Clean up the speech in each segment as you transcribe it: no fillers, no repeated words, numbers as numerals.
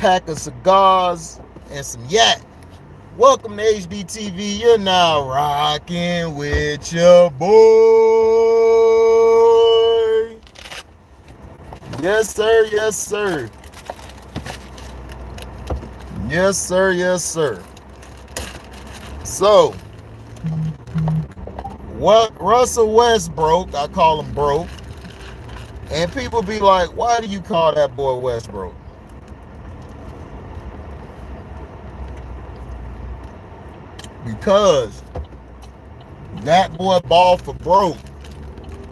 pack of cigars, and some yak. Welcome to HDTV. You're now rocking with your boy. Yes, sir. Yes, sir. Yes, sir. Yes, sir. So, what Russell Westbrook, I call him broke, and people be like, why do you call that boy Westbrook? Because that boy ball for broke.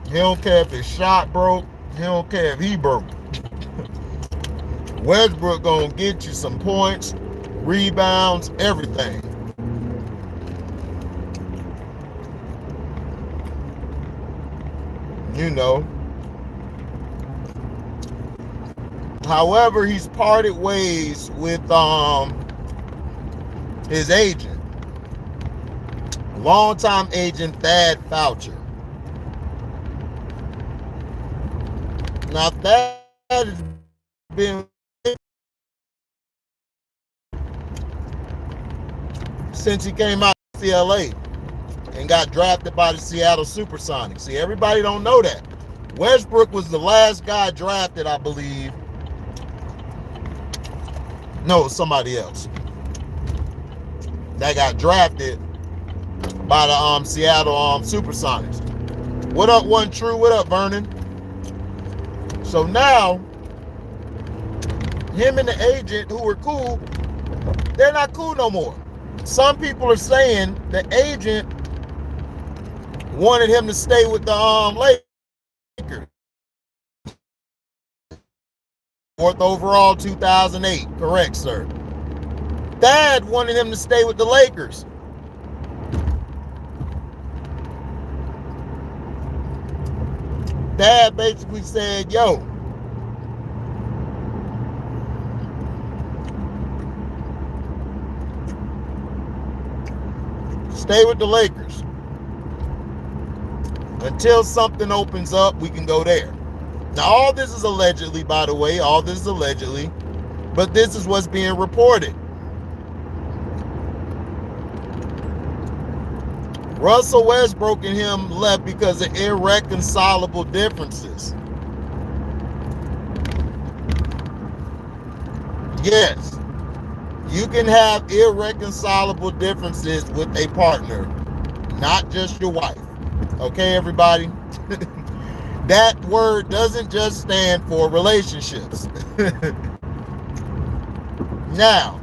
He don't care if his shot broke. He don't care if he broke. Westbrook gonna get you some points, rebounds, everything. You know. However, he's parted ways with his agent, longtime agent Thad Foucher. Now Thad has been since he came out of CLA and got drafted by the Seattle Supersonics. See, everybody don't know that. Westbrook was the last guy drafted, I believe. No, somebody else that got drafted by the Seattle Supersonics. What up, One True? What up, Vernon? So now, him and the agent, who were cool, they're not cool no more. Some people are saying the agent wanted him to stay with the Lakers. 4th overall, 2008. Correct, sir. Thad wanted him to stay with the Lakers. Dad basically said, yo, stay with the Lakers. Until something opens up, we can go there. Now, all this is allegedly, by the way, all this is allegedly, but this is what's being reported. Russell Westbrook and him left because of irreconcilable differences. Yes, you can have irreconcilable differences with a partner, not just your wife. Okay, everybody? That word doesn't just stand for relationships. Now,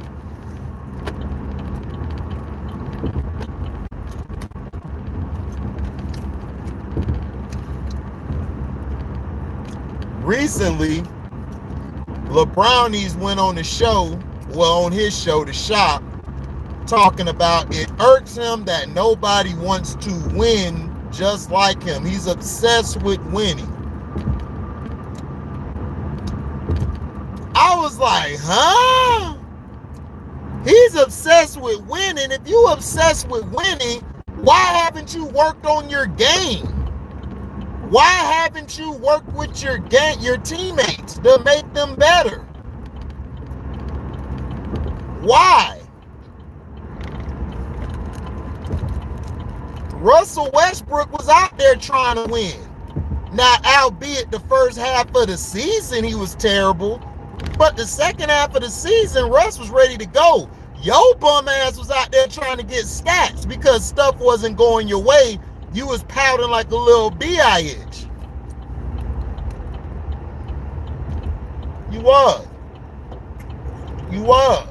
recently, Lebrownies went on the show, on his show, The Shop, talking about it irks him that nobody wants to win just like him. He's obsessed with winning. I was like, huh? He's obsessed with winning. If you obsessed with winning, why haven't you worked on your game? Why haven't you worked with your teammates to make them better? Why? Russell Westbrook was out there trying to win. Now, albeit the first half of the season he was terrible, but the second half of the season, Russ was ready to go. Yo bum ass was out there trying to get stats because stuff wasn't going your way. You was pouting like a little bitch. You was. You was.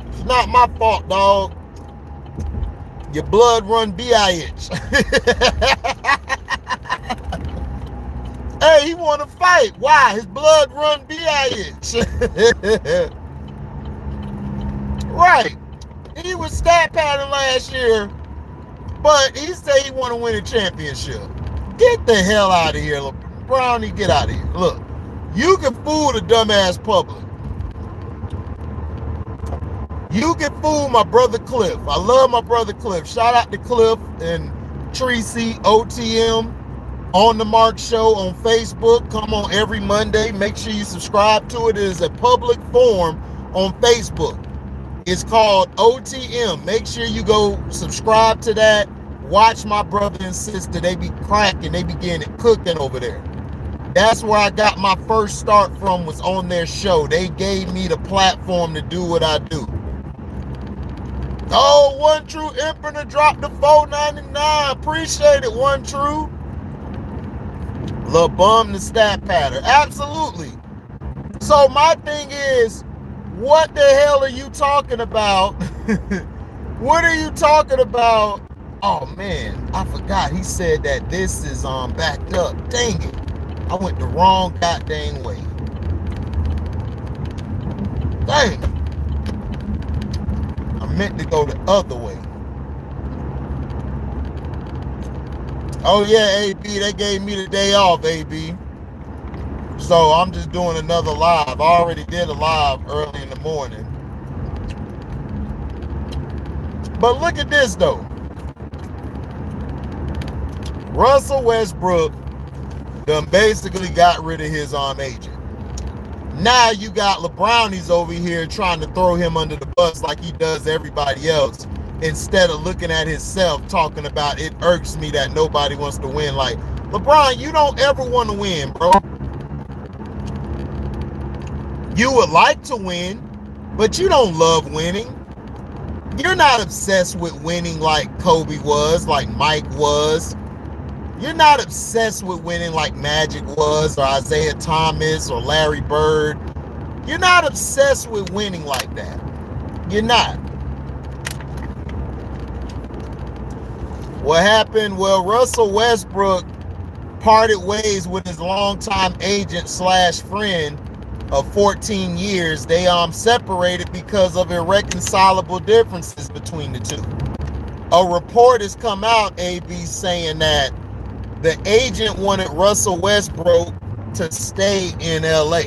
It's not my fault, dog. Your blood run bitch. Hey, he want to fight. Why? His blood run bitch. Right. He was stat padding last year, but he said he want to win a championship. Get the hell out of here, Brownie. Get out of here. Look, you can fool the dumbass public. You can fool my brother Cliff. I love my brother Cliff. Shout out to Cliff and Tracy OTM. On the Mark Show on Facebook. Come on every Monday. Make sure you subscribe to it. It is a public forum on Facebook. It's called OTM. Make sure you go subscribe to that. Watch my brother and sister. They be cracking. They be getting it cooking over there. That's where I got my first start from, was on their show. They gave me the platform to do what I do. Oh, One True Emperor dropped the $4.99. Appreciate it, One True. Lil Bum the stat pattern. Absolutely. So my thing is, what the hell are you talking about? What are you talking about? Oh man, I forgot. He said that this is backed up. Dang it. I went the wrong goddamn way. Dang. I meant to go the other way. Oh yeah, AB, they gave me the day off, AB. So I'm just doing another live. I already did a live early in the morning. But look at this though. Russell Westbrook done basically got rid of his agent. Now you got Lebrownies over here trying to throw him under the bus like he does everybody else, instead of looking at himself, talking about, it irks me that nobody wants to win. Like, LeBron, you don't ever want to win, bro. You would like to win, but you don't love winning. You're not obsessed with winning like Kobe was, like Mike was. You're not obsessed with winning like Magic was, or Isaiah Thomas, or Larry Bird. You're not obsessed with winning like that. You're not. What happened? Well, Russell Westbrook parted ways with his longtime agent slash friend of 14 years. They separated because of irreconcilable differences between the two. A report has come out, AB, saying that the agent wanted Russell Westbrook to stay in LA.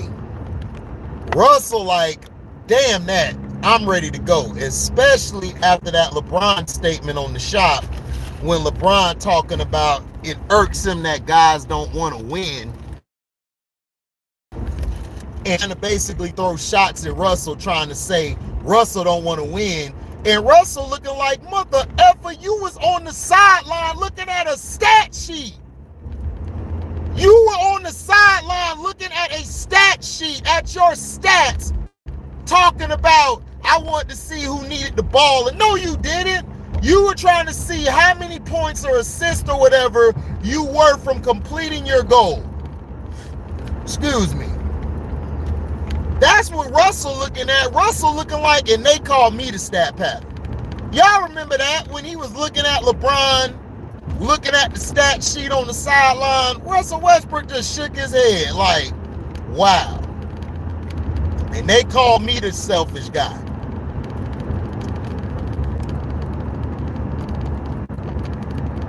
Russell like, damn that, I'm ready to go. Especially after that LeBron statement on the shop, when LeBron talking about it irks him that guys don't want to win, and to basically throw shots at Russell, trying to say Russell don't want to win. And Russell looking like, mother effer, you was on the sideline looking at a stat sheet. You were on the sideline looking at a stat sheet, at your stats, talking about, I want to see who needed the ball. And no, you didn't. You were trying to see how many points or assists or whatever you were from completing your goal. Excuse me. That's what Russell looking at. Russell looking like, and they call me the stat pattern. Y'all remember that when he was looking at LeBron, looking at the stat sheet on the sideline? Russell Westbrook just shook his head like, wow. And they call me the selfish guy.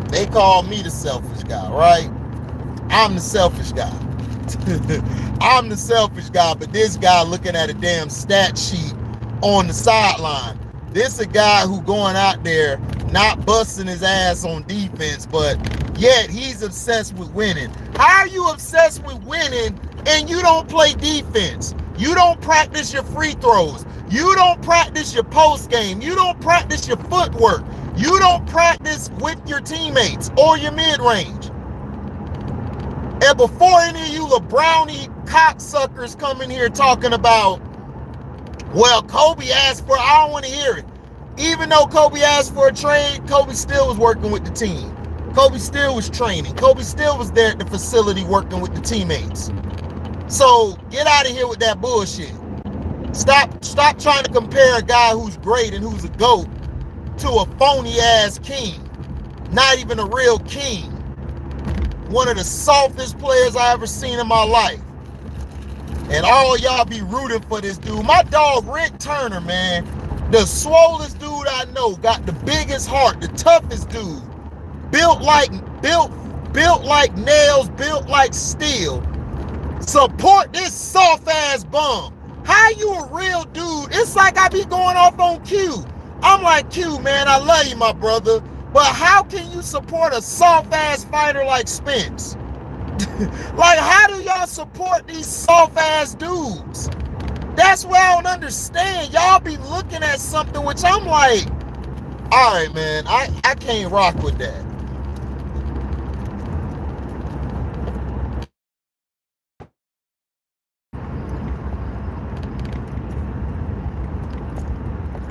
They call me the selfish guy, right? I'm the selfish guy. I'm the selfish guy, but this guy looking at a damn stat sheet on the sideline. This a guy who going out there not busting his ass on defense, but yet he's obsessed with winning. How are you obsessed with winning and you don't play defense? You don't practice your free throws. You don't practice your post game. You don't practice your footwork. You don't practice with your teammates or your mid-range. And before any of you Lebrownie cocksuckers come in here talking about, well, Kobe asked for, I don't want to hear it. Even though Kobe asked for a trade, Kobe still was working with the team. Kobe still was training. Kobe still was there at the facility working with the teammates. So get out of here with that bullshit. Stop trying to compare a guy who's great and who's a GOAT to a phony ass king. Not even a real king. One of the softest players I ever seen in my life. And all y'all be rooting for this dude. My dog Rick Turner, man, the swollest dude I know, got the biggest heart, the toughest dude. Built like nails, built like steel. Support this soft ass bum. How you a real dude? It's like I be going off on Q. I'm like, Q, man, I love you, my brother. But how can you support a soft ass fighter like Spence? Like, how do y'all support these soft-ass dudes? That's what I don't understand. Y'all be looking at something which I'm like, all right, man, I can't rock with that.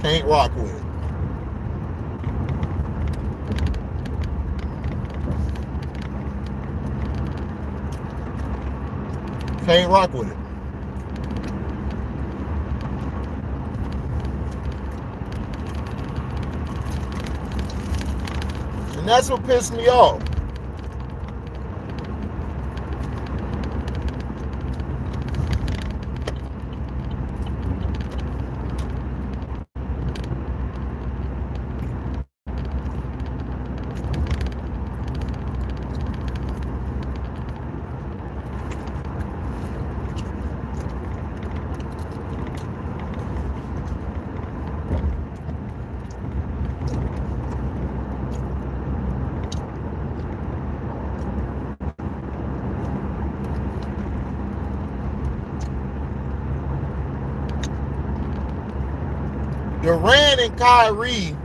Can't rock with it. Can't rock with it. And that's what pissed me off. Durant and Kyrie,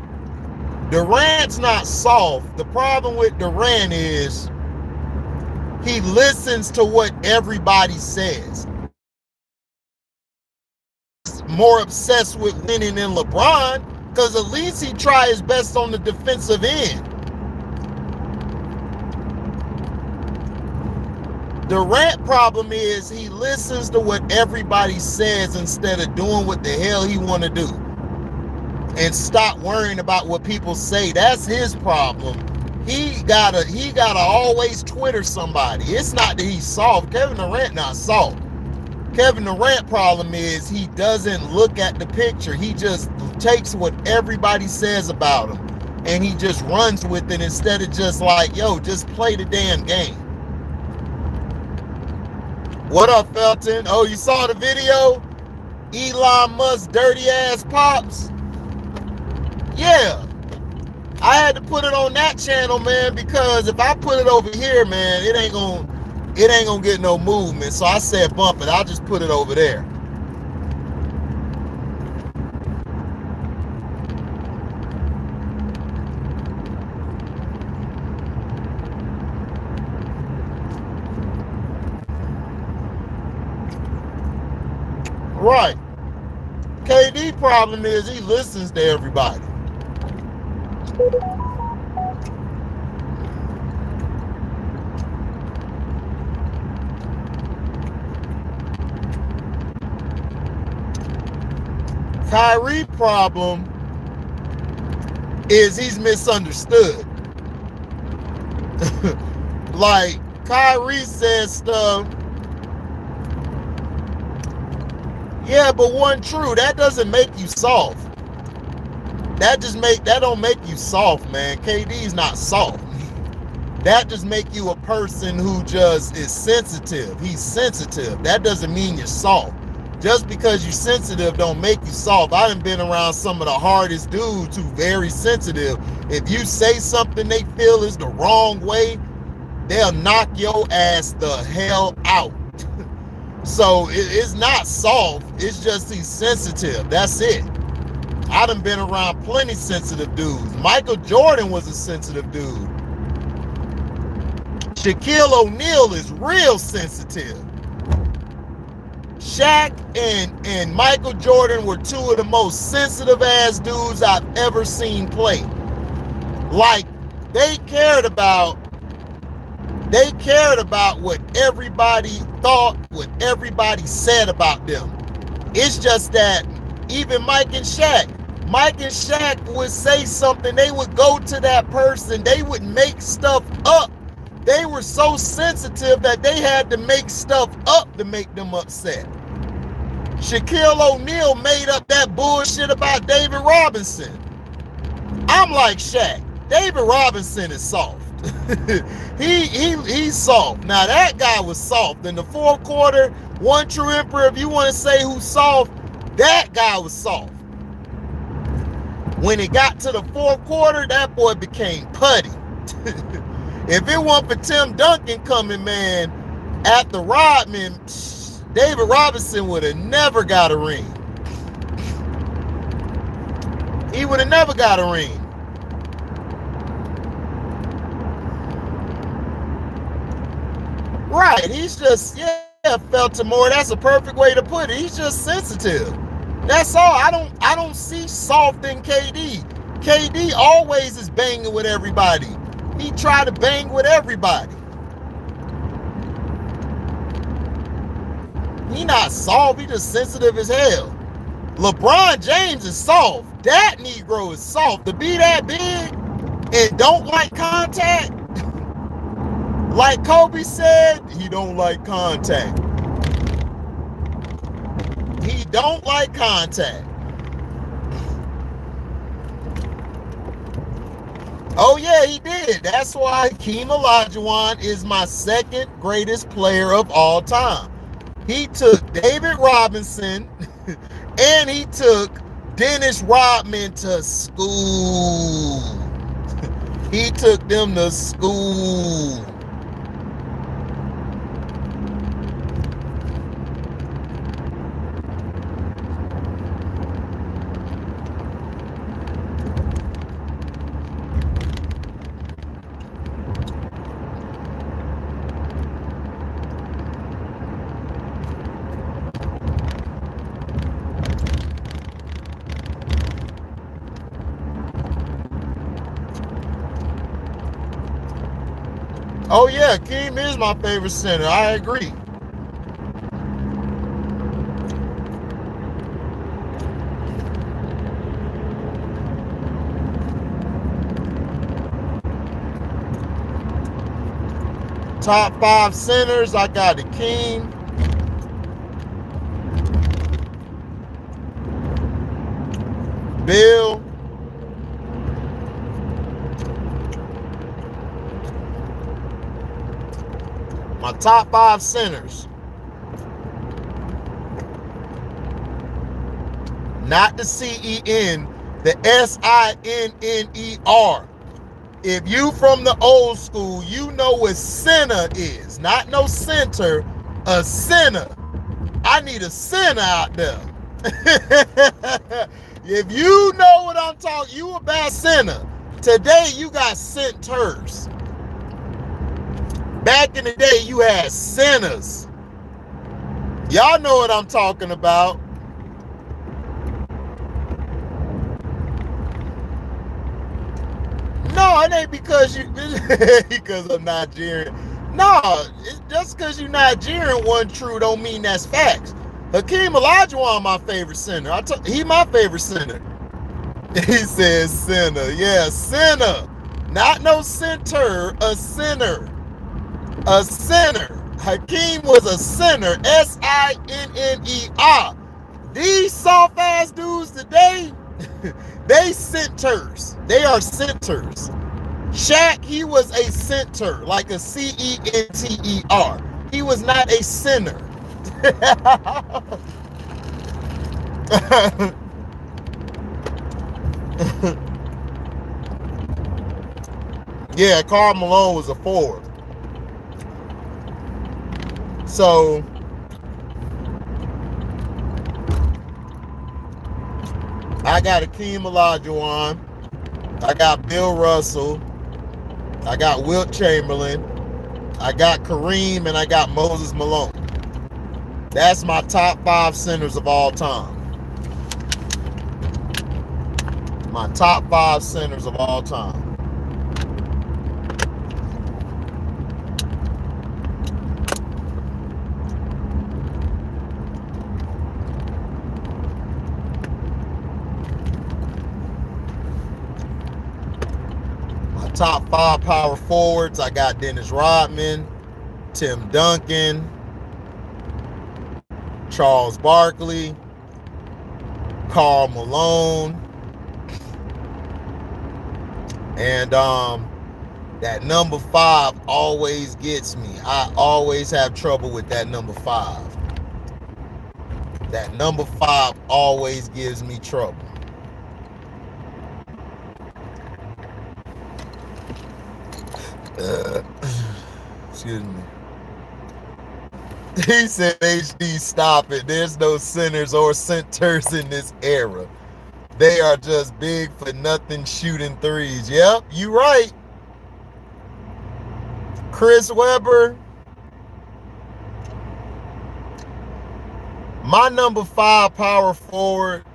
Durant's not soft. The problem with Durant is he listens to what everybody says. He's more obsessed with winning than LeBron, because at least he tries his best on the defensive end. Durant problem is he listens to what everybody says instead of doing what the hell he want to do. And stop worrying about what people say. That's his problem. He gotta always Twitter somebody. It's not that he's soft. Kevin Durant not soft. Kevin Durant problem is he doesn't look at the picture. He just takes what everybody says about him and he just runs with it instead of just like, yo, just play the damn game. What up, Felton? Oh, you saw the video? Elon Musk dirty ass pops? Yeah, I had to put it on that channel, man, because if I put it over here, man, it ain't gonna get no movement. So I said bump it. I'll just put it over there. Right. KD problem is he listens to everybody. Kyrie problem is he's misunderstood. Like Kyrie says stuff. Yeah, but one true, that doesn't make you soft. That don't make you soft, man. KD's not soft. That just make you a person who just is sensitive. He's sensitive. That doesn't mean you're soft. Just because you're sensitive don't make you soft. I done been around some of the hardest dudes who very sensitive. If you say something they feel is the wrong way, they'll knock your ass the hell out. So it's not soft. It's just he's sensitive. That's it. I done been around plenty sensitive dudes. Michael Jordan was a sensitive dude. Shaquille O'Neal is real sensitive. Shaq and Michael Jordan were two of the most sensitive ass dudes I've ever seen play. Like, they cared about what everybody thought, what everybody said about them. It's just that even Mike and Shaq would say something, they would go to that person, they would make stuff up. They were so sensitive that they had to make stuff up to make them upset. Shaquille O'Neal made up that bullshit about David Robinson. I'm like Shaq. David Robinson is soft. He's soft. Now that guy was soft. In the fourth quarter, one true emperor, if you want to say who's soft, that guy was soft. When it got to the fourth quarter, that boy became putty. If it weren't for Tim Duncan coming, man, after Rodman, David Robinson would have never got a ring. He would have never got a ring. Right, he's just, felt to more. That's a perfect way to put it. He's just sensitive. That's all. I don't see soft in KD. KD always is banging with everybody. He tried to bang with everybody. He not soft, he just sensitive as hell. LeBron James is soft. That Negro is soft. To be that big and don't like contact, like Kobe said, he don't like contact. He don't like contact. Oh yeah, he did. That's why Hakeem Olajuwon is my second greatest player of all time. He took David Robinson and he took Dennis Rodman to school. He took them to school. Oh yeah, Hakeem is my favorite center. I agree. Top 5 centers, I got Hakeem. Bill. My top 5 centers. Not the C-E-N, the S-I-N-N-E-R. If you from the old school, you know what center is. Not no center, a center. I need a center out there. If you know what I'm talking, you a bad center. Today you got centers. Back in the day, you had centers. Y'all know what I'm talking about. No, it ain't because I'm Nigerian. No, just because you're Nigerian, one true don't mean that's facts. Hakeem Olajuwon my favorite center. He my favorite center. He says center. Yeah, center. Not no center, a center. A center. Hakeem was a center. S-I-N-N-E-R. These soft ass dudes today, they centers. They are centers. Shaq, he was a center, like a C-E-N-T-E-R. He was not a center. Yeah, Karl Malone was a forward. So I got Hakeem Olajuwon, I got Bill Russell, I got Wilt Chamberlain, I got Kareem, and I got Moses Malone. That's my top 5 centers of all time. My top 5 centers of all time. Top 5 power forwards, I got Dennis Rodman, Tim Duncan, Charles Barkley, Karl Malone, and that number 5 always gets me. I always have trouble with that number 5. That number 5 always gives me trouble. Excuse me. He said, HD, stop it. There's no centers or centers in this era. They are just big for nothing shooting threes. Yep, you right. Chris Webber. My number 5 power forward.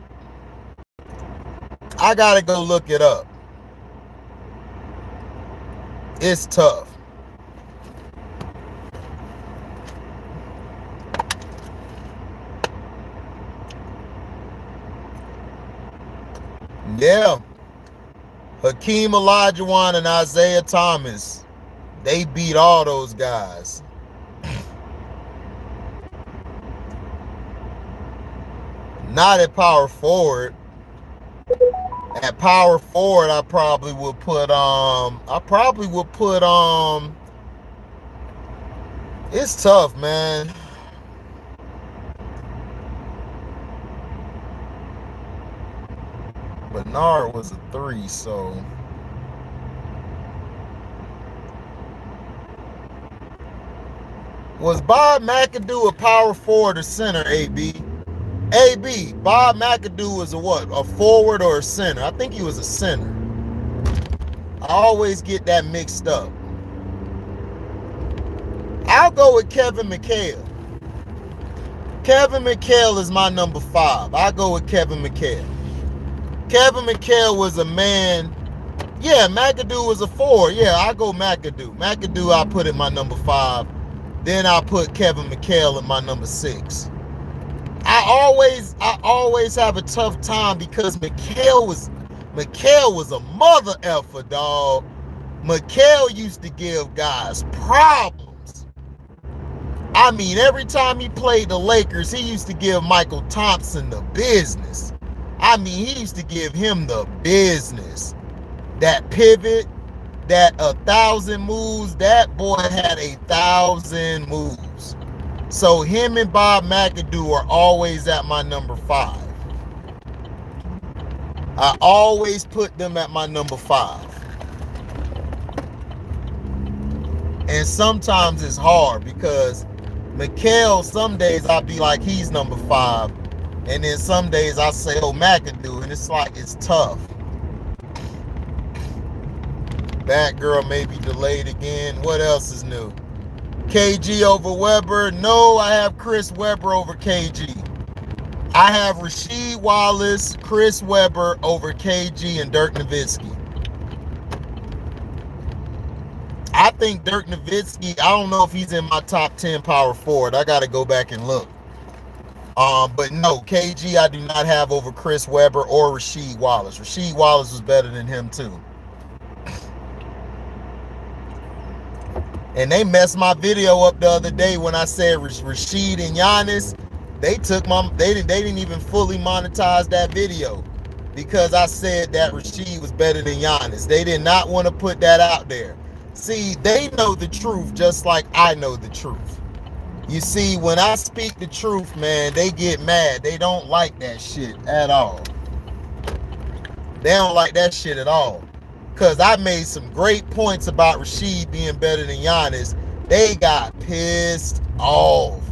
I gotta go look it up. It's tough. Yeah. Hakeem Olajuwon and Isaiah Thomas. They beat all those guys. Not at power forward. At power forward, I probably would put it's tough, man. Bernard was a 3, so was Bob McAdoo a power forward or center, AB? AB, Bob McAdoo was a what? A forward or a center? I think he was a center. I always get that mixed up. I'll go with Kevin McHale. Kevin McHale is my number 5. I'll go with Kevin McHale. Kevin McHale was a man. Yeah, McAdoo was a 4. Yeah, I go McAdoo. McAdoo I put at my number 5. Then I put Kevin McHale at my number 6. I always have a tough time because McHale was a mother effer, dog. McHale used to give guys problems. I mean, every time he played the Lakers, he used to give Michael Thompson the business. I mean, he used to give him the business. That pivot, that 1,000 moves, that boy had 1,000 moves. So him and Bob McAdoo are always at my number 5. I always put them at my number 5. And sometimes it's hard because McHale, some days I'll be like, he's number 5. And then some days I say, oh, McAdoo. And it's like, it's tough. Batgirl may be delayed again. What else is new? KG over Webber. No, I have Chris Webber over KG. I have Rasheed Wallace, Chris Webber over KG and Dirk Nowitzki. I think Dirk Nowitzki, I don't know if he's in my top 10 power forward. I got to go back and look. But no, KG I do not have over Chris Webber or Rasheed Wallace. Rasheed Wallace was better than him too. And they messed my video up the other day when I said Rasheed and Giannis. They didn't even fully monetize that video because I said that Rasheed was better than Giannis. They did not want to put that out there. See, they know the truth just like I know the truth. You see, when I speak the truth, man, they get mad. They don't like that shit at all. They don't like that shit at all. Because I made some great points about Rasheed being better than Giannis. They got pissed off.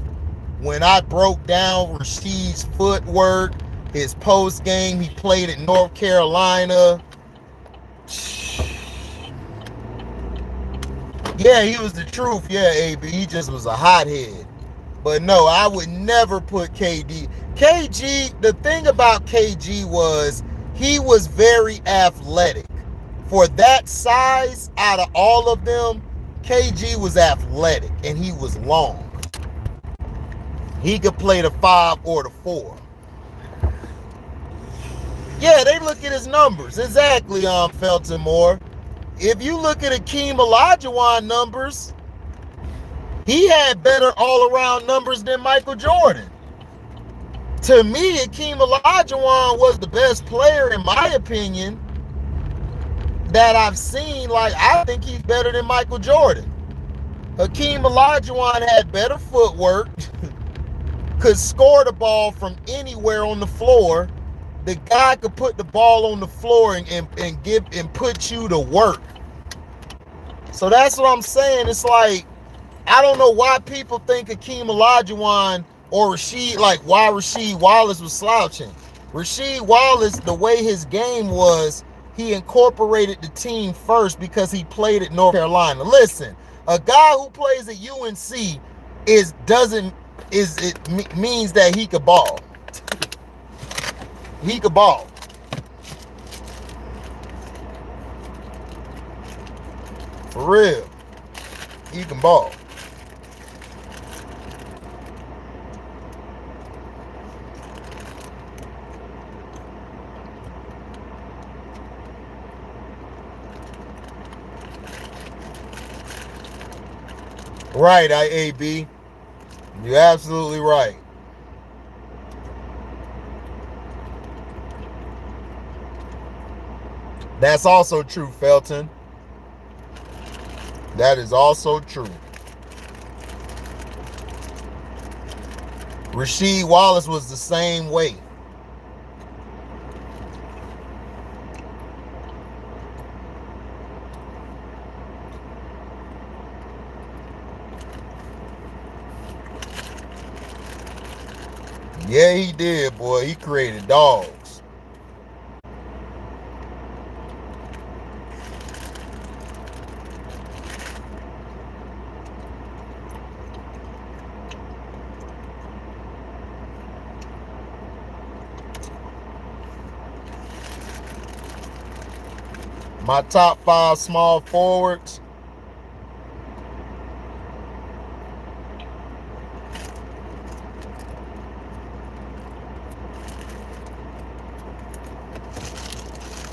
When I broke down Rasheed's footwork, his post game, he played at North Carolina. Yeah, he was the truth. Yeah, AB, he just was a hothead. But no, I would never put KD. KG, the thing about KG was he was very athletic. For that size, out of all of them, KG was athletic and he was long. He could play the 5 or the 4. Yeah, they look at his numbers. Exactly, Felton Moore. If you look at Hakeem Olajuwon numbers, he had better all-around numbers than Michael Jordan. To me, Hakeem Olajuwon was the best player, in my opinion, that I've seen. Like, I think he's better than Michael Jordan. Hakeem Olajuwon had better footwork, could score the ball from anywhere on the floor. The guy could put the ball on the floor and put you to work. So that's what I'm saying. It's like, I don't know why people think Akeem Olajuwon or Rasheed, like why Rasheed Wallace was slouching. Rasheed Wallace, the way his game was, he incorporated the team first because he played at North Carolina. Listen, a guy who plays at UNC means that he could ball. He could ball. For real. He can ball. Right, IAB. You're absolutely right. That's also true, Felton. That is also true. Rasheed Wallace was the same way. Yeah, he did, boy. He created dogs. My top 5 small forwards.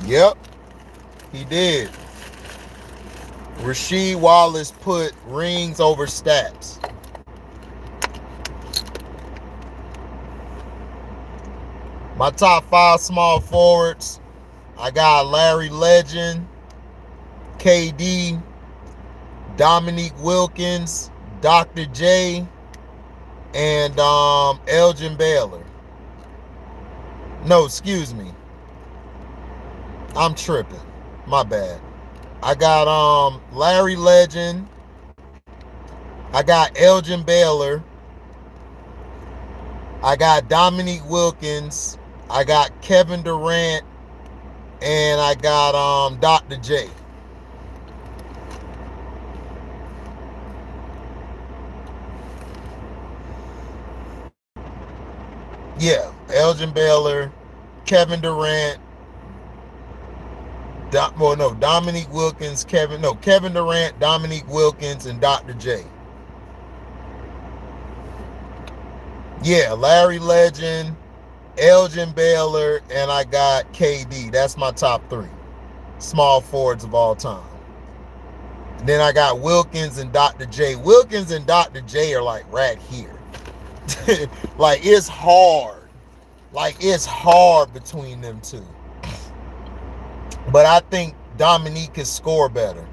Yep, he did. Rasheed Wallace put rings over stats. My top 5 small forwards, I got Larry Legend, KD, Dominique Wilkins, Dr. J, and Elgin Baylor. No, excuse me. I'm tripping. My bad. I got Larry Legend. I got Elgin Baylor. I got Dominique Wilkins. I got Kevin Durant. And I got Dr. J. Yeah, Elgin Baylor, Kevin Durant, Dominique Wilkins, Kevin Durant, Dominique Wilkins, and Dr. J. Yeah, Larry Legend, Elgin Baylor, and I got KD. That's my top 3 small forwards of all time. And then I got Wilkins and Dr. J. Wilkins and Dr. J are like right here. Like it's hard. Like it's hard between them two. But I think Dominique can score better.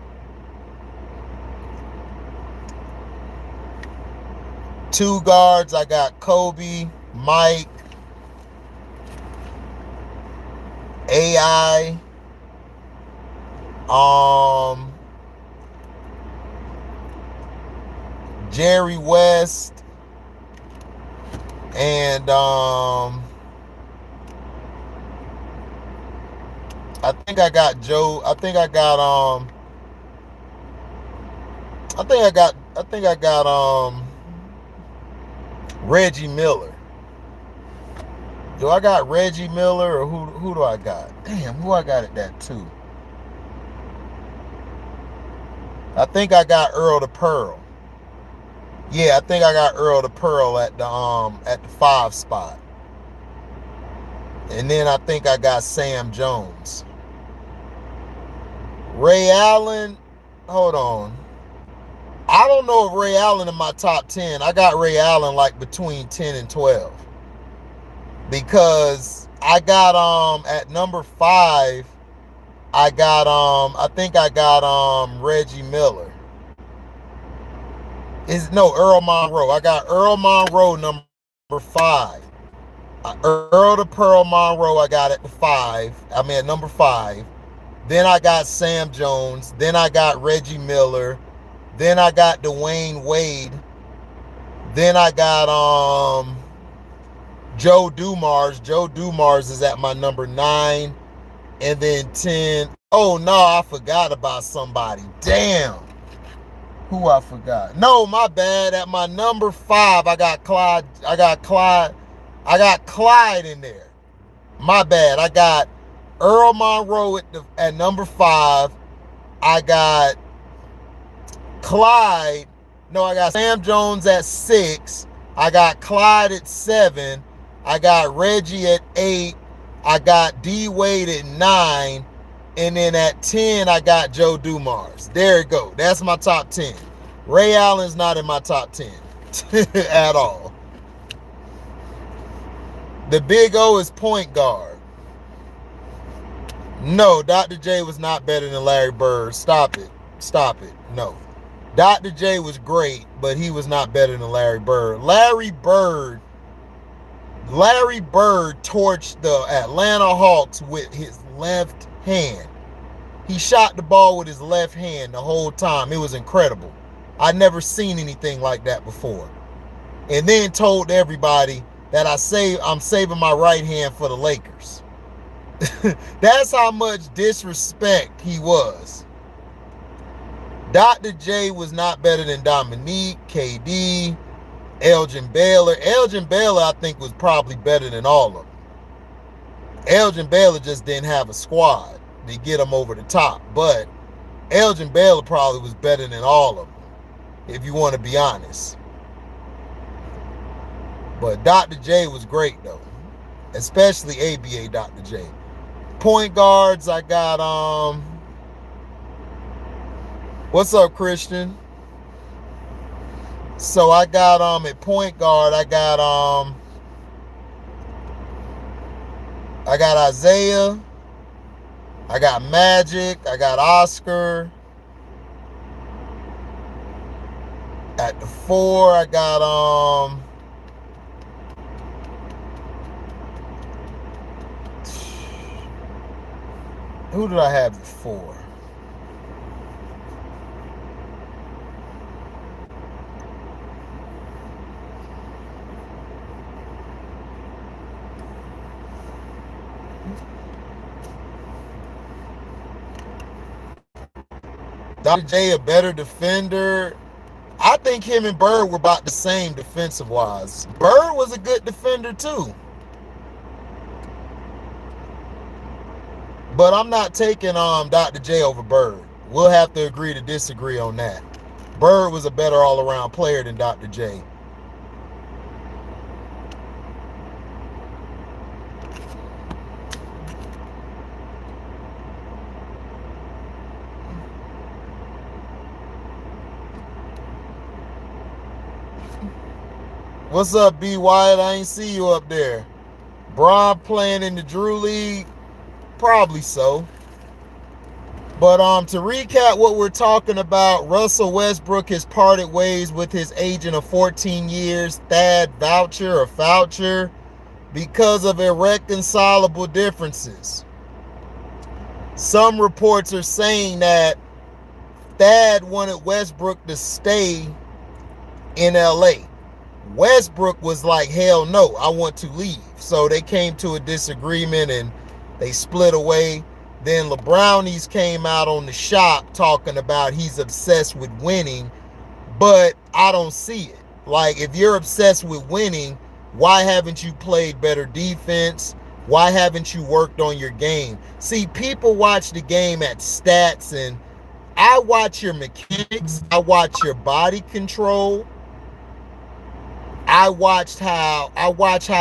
Two guards, I got Kobe, Mike, AI, Jerry West, and I think I got Joe. I think I got Reggie Miller. Do I got Reggie Miller or who do I got? Damn, who I got at that too? I think I got Earl the Pearl. Yeah, I think I got Earl the Pearl at the 5 spot. And then I think I got Sam Jones. Ray Allen, hold on. I don't know if Ray Allen in my top 10. I got Ray Allen like between 10 and 12. Because I got at number 5, I got I think I got Reggie Miller. Earl Monroe. I got Earl Monroe number 5. Earl the Pearl Monroe I got at the 5. I mean at number 5. Then I got Sam Jones. Then I got Reggie Miller. Then I got Dwayne Wade. Then I got Joe Dumars. Joe Dumars is at my number 9. And then 10. Oh no, I forgot about somebody. Damn. Who I forgot? No, my bad. At my number 5, I got Clyde. I got Clyde in there. My bad. I got Earl Monroe at number 5. I got Clyde. No, I got Sam Jones at 6. I got Clyde at 7. I got Reggie at 8. I got D Wade at 9. And then at 10, I got Joe Dumars. There it go. That's my top 10. Ray Allen's not in my top 10 at all. The big O is point guard. No, Dr. J was not better than Larry Bird. Stop it. No. Dr. J was great, but he was not better than Larry Bird. Larry Bird torched the Atlanta Hawks with his left hand. He shot the ball with his left hand the whole time. It was incredible. I'd never seen anything like that before. And then told everybody that I'm saving my right hand for the Lakers. That's how much disrespect he was. Dr. J was not better than Dominique, KD, Elgin Baylor. Elgin Baylor, I think, was probably better than all of them. Elgin Baylor just didn't have a squad to get him over the top. But Elgin Baylor probably was better than all of them, if you want to be honest. But Dr. J was great, though. Especially ABA Dr. J. Point guards, I got, what's up, Christian? So I got, at point guard, I got Isaiah. I got Magic. I got Oscar. At the 4, I got, who did I have at 4? Dr. J a better defender. I think him and Bird were about the same defensive-wise. Bird was a good defender too. But I'm not taking Dr. J over Bird. We'll have to agree to disagree on that. Bird was a better all-around player than Dr. J. What's up, B. Wyatt? I ain't see you up there. Bron playing in the Drew League? Probably so. But to recap what we're talking about, Russell Westbrook has parted ways with his agent of 14 years, Thad Foucher, because of irreconcilable differences. Some reports are saying that Thad wanted Westbrook to stay in LA. Westbrook was like, hell no, I want to leave. So they came to a disagreement and they split away. Then Lebrownies came out on the shop talking about he's obsessed with winning, but I don't see it. Like, if you're obsessed with winning, why haven't you played better defense? Why haven't you worked on your game? See, people watch the game at stats, and I watch your mechanics. I watch your body control. I watch how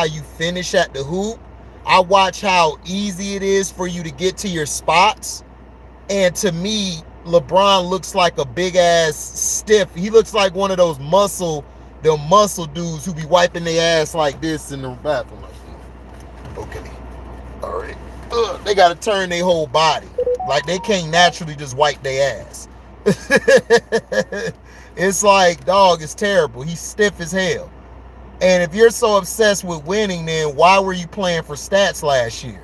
you finish at the hoop. I watch how easy it is for you to get to your spots. And to me, LeBron looks like a big ass stiff. He looks like one of those muscle dudes who be wiping their ass like this in the bathroom. Okay. All right. They got to turn their whole body. Like, they can't naturally just wipe their ass. It's like, dog, it's terrible. He's stiff as hell. And if you're so obsessed with winning, then why were you playing for stats last year?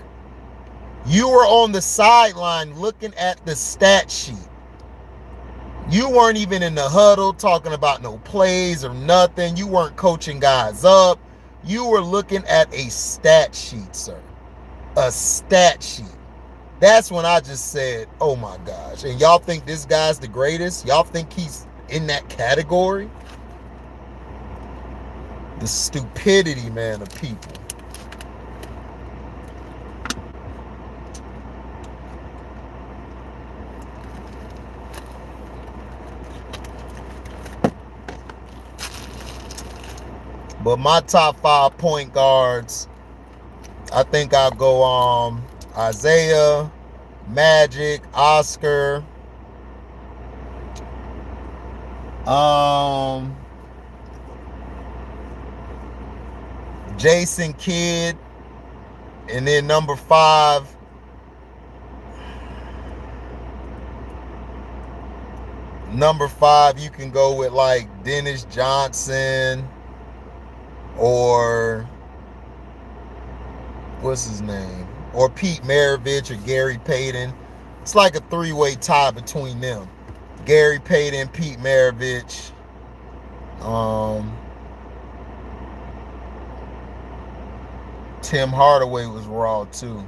You were on the sideline looking at the stat sheet. You weren't even in the huddle talking about no plays or nothing. You weren't coaching guys up. You were looking at a stat sheet, sir. A stat sheet. That's when I just said, oh my gosh. And y'all think this guy's the greatest? Y'all think he's in that category? The stupidity, man, of people. But my top 5 point guards, I think I'll go Isaiah, Magic, Oscar, Jason Kidd, and then number 5, you can go with like Dennis Johnson or what's his name? Or Pete Maravich or Gary Payton. It's like a 3-way tie between them. Gary Payton, Pete Maravich. Tim Hardaway was raw too.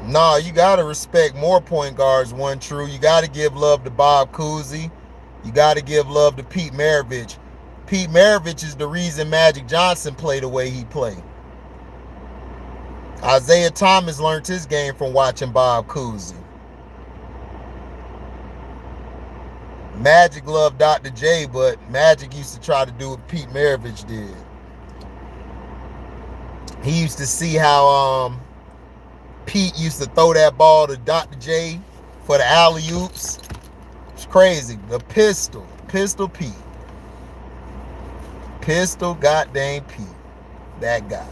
Nah, you got to respect more point guards, one true. You got to give love to Bob Cousy. You got to give love to Pete Maravich. Pete Maravich is the reason Magic Johnson played the way he played. Isaiah Thomas learned his game from watching Bob Cousy. Magic loved Dr. J, but Magic used to try to do what Pete Maravich did. He used to see how Pete used to throw that ball to Dr. J for the alley-oops. It's crazy. The pistol Pete. Pistol goddamn Pete. That guy.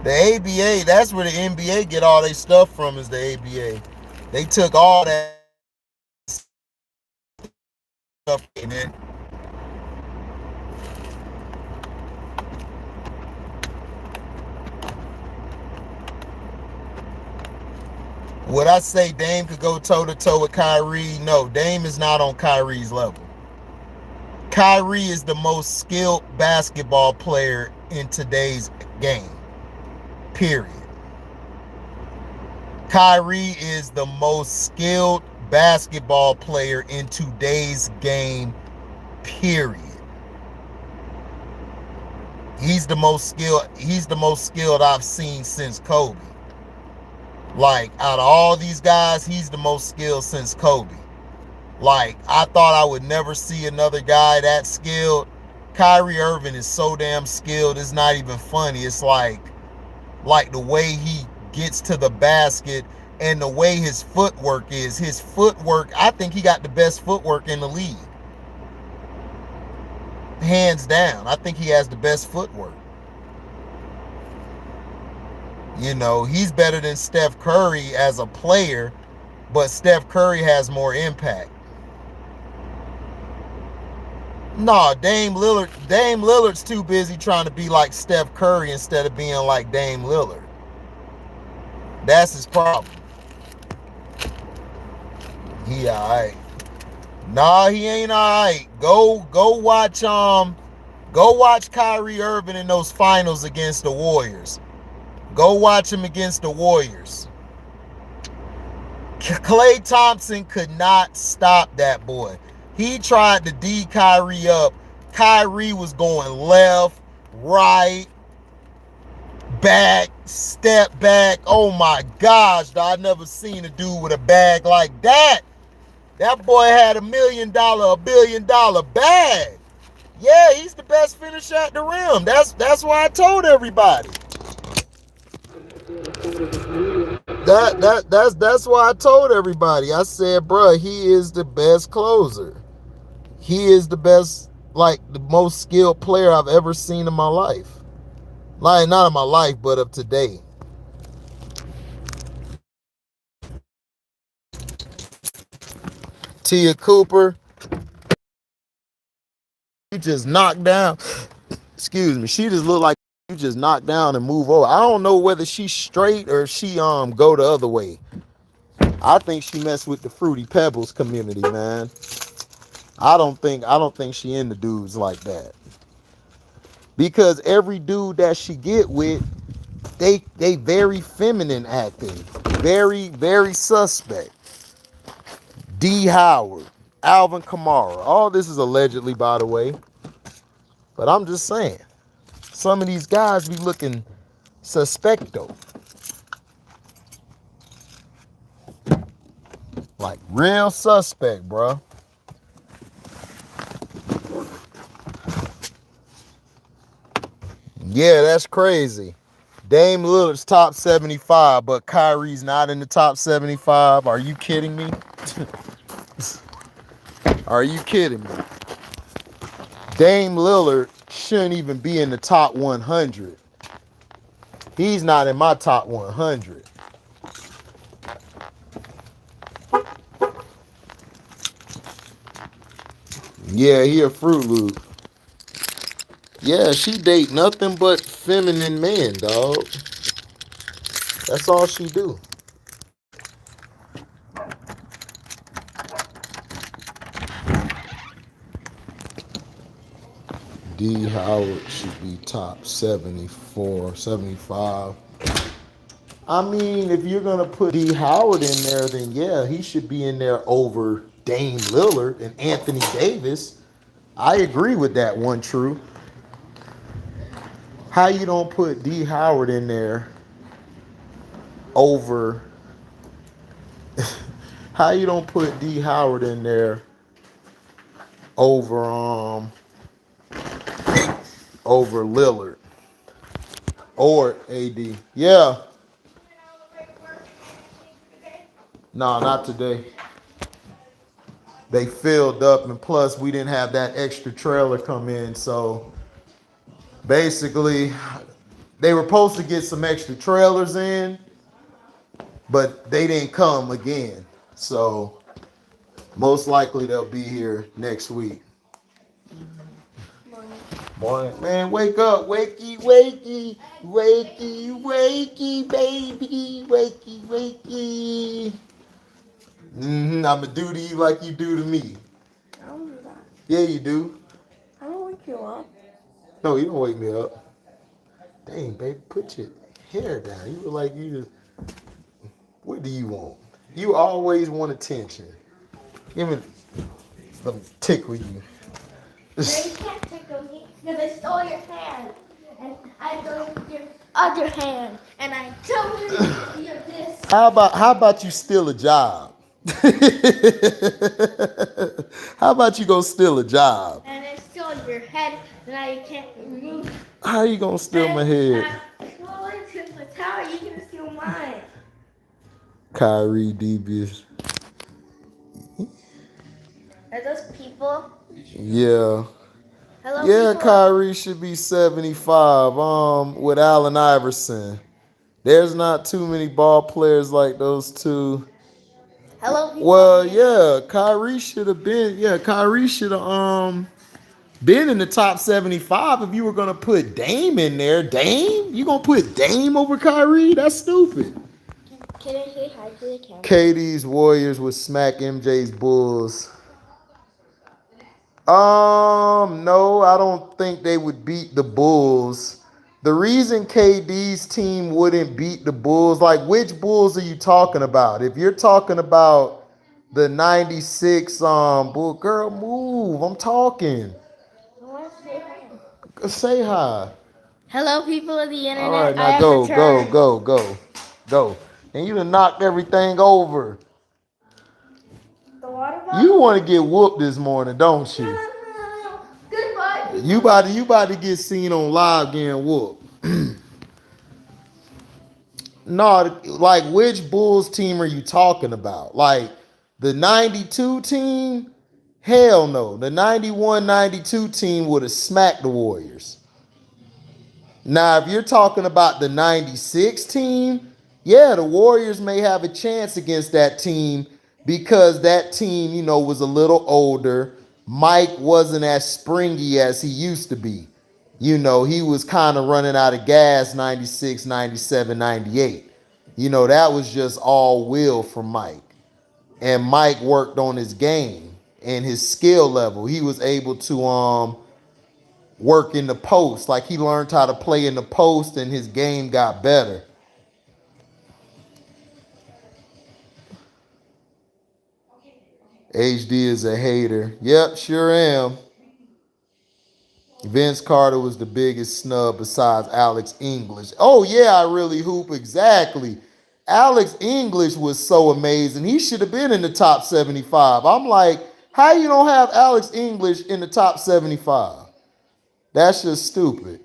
The ABA, that's where the NBA get all their stuff from, is the ABA. They took all that stuff in it. Would I say Dame could go toe-to-toe with Kyrie? No, Dame is not on Kyrie's level. Kyrie is the most skilled basketball player in today's game. Period. Kyrie is the most skilled basketball player in today's game. Period. He's the most skilled I've seen since Kobe. Like, out of all these guys, he's the most skilled since Kobe. Like, I thought I would never see another guy that skilled. Kyrie Irving is so damn skilled, it's not even funny. It's like the way he gets to the basket and the way his footwork is. His footwork, I think he got the best footwork in the league. Hands down. I think he has the best footwork. You know, he's better than Steph Curry as a player, but Steph Curry has more impact. No, Dame Lillard's too busy trying to be like Steph Curry instead of being like Dame Lillard. That's his problem. He alright. Nah, he ain't alright. Go watch Kyrie Irving in those finals against the Warriors. Go watch him against the Warriors. Klay Thompson could not stop that boy. He tried to D Kyrie up. Kyrie was going left, right, back, step back. Oh my gosh, I never seen a dude with a bag like that. That boy had a $1 billion bag. Yeah, he's the best finisher at the rim. That's why I told everybody. That's why I told everybody. I said, bruh, he is the best closer. He is the best, like the most skilled player I've ever seen in my life. Like not in my life, but of today. Tia Cooper, you just knocked down. Excuse me. She just looked like you just knock down and move over. I don't know whether she's straight or she go the other way. I think she messed with the Fruity Pebbles community, man. I don't think she into dudes like that. Because every dude that she get with, they very feminine acting. Very, very suspect. D. Howard, Alvin Kamara. All this is allegedly, by the way. But I'm just saying. Some of these guys be looking suspecto. Like real suspect, bro. Yeah, that's crazy. Dame Lillard's top 75, but Kyrie's not in the top 75. Are you kidding me? Are you kidding me? Dame Lillard shouldn't even be in the top 100. He's not in my top 100. Yeah, he a Fruit Loop. Yeah, she date nothing but feminine men, dog. That's all she do. D. Howard should be top 74, 75. I mean, if you're going to put D. Howard in there, then yeah, he should be in there over Dame Lillard and Anthony Davis. I agree with that one, True. How you don't put D. Howard in there over... How you don't put D. Howard in there over over Lillard or AD? Yeah. No, not today. They filled up, and plus we didn't have that extra trailer come in. So basically, they were supposed to get some extra trailers in, but they didn't come again. So most likely they'll be here next week. Morning. Man, wake up. Wakey, wakey, wakey, wakey, baby. Wakey, wakey. I'ma do to you like you do to me. I don't do that. Yeah, you do. I don't wake you up. No, you don't wake me up. Dang, baby, put your hair down. You look like you just... What do you want? You always want attention. Give me... Let me tickle you. No, you can't tickle me because I stole your hand. And I stole your other hand. And I told you this. How about you steal a job? How about you go steal a job? And I stole your head. And now you can't move. How you gonna steal my head? Well, it's in the tower. You can steal mine. Kyrie devious. Are those people? Yeah. Hello, Yeah, people. Kyrie should be 75. With Allen Iverson. There's not too many ball players like those two. Hello, people. Well, yeah, Kyrie should have been. Yeah, Kyrie should have been in the top 75 if you were gonna put Dame in there. Dame? You gonna put Dame over Kyrie? That's stupid. Can I say hi to the camera? KD's Warriors would smack MJ's Bulls. No, I don't think they would beat the Bulls. The reason KD's team wouldn't beat the Bulls, like which Bulls are you talking about? If you're talking about the 96 Bull, girl, move. I'm talking. I want to say hi. Say hi. Hello, people of the internet. All right, now go. And you done knocked everything over. The water bottle? You want to get whooped this morning, don't you? No. Goodbye. You about to get seen on live getting whooped. No, like which Bulls team are you talking about? Like the 92 team? Hell no. The 91-92 team would have smacked the Warriors. Now, if you're talking about the 96 team, yeah, the Warriors may have a chance against that team because that team, was a little older. Mike wasn't as springy as he used to be. He was kind of running out of gas 96, 97, 98. That was just all will from Mike. And Mike worked on his game and his skill level. He was able to work in the post. Like he learned how to play in the post and his game got better. HD is a hater. Yep, sure am. Vince Carter was the biggest snub besides Alex English. Oh, yeah, I really hoop. Exactly. Alex English was so amazing. He should have been in the top 75. I'm like, how you don't have Alex English in the top 75? That's just stupid.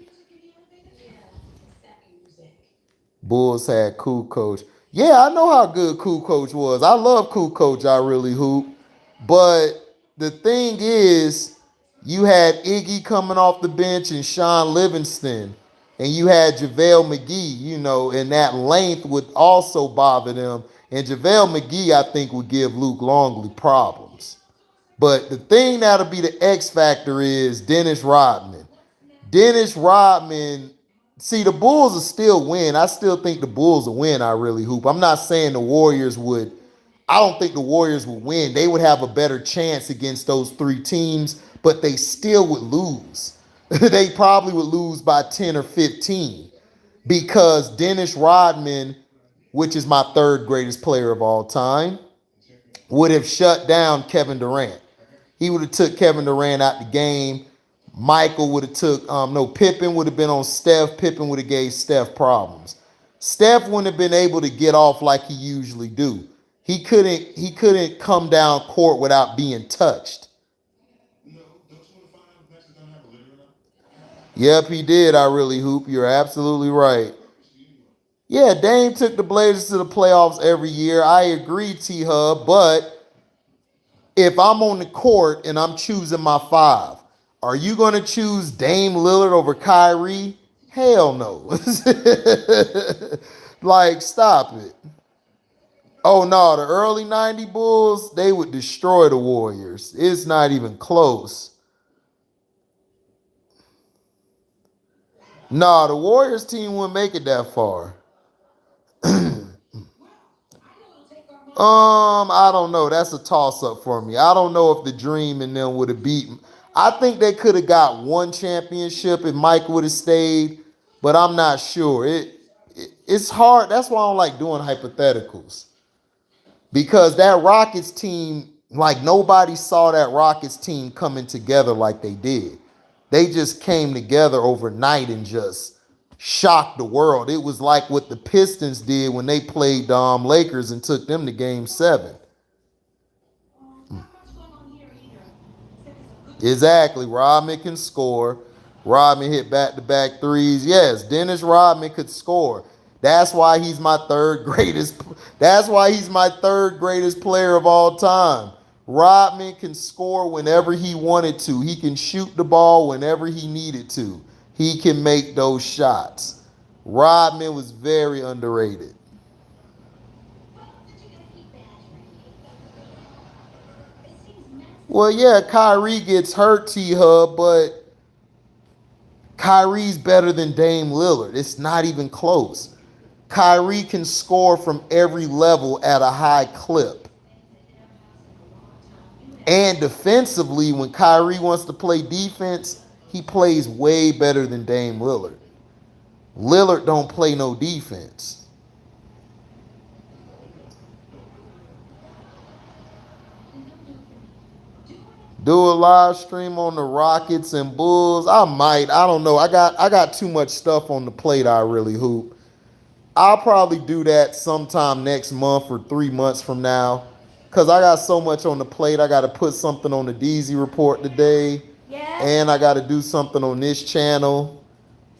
Bulls had Cool Coach. Yeah, I know how good Cool Coach was. I love Cool Coach. I really hoop. But the thing is, you had Iggy coming off the bench and Sean Livingston. And you had JaVale McGee, and that length would also bother them. And JaVale McGee, I think, would give Luke Longley problems. But the thing that'll be the X factor is Dennis Rodman. Dennis Rodman, see, the Bulls will still win. I still think the Bulls will win, I really hoop. I'm not saying the Warriors would. I don't think the Warriors would win. They would have a better chance against those three teams, but they still would lose. They probably would lose by 10 or 15 because Dennis Rodman, which is my third greatest player of all time, would have shut down Kevin Durant. He would have took Kevin Durant out the game. Michael would have took, Pippen would have been on Steph. Pippen would have gave Steph problems. Steph wouldn't have been able to get off like he usually do. He couldn't come down court without being touched. Yep, he did. I really hoop. You're absolutely right. Yeah, Dame took the Blazers to the playoffs every year. I agree, T-Hub, but if I'm on the court and I'm choosing my five, are you going to choose Dame Lillard over Kyrie? Hell no. Like, stop it. Oh, no, the early 90 Bulls, they would destroy the Warriors. It's not even close. No, the Warriors team wouldn't make it that far. I don't know. That's a toss-up for me. I don't know if the Dream and them would have beaten. I think they could have got one championship if Mike would have stayed, but I'm not sure. It's hard. That's why I don't like doing hypotheticals. Because that Rockets team, like nobody saw that Rockets team coming together like they did. They just came together overnight and just shocked the world. It was like what the Pistons did when they played Lakers and took them to Game 7. Exactly. Rodman can score. Rodman hit back-to-back threes. Yes, Dennis Rodman could score. That's why he's my third greatest. That's why he's my third greatest player of all time. Rodman can score whenever he wanted to. He can shoot the ball whenever he needed to. He can make those shots. Rodman was very underrated. Well, yeah, Kyrie gets hurt, T-Hub, but Kyrie's better than Dame Lillard. It's not even close. Kyrie can score from every level at a high clip. And defensively, when Kyrie wants to play defense, he plays way better than Dame Lillard. Lillard don't play no defense. Do a live stream on the Rockets and Bulls. I might. I don't know. I got too much stuff on the plate. I really hoop. I'll probably do that sometime next month or 3 months from now. Because I got so much on the plate. I got to put something on the DZ report today. Yes. And I got to do something on this channel.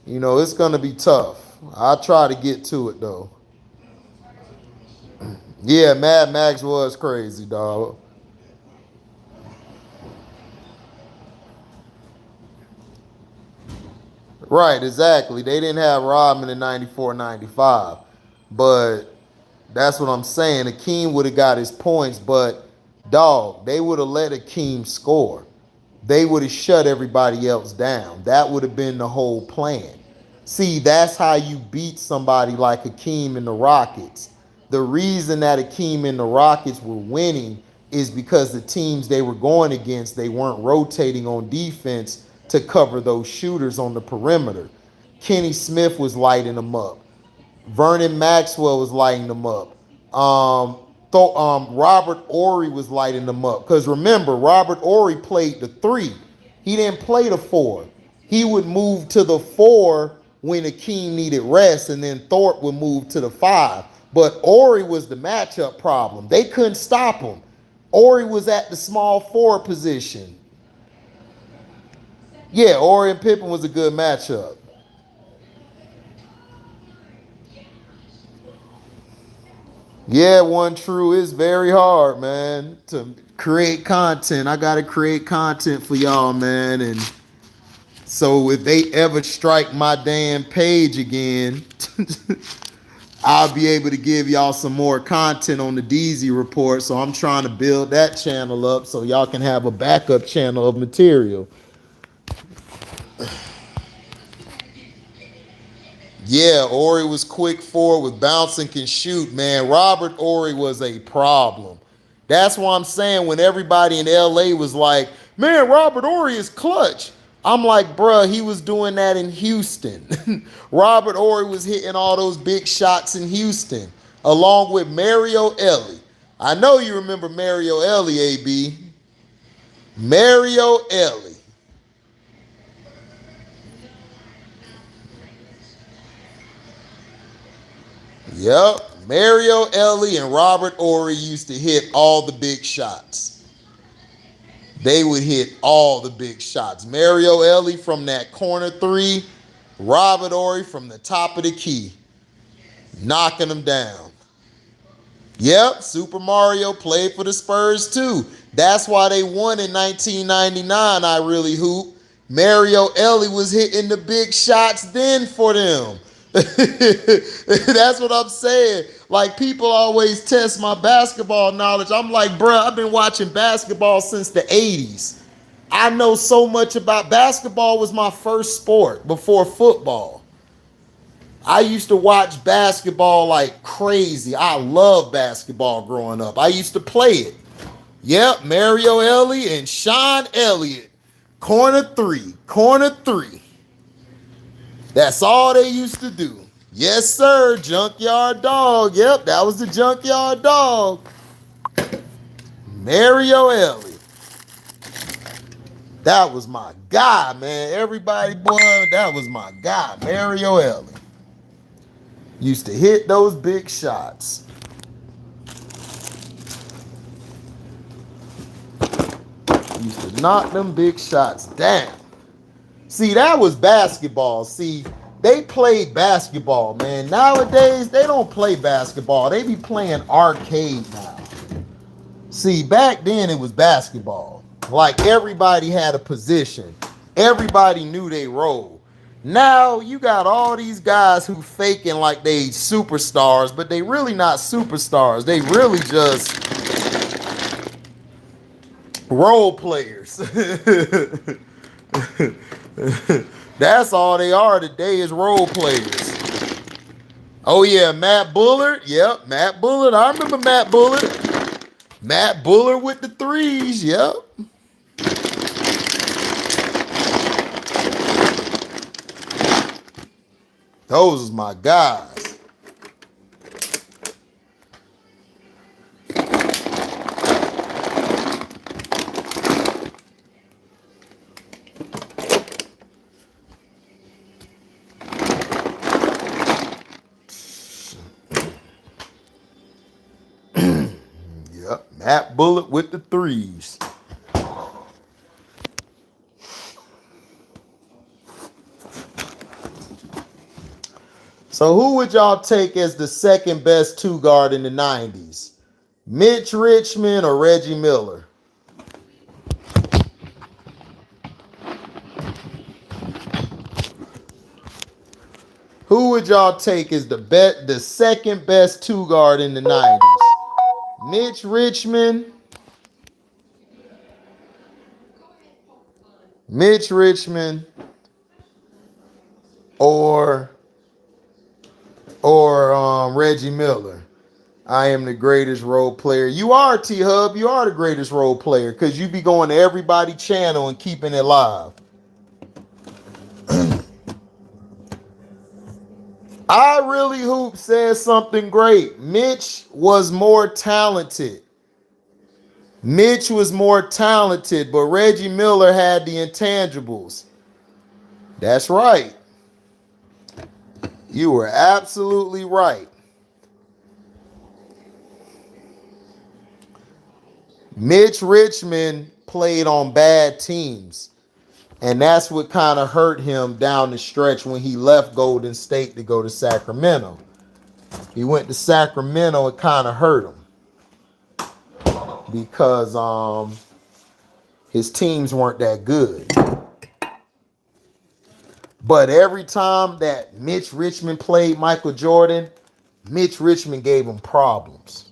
It's going to be tough. I'll try to get to it, though. Yeah, Mad Max was crazy, dog. Right, exactly. They didn't have Rodman in 94, 95. But that's what I'm saying. Akeem would have got his points, but dog, they would have let Akeem score. They would have shut everybody else down. That would have been the whole plan. See, that's how you beat somebody like Akeem and the Rockets. The reason that Akeem and the Rockets were winning is because the teams they were going against, they weren't rotating on defense to cover those shooters on the perimeter. Kenny Smith was lighting them up. Vernon Maxwell was lighting them up. Robert Ory was lighting them up. Because remember, Robert Ory played the 3. He didn't play the 4. He would move to the 4 when Akeem needed rest, and then Thorpe would move to the 5. But Ory was the matchup problem. They couldn't stop him. Ory was at the small forward position. Yeah, Ory and Pippen was a good matchup. Yeah, one true. It's very hard, man, to create content. I gotta create content for y'all, man. And so if they ever strike my damn page again, I'll be able to give y'all some more content on the DZ report. So I'm trying to build that channel up so y'all can have a backup channel of material. Yeah, Ori was quick forward with bouncing, can shoot, man. Robert Ori was a problem. That's why I'm saying when everybody in LA was like, man, Robert Ori is clutch. I'm like, bruh, he was doing that in Houston. Robert Ori was hitting all those big shots in Houston, along with Mario Elie. I know you remember Mario Elie, AB. Mario Elie. Yep. Mario Elie and Robert Ory used to hit all the big shots. They would hit all the big shots. Mario Elie from that corner 3, Robert Ory from the top of the key, knocking them down. Yep, Super Mario played for the Spurs too. That's why they won in 1999, I really hoop. Mario Elie was hitting the big shots then for them. That's what I'm saying. Like, people always test my basketball knowledge. I'm like, bruh, I've been watching basketball since the 80s. I know so much about basketball. Was my first sport before football. I used to watch basketball like crazy. I loved basketball growing up. I used to play it. Yep, Mario Elie and Sean Elliott. Corner 3. Corner 3. That's all they used to do. Yes, sir. Junkyard Dog. Yep, that was the Junkyard Dog. Mario Elie. That was my guy, man. Everybody, boy, that was my guy. Mario Elie. Used to hit those big shots. Used to knock them big shots down. See, that was basketball. See, they played basketball, man. Nowadays, they don't play basketball. They be playing arcade now. See, back then it was basketball. Like, everybody had a position. Everybody knew their role. Now, you got all these guys who faking like they superstars, but they really not superstars. They really just role players. That's all they are today, is role players. Oh yeah, Matt Bullard. Yep, Matt Bullard. I remember Matt Bullard. Matt Bullard with the 3s. Yep. Those was my guys. Yep, Matt Bullard with the 3s. So who would y'all take as the second best 2 guard in the 90s? Mitch Richmond or Reggie Miller? Who would y'all take as the second best two guard in the 90s? Mitch Richmond, Mitch Richmond, or Reggie Miller? I am the greatest role player. You are, T Hub. You are the greatest role player because you be going to everybody channel and keeping it live. I Really Hoop says something great. Mitch was more talented. Mitch was more talented, but Reggie Miller had the intangibles. That's right. You were absolutely right. Mitch Richmond played on bad teams, and that's what kind of hurt him down the stretch when he left Golden State to go to Sacramento. He went to Sacramento, it kind of hurt him because his teams weren't that good. But every time that Mitch Richmond played Michael Jordan, Mitch Richmond gave him problems.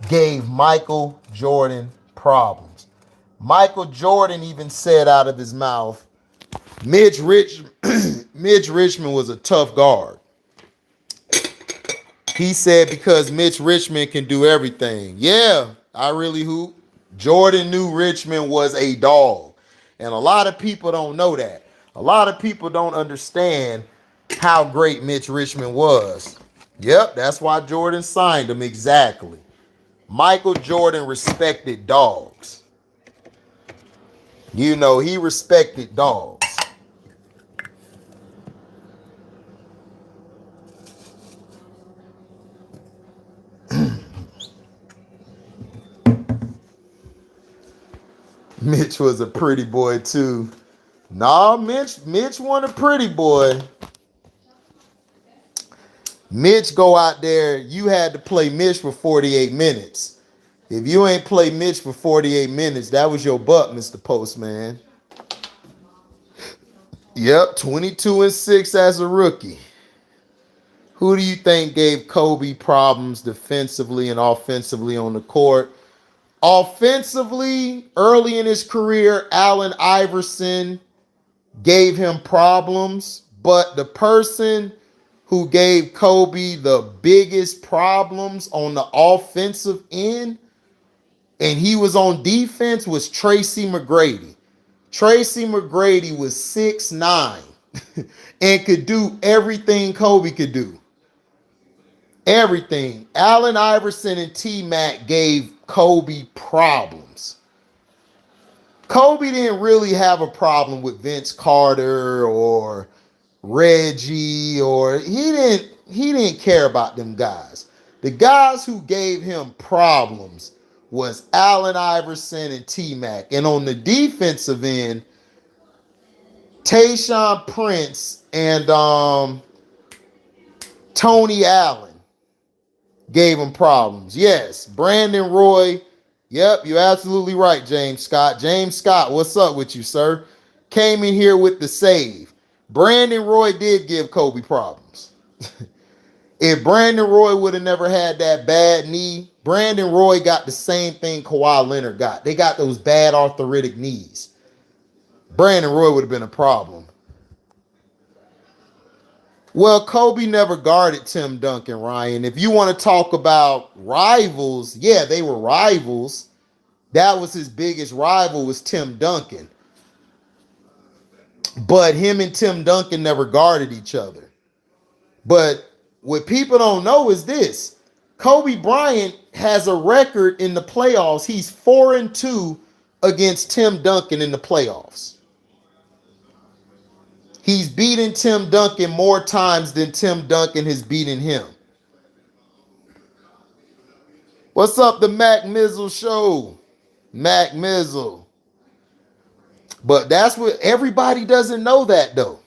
Gave Michael Jordan problems. Michael Jordan even said out of his mouth, Mitch Richmond was a tough guard. He said because Mitch Richmond can do everything. Yeah, I really hoop. Jordan knew Richmond was a dog. And a lot of people don't know that. A lot of people don't understand how great Mitch Richmond was. Yep, that's why Jordan signed him exactly. Michael Jordan respected dogs. You know, he respected dogs. Mitch was a pretty boy too. Nah, Mitch wasn't a pretty boy. Mitch go out there, you had to play Mitch for 48 minutes. If you ain't play Mitch for 48 minutes, that was your butt, Mr. Postman. Yep, 22-6 as a rookie. Who do you think gave Kobe problems defensively and offensively on the court? Offensively, early in his career, Allen Iverson gave him problems, but the person who gave Kobe the biggest problems on the offensive end, and he was on defense, was Tracy McGrady. Tracy McGrady was 6'9" and could do everything Kobe could do. Everything. Allen Iverson and T-Mac gave Kobe problems. Kobe didn't really have a problem with Vince Carter or Reggie, or he didn't care about them guys. The guys who gave him problems was Allen Iverson and T-Mac. And on the defensive end, Tayshaun Prince and Tony Allen gave him problems. Yes, Brandon Roy. Yep, you're absolutely right, James Scott. James Scott, what's up with you, sir? Came in here with the save. Brandon Roy did give Kobe problems. If Brandon Roy would have never had that bad knee, Brandon Roy got the same thing Kawhi Leonard got. They got those bad arthritic knees. Brandon Roy would have been a problem. Well, Kobe never guarded Tim Duncan, Ryan. If you want to talk about rivals, yeah, they were rivals. That was his biggest rival, was Tim Duncan. But him and Tim Duncan never guarded each other. But what people don't know is this. Kobe Bryant has a record in the playoffs. He's 4-2 against Tim Duncan in the playoffs. He's beaten Tim Duncan more times than Tim Duncan has beaten him. What's up, the Mac Mizzle Show? Mac Mizzle. But that's what everybody doesn't know that, though.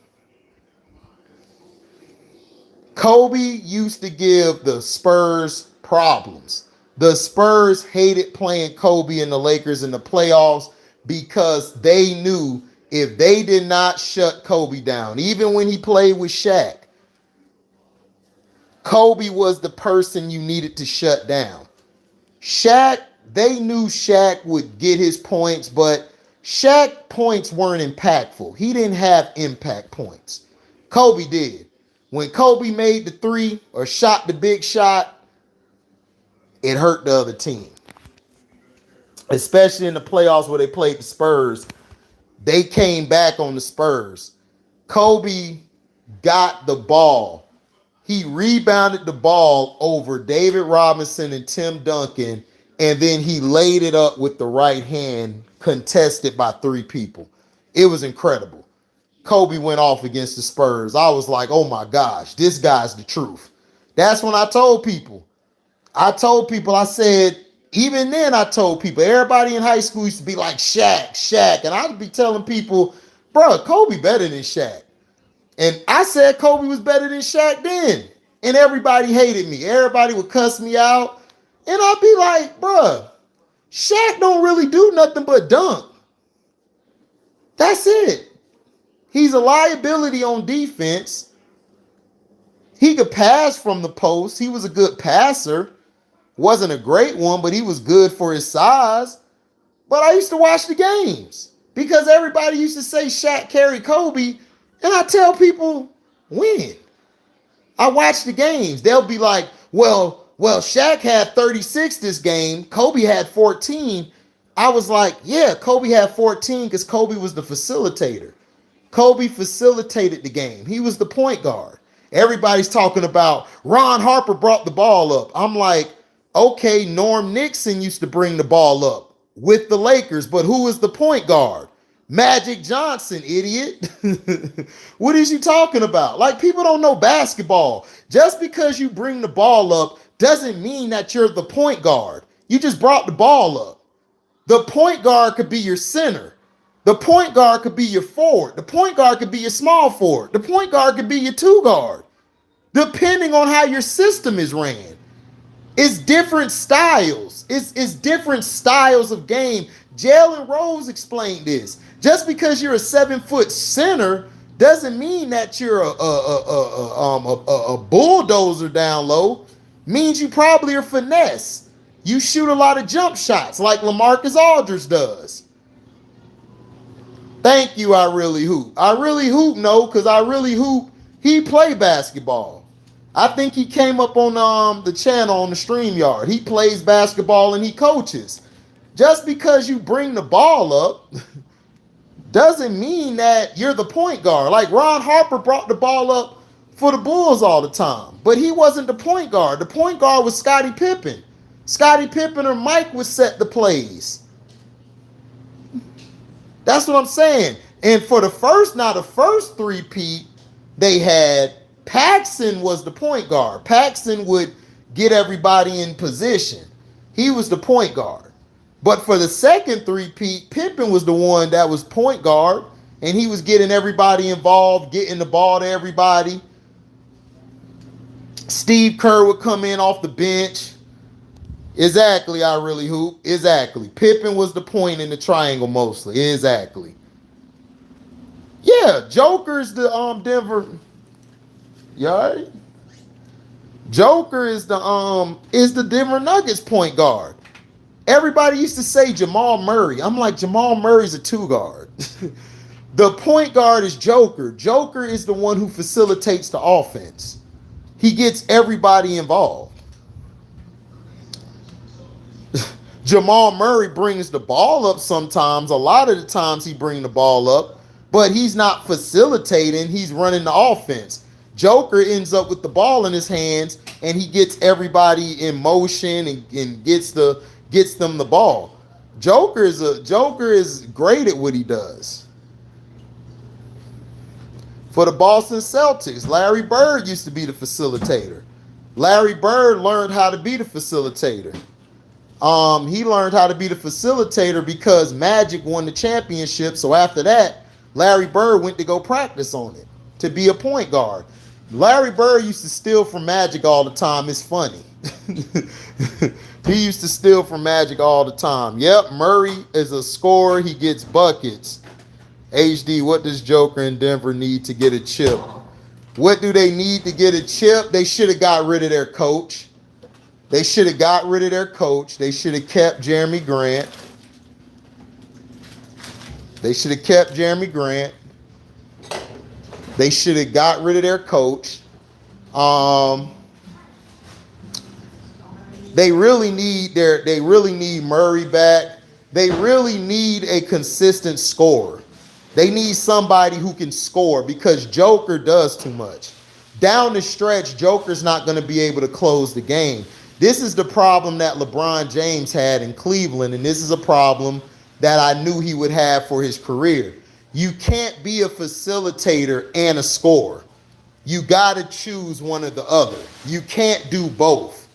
Kobe used to give the Spurs problems. The Spurs hated playing Kobe and the Lakers in the playoffs because they knew if they did not shut Kobe down, even when he played with Shaq, Kobe was the person you needed to shut down. Shaq, they knew Shaq would get his points, but Shaq points weren't impactful. He didn't have impact points. Kobe did. When Kobe made the three or shot the big shot, it hurt the other team. Especially in the playoffs where they played the Spurs. They came back on the Spurs. Kobe got the ball. He rebounded the ball over David Robinson and Tim Duncan, and then he laid it up with the right hand, contested by three people. It was incredible. Kobe went off against the Spurs. I was like, oh my gosh, this guy's the truth. That's when I told people. I said, even then I told people, everybody in high school used to be like, Shaq. And I'd be telling people, bro, Kobe better than Shaq. And I said Kobe was better than Shaq then. And everybody hated me. Everybody would cuss me out. And I'd be like, bruh, Shaq don't really do nothing but dunk. That's it. He's a liability on defense. He could pass from the post. He was a good passer. Wasn't a great one, but he was good for his size. But I used to watch the games because everybody used to say Shaq carried Kobe. And I tell people, when? I watch the games. They'll be like, well, Shaq had 36 this game. Kobe had 14. I was like, yeah, Kobe had 14 because Kobe was the facilitator. Kobe facilitated the game. He was the point guard. Everybody's talking about Ron Harper brought the ball up. I'm like, okay, Norm Nixon used to bring the ball up with the Lakers, but who is the point guard? Magic Johnson, idiot. What is you talking about? Like, people don't know basketball. Just because you bring the ball up doesn't mean that you're the point guard. You just brought the ball up. The point guard could be your center. The point guard could be your forward. The point guard could be your small forward. The point guard could be your two guard. Depending on how your system is ran. It's different styles. It's different styles of game. Jalen Rose explained this. Just because you're a 7-foot center doesn't mean that you're a bulldozer down low. Means you probably are finesse. You shoot a lot of jump shots like LaMarcus Aldridge does. Thank you, I Really Hoop. I Really Hoop, no, because I Really Hoop, he played basketball. I think he came up on the channel on the StreamYard. He plays basketball and he coaches. Just because you bring the ball up doesn't mean that you're the point guard. Like Ron Harper brought the ball up for the Bulls all the time, but he wasn't the point guard. The point guard was Scottie Pippen. Scottie Pippen or Mike would set the plays. That's what I'm saying. And for the first three-peat they had, Paxson was the point guard. Paxson would get everybody in position. He was the point guard. But for the second three-peat, Pippen was the one that was point guard, and he was getting everybody involved, getting the ball to everybody. Steve Kerr would come in off the bench. Exactly, I Really Hoop. Exactly. Pippen was the point in the triangle mostly. Exactly. Yeah, Joker's the Denver. You all right? Joker is the Denver Nuggets point guard. Everybody used to say Jamal Murray. I'm like, Jamal Murray's a two guard. The point guard is Joker. Joker is the one who facilitates the offense. He gets everybody involved. Jamal Murray brings the ball up sometimes. A lot of the times he brings the ball up, but he's not facilitating. He's running the offense. Joker ends up with the ball in his hands, and he gets everybody in motion and gets them the ball. Joker is great at what he does. For the Boston Celtics, Larry Bird used to be the facilitator. Larry Bird learned how to be the facilitator. He learned how to be the facilitator because Magic won the championship. So after that, Larry Bird went to go practice on it to be a point guard. Larry Bird used to steal from Magic all the time. It's funny. He used to steal from Magic all the time. Yep, Murray is a scorer. He gets buckets. HD, what does Joker in Denver need to get a chip? What do they need to get a chip? They should have got rid of their coach. They should have got rid of their coach. They should have kept Jeremy Grant. They should have kept Jeremy Grant. They should have got rid of their coach. They really need Murray back. They really need a consistent scorer. They need somebody who can score because Joker does too much. Down the stretch, Joker's not going to be able to close the game. This is the problem that LeBron James had in Cleveland, and this is a problem that I knew he would have for his career. You can't be a facilitator and a scorer. You got to choose one or the other. You can't do both.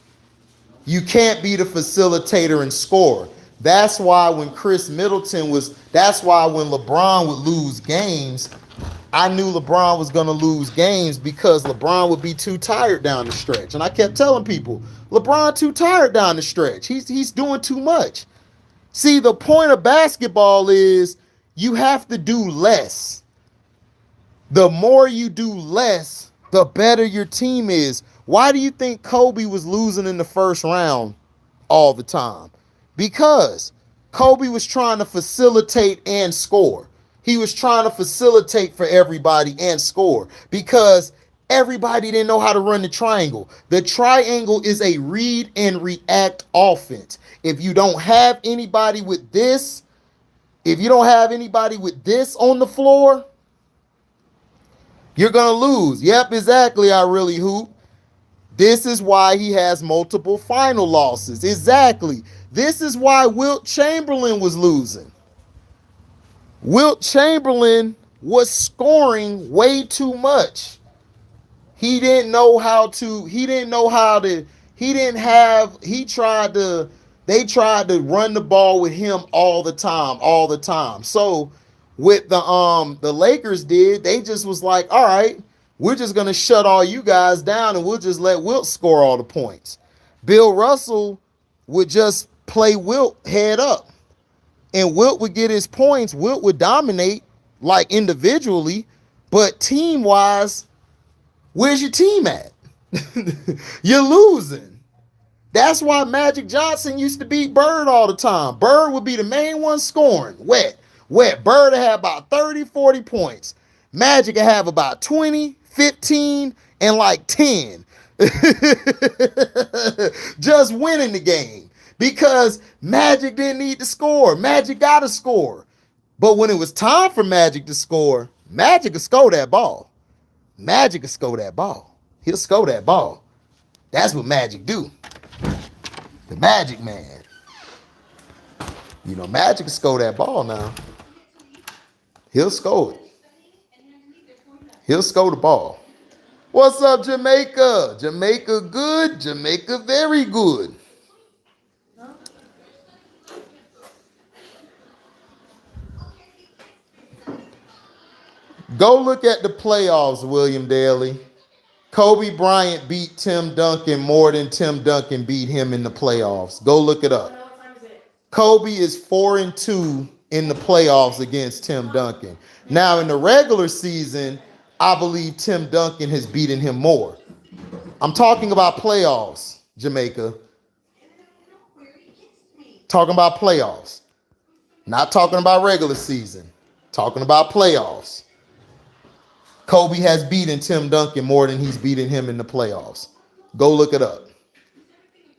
You can't be the facilitator and scorer. That's why when that's why when LeBron would lose games, I knew LeBron was going to lose games because LeBron would be too tired down the stretch. And I kept telling people, LeBron too tired down the stretch. He's doing too much. See, the point of basketball is you have to do less. The more you do less, the better your team is. Why do you think Kobe was losing in the first round all the time? Because Kobe was trying to facilitate and score. He was trying to facilitate for everybody and score because everybody didn't know how to run the triangle. The triangle is a read and react offense. If you don't have anybody with this, on the floor, you're going to lose. Yep, exactly. I really hoop. This is why he has multiple final losses. Exactly. This is why Wilt Chamberlain was losing. Wilt Chamberlain was scoring way too much. They tried to run the ball with him all the time. So what the Lakers did, they just was like, all right, we're just going to shut all you guys down and we'll just let Wilt score all the points. Bill Russell would just play Wilt head up. And Wilt would get his points. Wilt would dominate like individually, but team-wise, where's your team at? You're losing. That's why Magic Johnson used to beat Bird all the time. Bird would be the main one scoring. Wet. Bird would have about 30, 40 points. Magic would have about 20, 15, and like 10. Just winning the game. Because Magic didn't need to score. Magic got to score. But when it was time for Magic to score, Magic could score that ball. Magic could score that ball. He'll score that ball. That's what Magic do. The Magic man. You know, Magic can score that ball now. He'll score it. He'll score the ball. What's up, Jamaica? Jamaica good. Jamaica very good. Go look at the playoffs, William Daly. Kobe Bryant beat Tim Duncan more than Tim Duncan beat him in the playoffs. Go look it up. Kobe is 4-2 in the playoffs against Tim Duncan. Now, in the regular season, I believe Tim Duncan has beaten him more. I'm talking about playoffs, Jamaica. Talking about playoffs. Not talking about regular season. Talking about playoffs. Kobe has beaten Tim Duncan more than he's beaten him in the playoffs. Go look it up.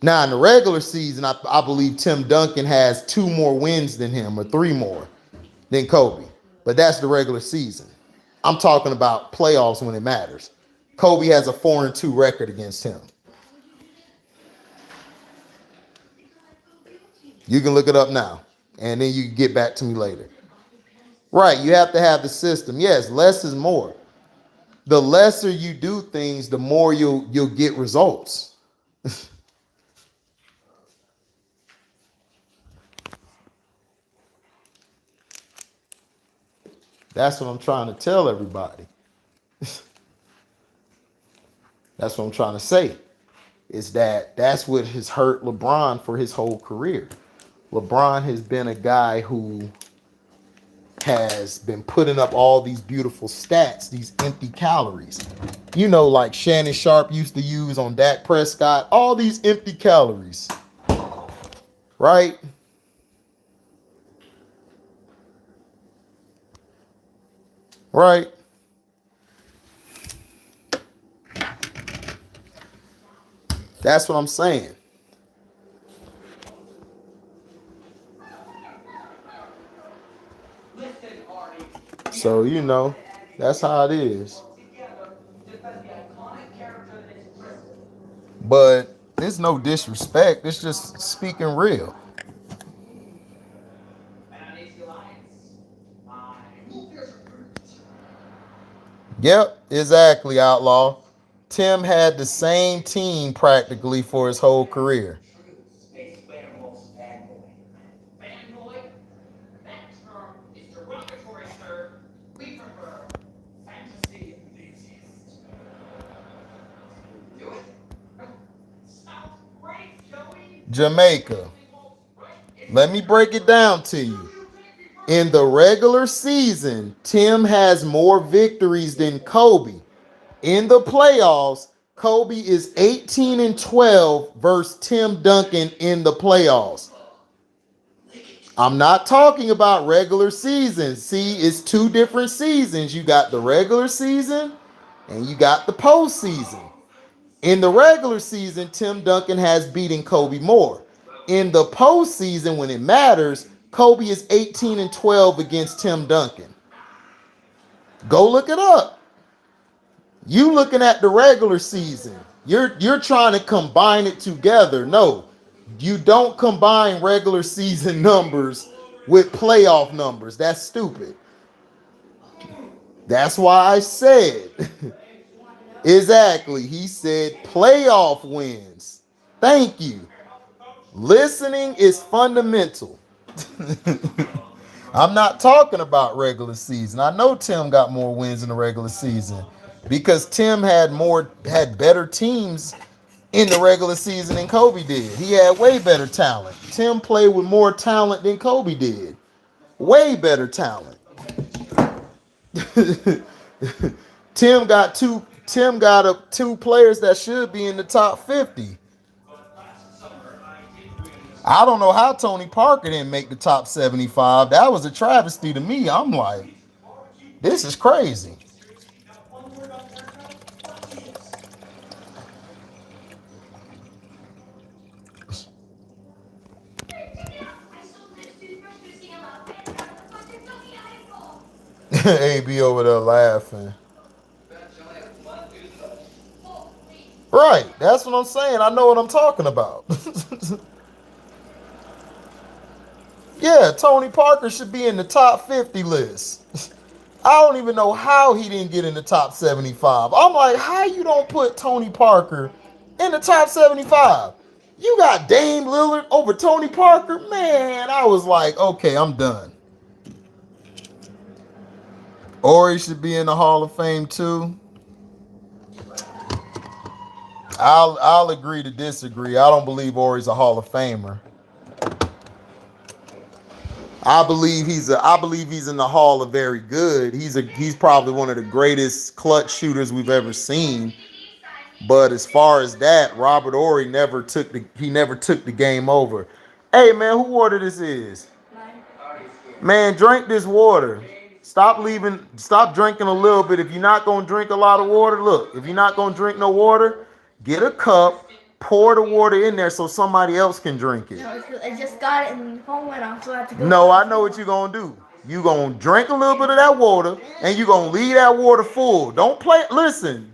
Now, in the regular season, I believe Tim Duncan has 2 more wins than him or 3 more than Kobe. But that's the regular season. I'm talking about playoffs when it matters. Kobe has a 4-2 record against him. You can look it up now, and then you can get back to me later. Right, you have to have the system. Yes, less is more. The lesser you do things, the more you'll get results. That's what I'm trying to tell everybody. That's what I'm trying to say. is that's what has hurt LeBron for his whole career. LeBron has been a guy who has been putting up all these beautiful stats, these empty calories. You know, like Shannon Sharp used to use on Dak Prescott, all these empty calories. Right? Right? That's what I'm saying. So, you know, that's how it is. But there's no disrespect. It's just speaking real. Yep, exactly, Outlaw. Tim had the same team practically for his whole career. Jamaica. Let me break it down to you. In the regular season, Tim has more victories than Kobe. In the playoffs, Kobe is 18-12 versus Tim Duncan in the playoffs. I'm not talking about regular season. See, it's two different seasons. You got the regular season and you got the postseason. In the regular season, Tim Duncan has beaten Kobe more. In the postseason, when it matters, Kobe is 18-12 against Tim Duncan. Go look it up. You looking at the regular season. You're trying to combine it together. No, you don't combine regular season numbers with playoff numbers. That's stupid. That's why I said exactly. He said playoff wins. Thank you. Listening is fundamental. I'm not talking about regular season. I know Tim got more wins in the regular season because Tim had better teams in the regular season than Kobe did. He had way better talent. Tim played with more talent than Kobe did. Way better talent. Tim got two players that should be in the top 50. I don't know how Tony Parker didn't make the top 75. That was a travesty to me. I'm like, this is crazy. AB over there laughing. Right, that's what I'm saying. I know what I'm talking about. Yeah, Tony Parker should be in the top 50 list. I don't even know how he didn't get in the top 75. I'm like, how you don't put Tony Parker in the top 75? You got Dame Lillard over Tony Parker? Man, I was like, okay, I'm done. Ori should be in the Hall of Fame too. I'll agree to disagree. I don't believe Ori's a Hall of Famer. I believe he's in the Hall of Very Good. He's probably one of the greatest clutch shooters we've ever seen. But as far as that, Robert Horry never took the game over. Hey man, who water this is? Man, drink this water. Stop drinking a little bit. If you're not gonna drink a lot of water, look, if you're not gonna drink no water, get a cup, pour the water in there so somebody else can drink it. No, I just got it and the phone went off, so I have to go. No, I know what you're gonna do. You're gonna drink a little bit of that water and you're gonna leave that water full. Don't play, listen,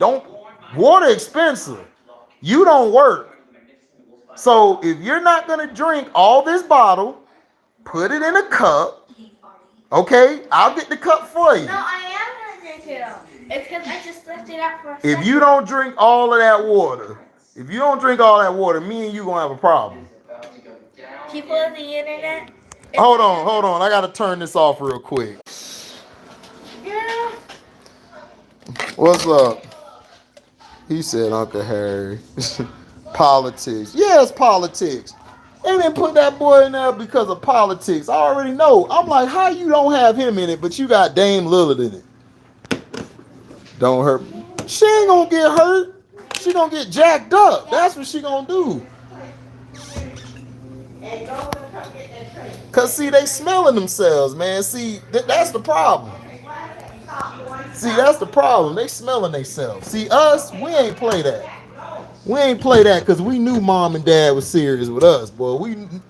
water expensive. You don't work. So if you're not gonna drink all this bottle, put it in a cup. Okay, I'll get the cup for you. No, I am gonna drink it all. It's because I just left it out for a second. If you don't drink all of that water, me and you gonna have a problem. People on the internet. Hold on. I gotta turn this off real quick. Yeah. What's up? He said Uncle Harry. Politics. Yeah, it's politics. They didn't put that boy in there because of politics. I already know. I'm like, how you don't have him in it, but you got Dame Lillard in it? Don't hurt. She ain't gonna get hurt. She gonna get jacked up. That's what she gonna do. Cause see, they smelling themselves, man. See, that's the problem. See, that's the problem. They smelling themselves. See, us, we ain't play that. We ain't play that because we knew mom and dad was serious with us, boy. And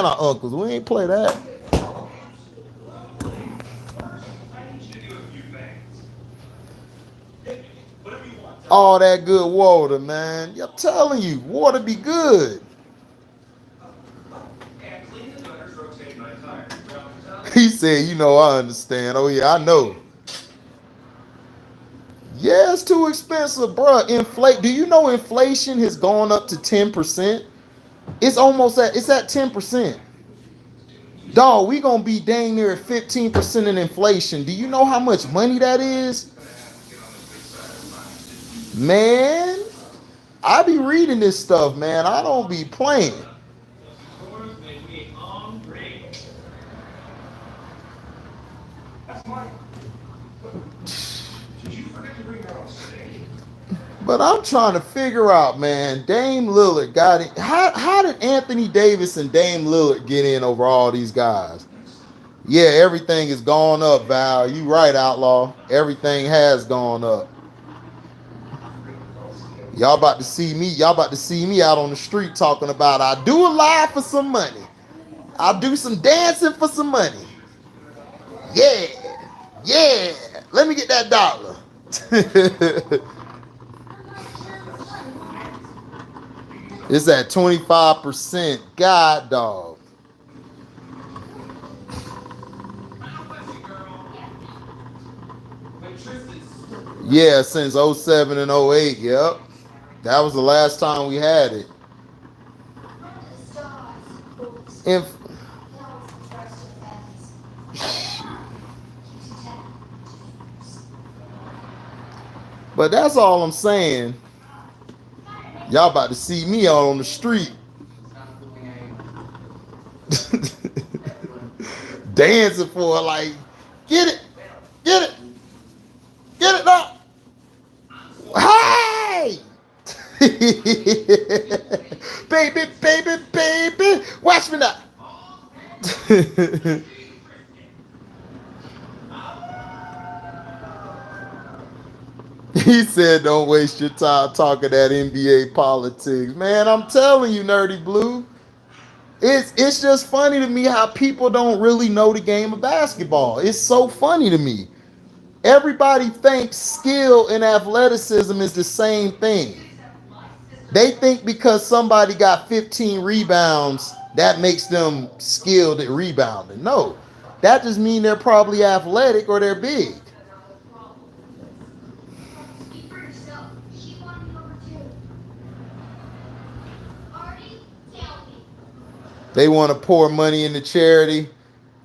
our uncles. We ain't play that. All that good water, man. I'm telling you, water be good. He said, you know, I understand. Oh, yeah, I know. Yeah, it's too expensive, bruh. Do you know inflation has gone up to 10%? It's at 10%. Dog, we gonna be dang near 15% in inflation. Do you know how much money that is? Man, I be reading this stuff, man. I don't be playing. But I'm trying to figure out, man. Dame Lillard got it. How did Anthony Davis and Dame Lillard get in over all these guys? Yeah, everything is gone up, Val. You right, Outlaw. Everything has gone up. Y'all about to see me. Y'all about to see me out on the street talking about I do a live for some money. I'll do some dancing for some money. Yeah. Yeah. Let me get that dollar. It's at 25%. God, dog. Yeah, since 07 and 08. Yep. That was the last time we had it. But that's all I'm saying. Y'all about to see me out on the street. Dancing for it, like, get it now. Hey! baby, watch me now. He said, don't waste your time talking that NBA politics. Man, I'm telling you, Nerdy Blue. It's just funny to me how people don't really know the game of basketball. It's so funny to me. Everybody thinks skill and athleticism is the same thing. They think because somebody got 15 rebounds, that makes them skilled at rebounding. No, that just means they're probably athletic or they're big. They want to pour money into charity.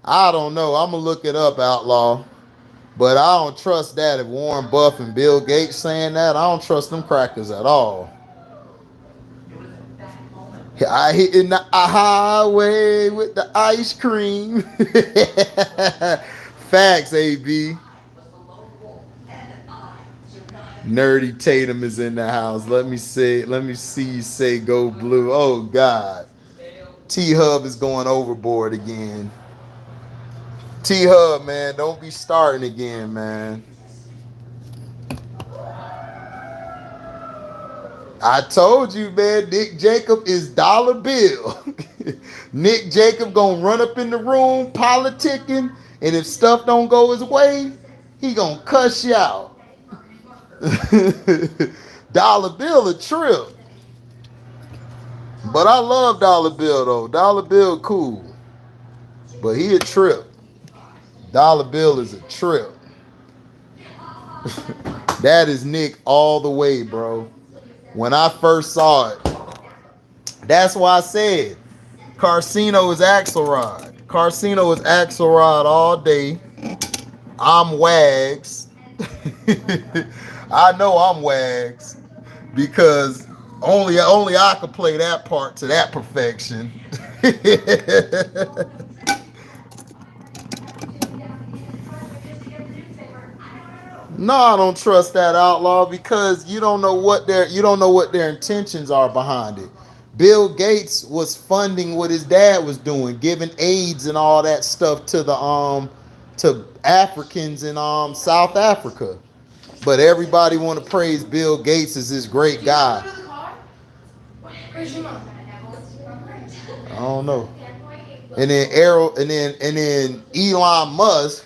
I don't know. I'm going to look it up, Outlaw. But I don't trust that. If Warren Buffett and Bill Gates saying that, I don't trust them crackers at all. I hit in the highway with the ice cream. Facts, AB. Nerdy Tatum is in the house. Let me see you say go blue. Oh, God. T-Hub is going overboard again. T-Hub, man, don't be starting again, man. I told you, man, Nick Jacob is dollar bill. Nick Jacob gonna run up in the room politicking, and if stuff don't go his way, he gonna cuss you out. Dollar Bill a trip. But I love Dollar Bill, though. Dollar Bill cool. But he a trip. Dollar Bill is a trip. That is Nick all the way, bro. When I first saw it, that's why I said Carcino is Axelrod. Carcino is Axelrod all day. I'm Wags. I know I'm Wags because Only I could play that part to that perfection. No, I don't trust that outlaw because you don't know what their intentions are behind it. Bill Gates was funding what his dad was doing, giving AIDS and all that stuff to Africans in South Africa. But everybody want to praise Bill Gates as this great guy. Where's your mom? I don't know. And then Elon Musk,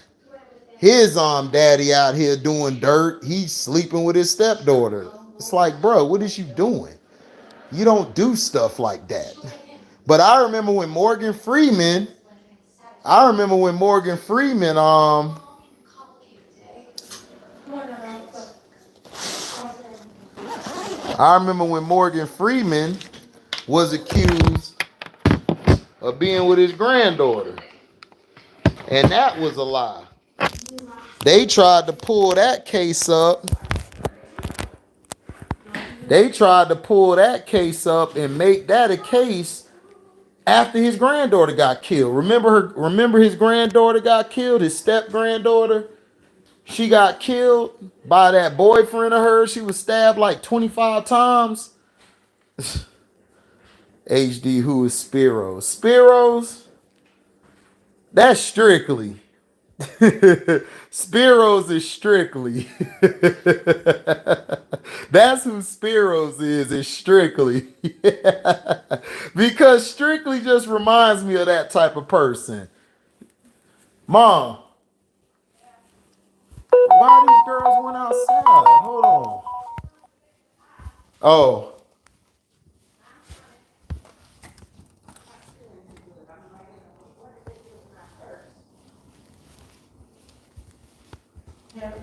his daddy out here doing dirt. He's sleeping with his stepdaughter. It's like, bro, what is you doing? You don't do stuff like that. But I remember when Morgan Freeman, I remember when Morgan Freeman, I remember when Morgan Freeman was accused of being with his granddaughter. And that was a lie. They tried to pull that case up. They tried to pull that case up and make that a case after his granddaughter got killed. Remember his granddaughter got killed, his step granddaughter? She got killed by that boyfriend of hers. She was stabbed like 25 times. HD, who is Spiros? Spiros? That's Strictly. Spiros is Strictly. That's who Spiros is Strictly. Because Strictly just reminds me of that type of person. Mom, why these girls went outside? Hold on. Oh.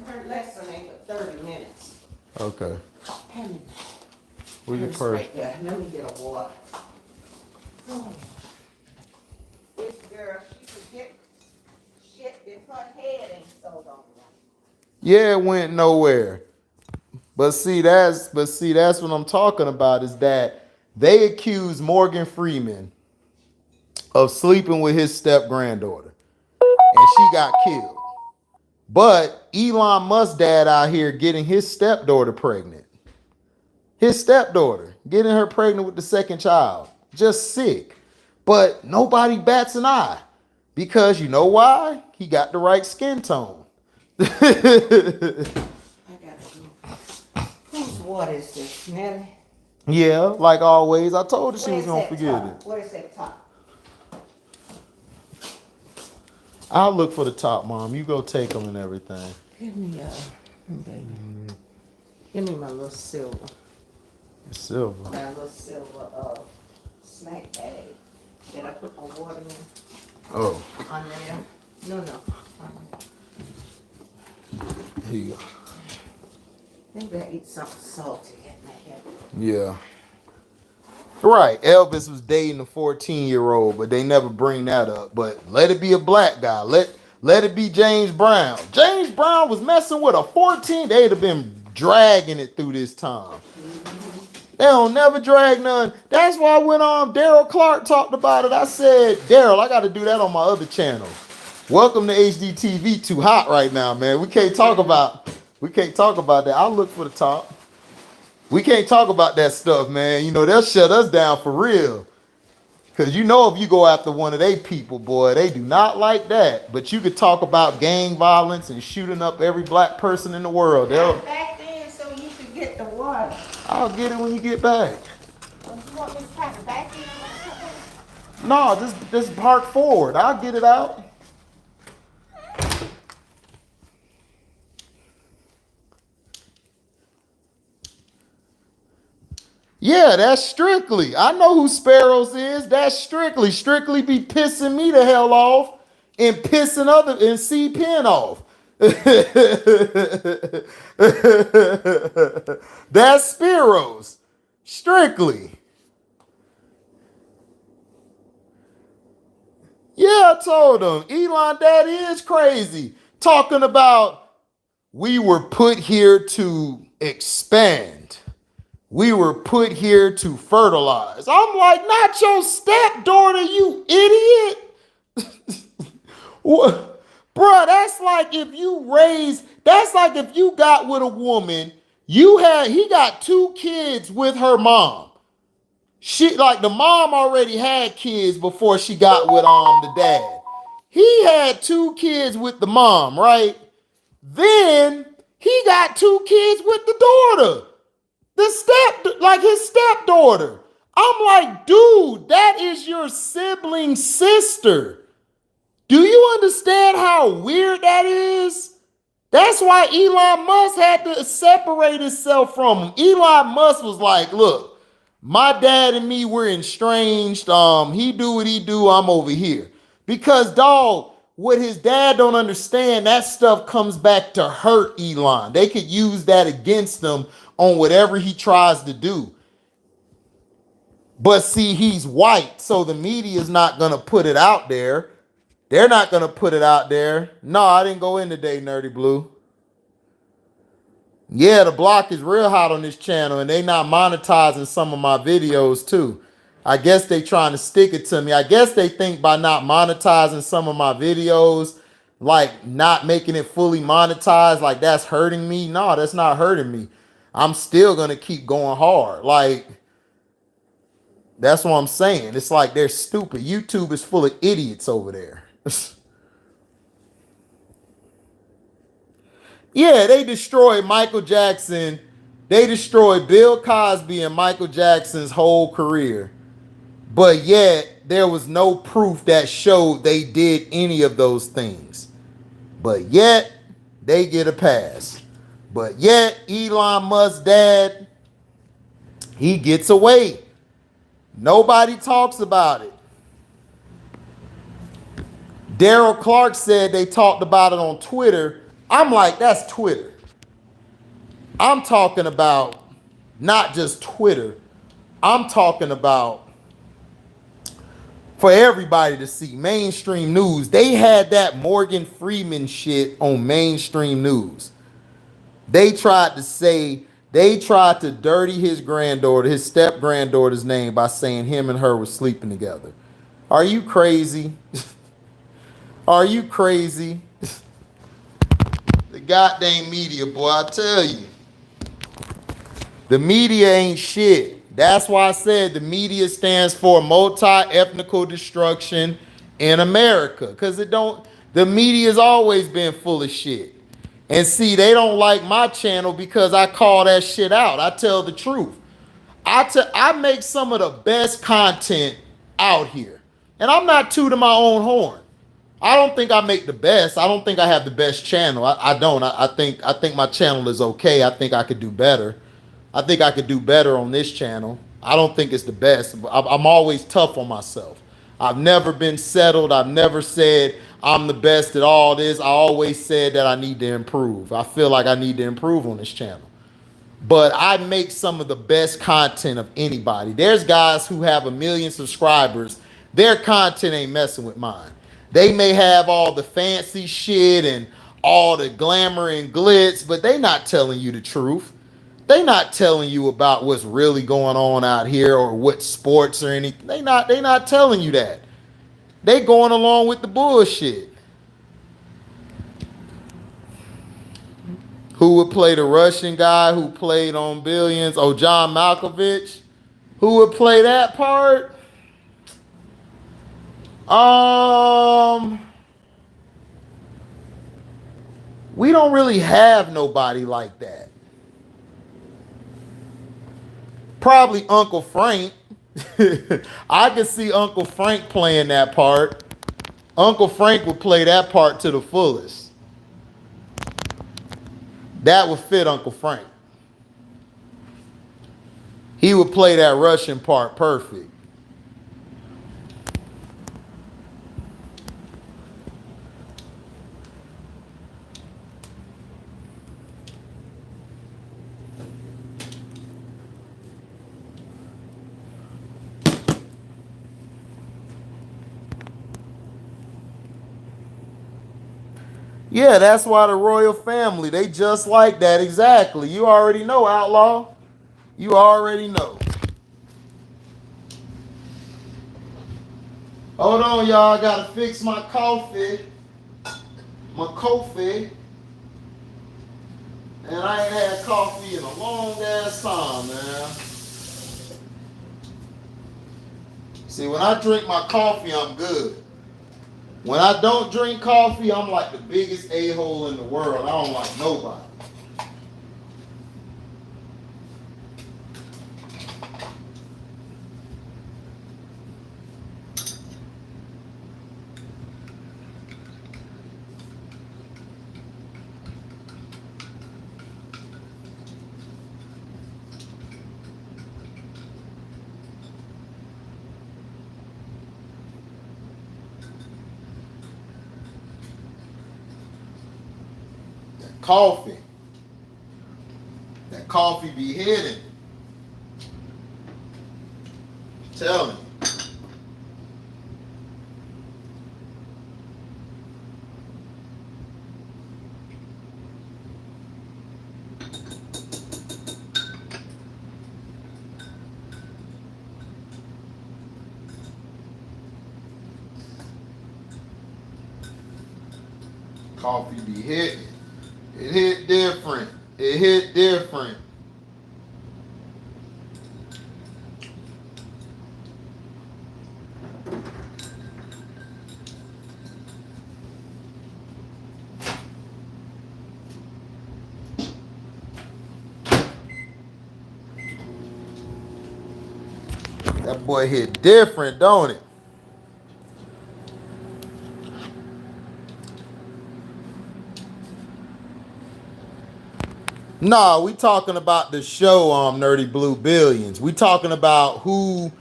Her lesson ain't but 30 minutes. Okay. Hand me Where's your this purse? right there. Let me get a water. Oh. This girl, she forget shit if her head ain't so long. Yeah, it went nowhere. But see, that's what I'm talking about is that they accused Morgan Freeman of sleeping with his step granddaughter, and she got killed. But Elon Musk dad out here getting his stepdaughter pregnant. His stepdaughter getting her pregnant with the second child. Just sick. But nobody bats an eye. Because you know why? He got the right skin tone. I gotta go. Whose water is this, Nelly? Yeah, like always. I told her she was Where's gonna that forget top? it. Where's that top? I'll look for the top, Mom. You go take them and everything. Give me baby. Give me my little silver. Silver. My little silver snack bag that I put my water in. Oh. On there. No. Here you go. Maybe I eat something salty at my head. Yeah. Right. Elvis was dating a 14-year-old, but they never bring that up. But let it be a black guy. Let it be James Brown. James Brown was messing with a 14. They'd have been dragging it through this time. They don't never drag none. That's why when Daryl Clark talked about it, I said, Daryl, I got to do that on my other channel. Welcome to HDTV. Too hot right now, man. We can't talk about that. I'll look for the top. We can't talk about that stuff, man. You know, they'll shut us down for real. Because you know if you go after one of they people, boy, they do not like that. But you could talk about gang violence and shooting up every black person in the world. Back then so you could get the water. I'll get it when you get back. You want me to pack it back in? No, just park forward. I'll get it out. Yeah, that's Strictly. I know who Sparrows is. That's Strictly. Strictly be pissing me the hell off and pissing and C-Pen off. That's Sparrows. Strictly. Yeah, I told him. Elon Daddy is crazy. Talking about we were put here to expand. We were put here to fertilize. I'm like, not your stepdaughter, you idiot. What? Bruh, that's like if you got with a woman, he got 2 kids with her mom. The mom already had kids before she got with the dad. He had 2 kids with the mom, right? Then he got 2 kids with the daughter. His stepdaughter. I'm like, dude, that is your sibling sister. Do you understand how weird that is? That's why Elon Musk had to separate himself from him. Elon Musk was like, look, my dad and me, we're estranged. He do what he do, I'm over here. Because, dog, what his dad don't understand, that stuff comes back to hurt Elon. They could use that against him on whatever he tries to do. But see, he's white, so the media is not going to put it out there. They're not going to put it out there. No, I didn't go in today, Nerdy Blue. Yeah, the block is real hot on this channel, and they not monetizing some of my videos, too. I guess they trying to stick it to me. I guess they think by not monetizing some of my videos, like not making it fully monetized, like that's hurting me. No, that's not hurting me. I'm still going to keep going hard. Like, that's what I'm saying. It's like they're stupid. YouTube is full of idiots over there. Yeah, they destroyed Michael Jackson. They destroyed Bill Cosby and Michael Jackson's whole career. But yet, there was no proof that showed they did any of those things. But yet, they get a pass. But yet, Elon Musk's dad, he gets away. Nobody talks about it. Daryl Clark said they talked about it on Twitter. I'm like, that's Twitter. I'm talking about not just Twitter. I'm talking about for everybody to see mainstream news. They had that Morgan Freeman shit on mainstream news. They tried to dirty his granddaughter, his step granddaughter's name by saying him and her were sleeping together. Are you crazy? Are you crazy? The goddamn media, boy, I tell you. The media ain't shit. That's why I said the media stands for multi-ethnical destruction in America. Because the media's always been full of shit. And see, they don't like my channel because I call that shit out. I tell the truth. I make some of the best content out here. And I'm not tooting my own horn. I don't think I make the best. I don't think I have the best channel. I don't. I think my channel is okay. I think I could do better. I think I could do better on this channel. I don't think it's the best. I'm always tough on myself. I've never been settled. I've never said I'm the best at all this. I always said that I need to improve. I feel like I need to improve on this channel. But I make some of the best content of anybody. There's guys who have 1 million subscribers. Their content ain't messing with mine. They may have all the fancy shit and all the glamour and glitz, but they not telling you the truth. They not telling you about what's really going on out here or what sports or anything. They not telling you that. They going along with the bullshit. Who would play the Russian guy who played on Billions? Oh, John Malkovich. Who would play that part? We don't really have nobody like that. Probably Uncle Frank. I could see Uncle Frank playing that part. Uncle Frank would play that part to the fullest. That would fit Uncle Frank. He would play that Russian part perfect. Yeah, that's why the royal family, they just like that. Exactly. You already know, Outlaw. You already know. Hold on, y'all. I gotta fix my coffee. My coffee. And I ain't had coffee in a long ass time, man. See, when I drink my coffee, I'm good. When I don't drink coffee, I'm like the biggest a-hole in the world. I don't like nobody. Coffee. That coffee be hitting. I'm telling you. Coffee be hitting. It hit different. It hit different. That boy hit different, don't it? Nah, we talking about the show Nerdy Blue Billions. We talking about who,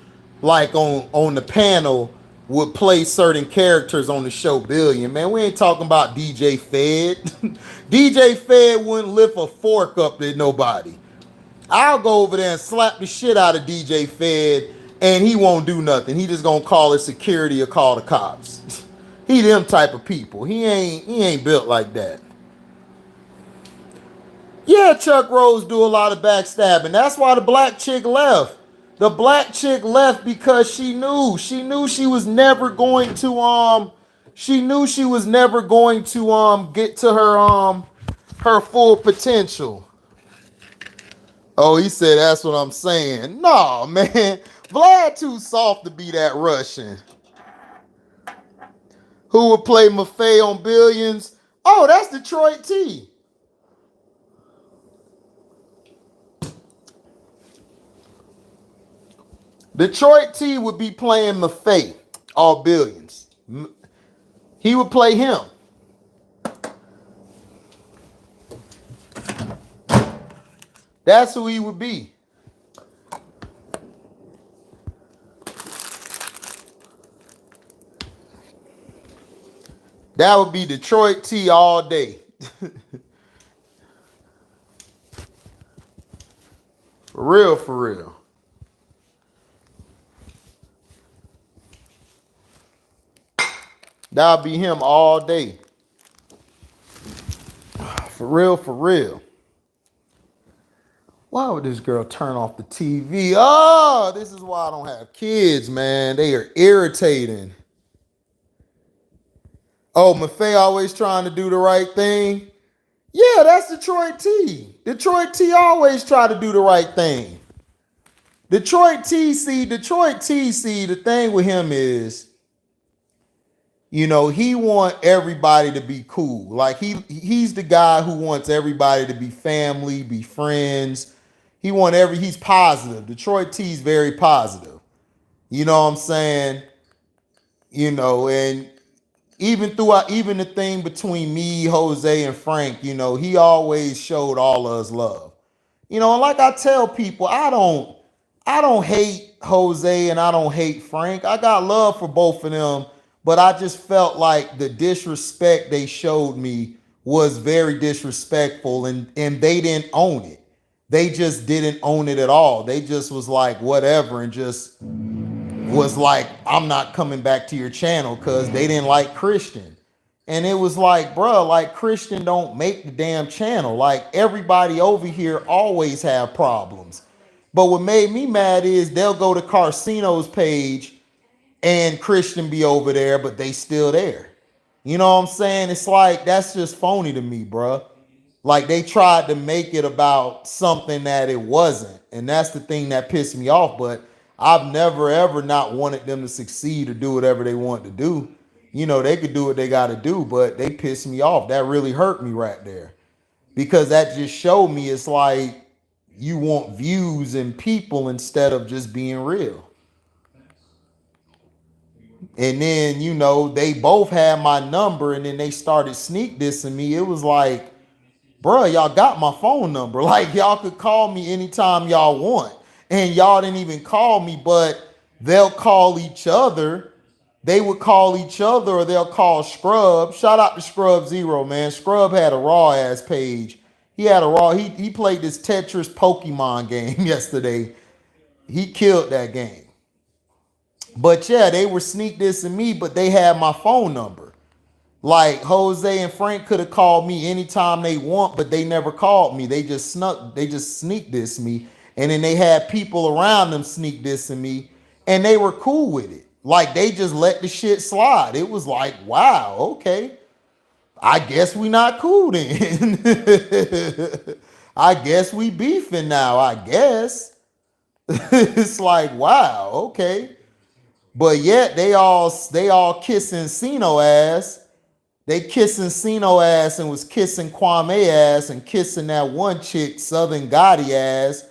like on the panel, would play certain characters on the show Billion. Man, we ain't talking about DJ Fed. DJ Fed wouldn't lift a fork up to nobody. I'll go over there and slap the shit out of DJ Fed, and he won't do nothing. He just gonna call it security or call the cops. He them type of people. He ain't built like that. Yeah, Chuck Rose do a lot of backstabbing. That's why the black chick left. The black chick left because she knew she was never going to get to her full potential. Oh, he said that's what I'm saying. No, man. Vlad too soft to be that Russian. Who would play Maffei on Billions? Oh, that's Detroit T. Detroit T would be playing Maffei, all Billions. He would play him. That's who he would be. That would be Detroit T all day. For real, for real. That'll be him all day. For real, for real. Why would this girl turn off the TV? Oh, this is why I don't have kids, man. They are irritating. Oh, Maffei always trying to do the right thing. Yeah, that's Detroit T. Detroit T always try to do the right thing. Detroit T, the thing with him is, you know, he want everybody to be cool. Like he's the guy who wants everybody to be family, be friends. He's positive. Detroit T's very positive. You know what I'm saying? You know, and even the thing between me, Jose, and Frank, you know, he always showed all of us love. You know, and like I tell people, I don't hate Jose and I don't hate Frank. I got love for both of them, but I just felt like the disrespect they showed me was very disrespectful, and they didn't own it. They just didn't own it at all. They just was like, whatever, and just was like, I'm not coming back to your channel because they didn't like Christian. And it was like, bro, like Christian don't make the damn channel. Like everybody over here always have problems. But what made me mad is they'll go to Carcino's page and Christian be over there, but they still there. You know what I'm saying? It's like, that's just phony to me, bruh. Like they tried to make it about something that it wasn't. And that's the thing that pissed me off. But I've never ever not wanted them to succeed or do whatever they want to do. You know, they could do what they got to do, but they pissed me off. That really hurt me right there. Because that just showed me it's like you want views and people instead of just being real. And then, you know, they both had my number and then they started sneak dissing me. It was like, bruh, y'all got my phone number. Like, y'all could call me anytime y'all want. And y'all didn't even call me, but they'll call each other. They would call each other or they'll call Scrub. Shout out to Scrub Zero, man. Scrub had a raw ass page. He had a raw, he played this Tetris Pokemon game yesterday. He killed that game. But yeah, they were sneak dissing me, but they had my phone number. Like Jose and Frank could have called me anytime they want, but they never called me. They just sneak diss me. And then they had people around them sneak dissing me, and they were cool with it. Like they just let the shit slide. It was like, wow, okay. I guess we not cool then. I guess we beefing now, I guess. It's like, wow, okay. But yet they all kissing Sino ass. They kissing Sino ass and was kissing Kwame ass and kissing that one chick, Southern Gotti ass.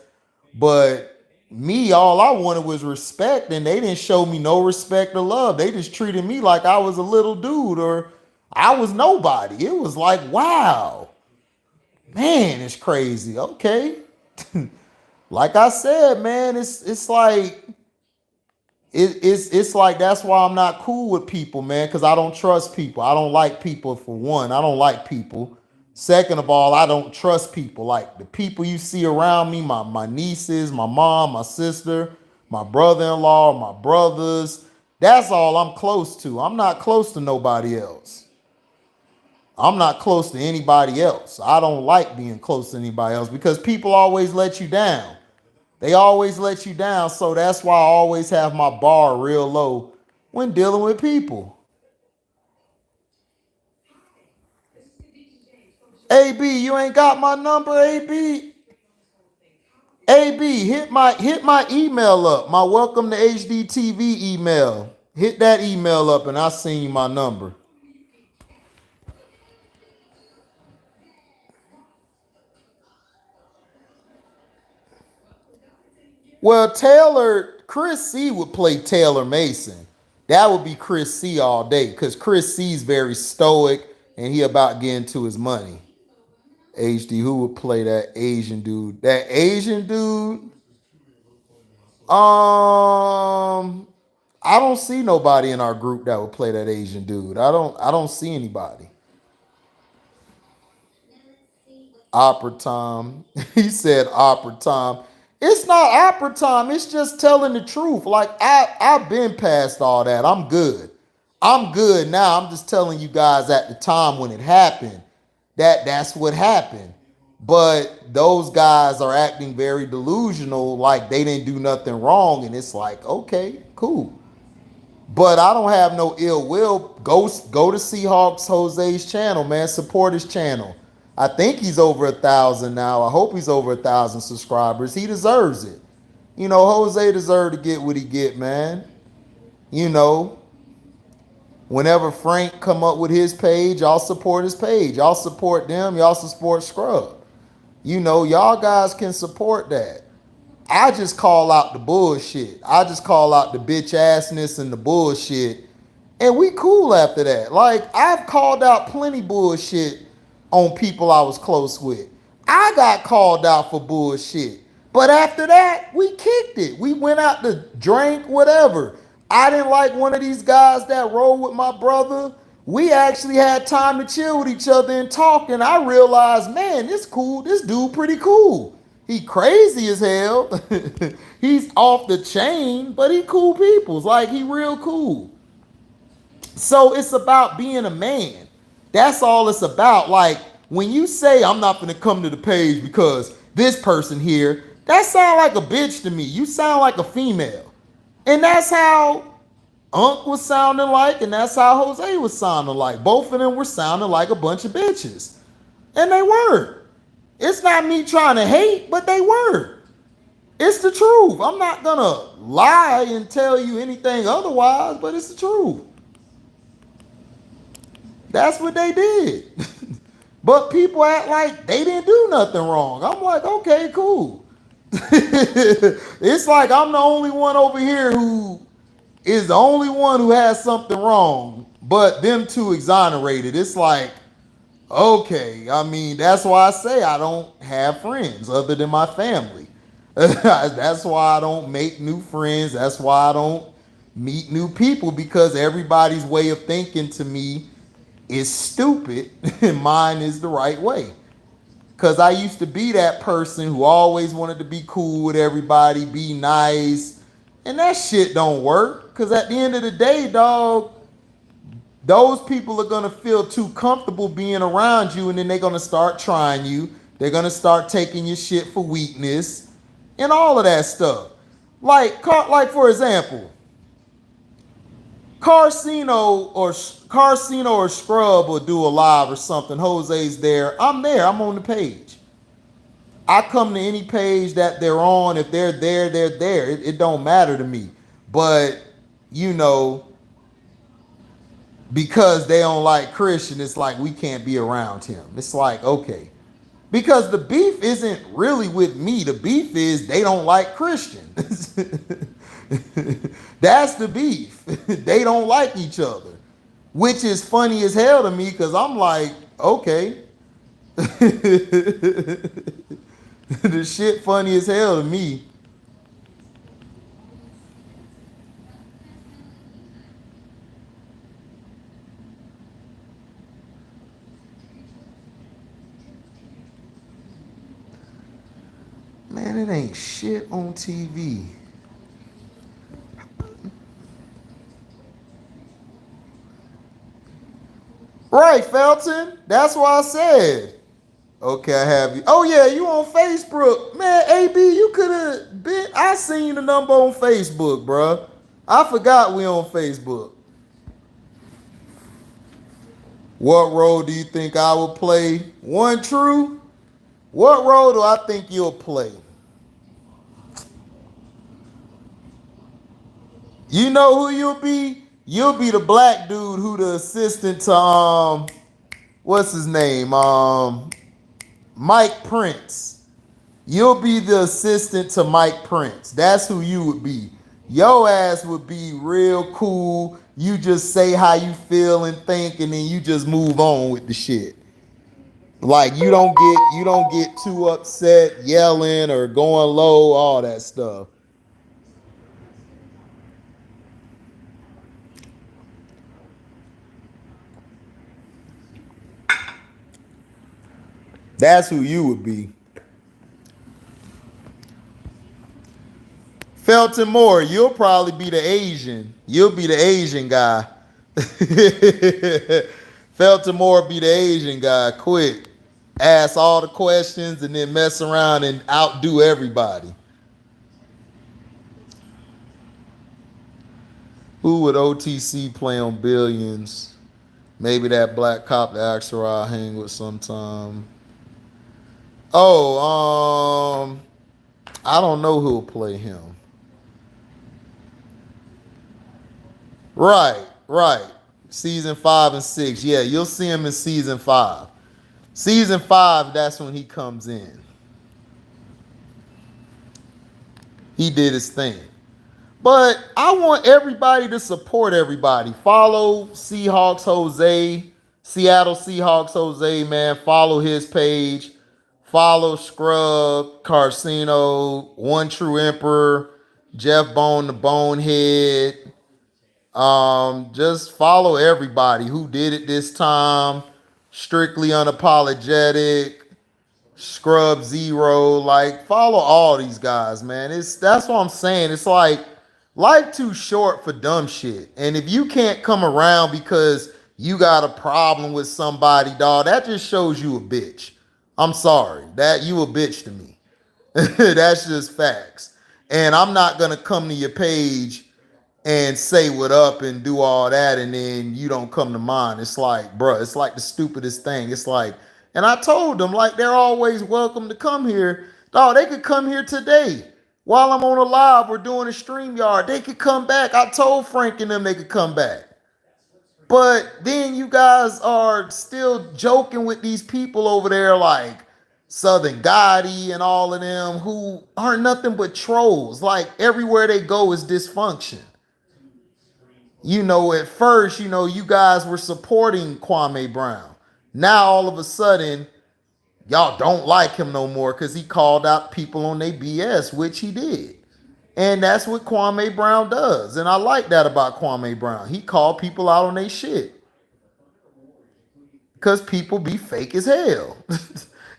But me, all I wanted was respect, and they didn't show me no respect or love. They just treated me like I was a little dude or I was nobody. It was like, wow. Man, it's crazy. Okay. Like I said, man, it's like it's like that's why I'm not cool with people, man, because I don't trust people. I don't like people, for one. I don't like people. Second of all, I don't trust people. Like the people you see around me, my nieces, my mom, my sister, my brother-in-law, my brothers, that's all I'm close to. I'm not close to nobody else. I'm not close to anybody else. I don't like being close to anybody else because people always let you down. They always let you down, so that's why I always have my bar real low when dealing with people. AB, you ain't got my number, AB? AB, hit my email up, my welcome to HDTV email. Hit that email up and I'll send you my number. Well, Chris C would play Taylor Mason. That would be Chris C all day because Chris C is very stoic and he about getting to his money. HD, who would play that Asian dude? That Asian dude? I don't see nobody in our group that would play that Asian dude. I don't see anybody. Opera time. He said opera time. It's not opera time. It's just telling the truth. Like I've been past all that. I'm good. I'm good now. I'm just telling you guys at the time when it happened that's what happened. But those guys are acting very delusional, like they didn't do nothing wrong, and it's like, okay, cool. But I don't have no ill will. Go to Seahawks Jose's channel, man. Support his channel. I think he's over 1,000 now. I hope he's over 1,000 subscribers. He deserves it. You know, Jose deserved to get what he get, man. You know, whenever Frank come up with his page, y'all support his page. Y'all support them. Y'all support Scrub. You know, y'all guys can support that. I just call out the bullshit. I just call out the bitch assness and the bullshit. And we cool after that. Like, I've called out plenty bullshit on people I was close with. I got called out for bullshit. But after that, we kicked it. We went out to drink, whatever. I didn't like one of these guys that rolled with my brother. We actually had time to chill with each other and talk. And I realized, man, this cool. This dude pretty cool. He crazy as hell. He's off the chain, but he cool peoples. Like, he real cool. So it's about being a man. That's all it's about. Like, when you say, I'm not going to come to the page because this person here, That sound like a bitch to me. You sound like a female. And that's how Unc was sounding like, and that's how Jose was sounding like. Both of them were sounding like a bunch of bitches. And they were. It's not me trying to hate, but they were. It's the truth. I'm not gonna lie and tell you anything otherwise, but it's the truth. That's what they did. But people act like they didn't do nothing wrong. I'm like, okay, cool. It's like I'm the only one over here who is the only one who has something wrong, but them two exonerated. It's like, okay, I mean, that's why I say I don't have friends other than my family. That's why I don't make new friends. That's why I don't meet new people, because everybody's way of thinking to me is stupid and mine is the right way. Because I used to be that person who always wanted to be cool with everybody, be nice, and that shit don't work. Because at the end of the day, dog, those people are going to feel too comfortable being around you, and then they're going to start trying you. They're going to start taking your shit for weakness and all of that stuff. Like for example, Carcino or Scrub will do a live or something. Jose's there. I'm there. I'm on the page. I come to any page that they're on. If they're there, they're there. It don't matter to me. But, you know, because they don't like Christian, it's like we can't be around him. It's like, okay. Because the beef isn't really with me. The beef is they don't like Christian. That's the beef. They don't like each other. Which is funny as hell to me, because I'm like, okay. The shit funny as hell to me. Man, it ain't shit on TV. Right, Felton. That's what I said. Okay, I have you. Oh, yeah, you on Facebook. Man, AB, you could have been. I seen the number on Facebook, bruh. I forgot we on Facebook. What role do you think I will play? One true? What role do I think you'll play? You know who you'll be? You'll be the black dude who the assistant to what's his name? Mike Prince. You'll be the assistant to Mike Prince. That's who you would be. Your ass would be real cool. You just say how you feel and think, and then you just move on with the shit. Like you don't get too upset yelling or going low, all that stuff. That's who you would be. Felton Moore, you'll probably be the Asian. You'll be the Asian guy. Felton Moore be the Asian guy. Quick. Ask all the questions and then mess around and outdo everybody. Who would OTC play on Billions? Maybe that black cop that Axel hang with sometime. Oh, I don't know who'll play him. Right. Season 5 and 6. Yeah, you'll see him in season 5. Season 5, that's when he comes in. He did his thing. But I want everybody to support everybody. Follow Seahawks Jose, Seattle Seahawks Jose, man. Follow his page. Follow Scrub, Carcino, One True Emperor, Jeff Bone the Bonehead. Just follow everybody who did it this time. Strictly Unapologetic, Scrub Zero. Like, follow all these guys, man. That's what I'm saying. It's like life too short for dumb shit. And if you can't come around because you got a problem with somebody, dog, that just shows you a bitch. I'm sorry. That you a bitch to me. That's just facts. And I'm not gonna come to your page and say what up and do all that, and then you don't come to mine. It's like, bruh, it's like the stupidest thing. It's like, and I told them, like, they're always welcome to come here. Dog, they could come here today. While I'm on a live, we're doing a stream yard. They could come back. I told Frank and them they could come back. But then you guys are still joking with these people over there like Southern Gotti and all of them who aren't nothing but trolls. Like everywhere they go is dysfunction. At first, you guys were supporting Kwame Brown. Now all of a sudden, y'all don't like him no more because he called out people on their BS, which he did. And that's what Kwame Brown does. And I like that about Kwame Brown. He called people out on their shit. Because people be fake as hell.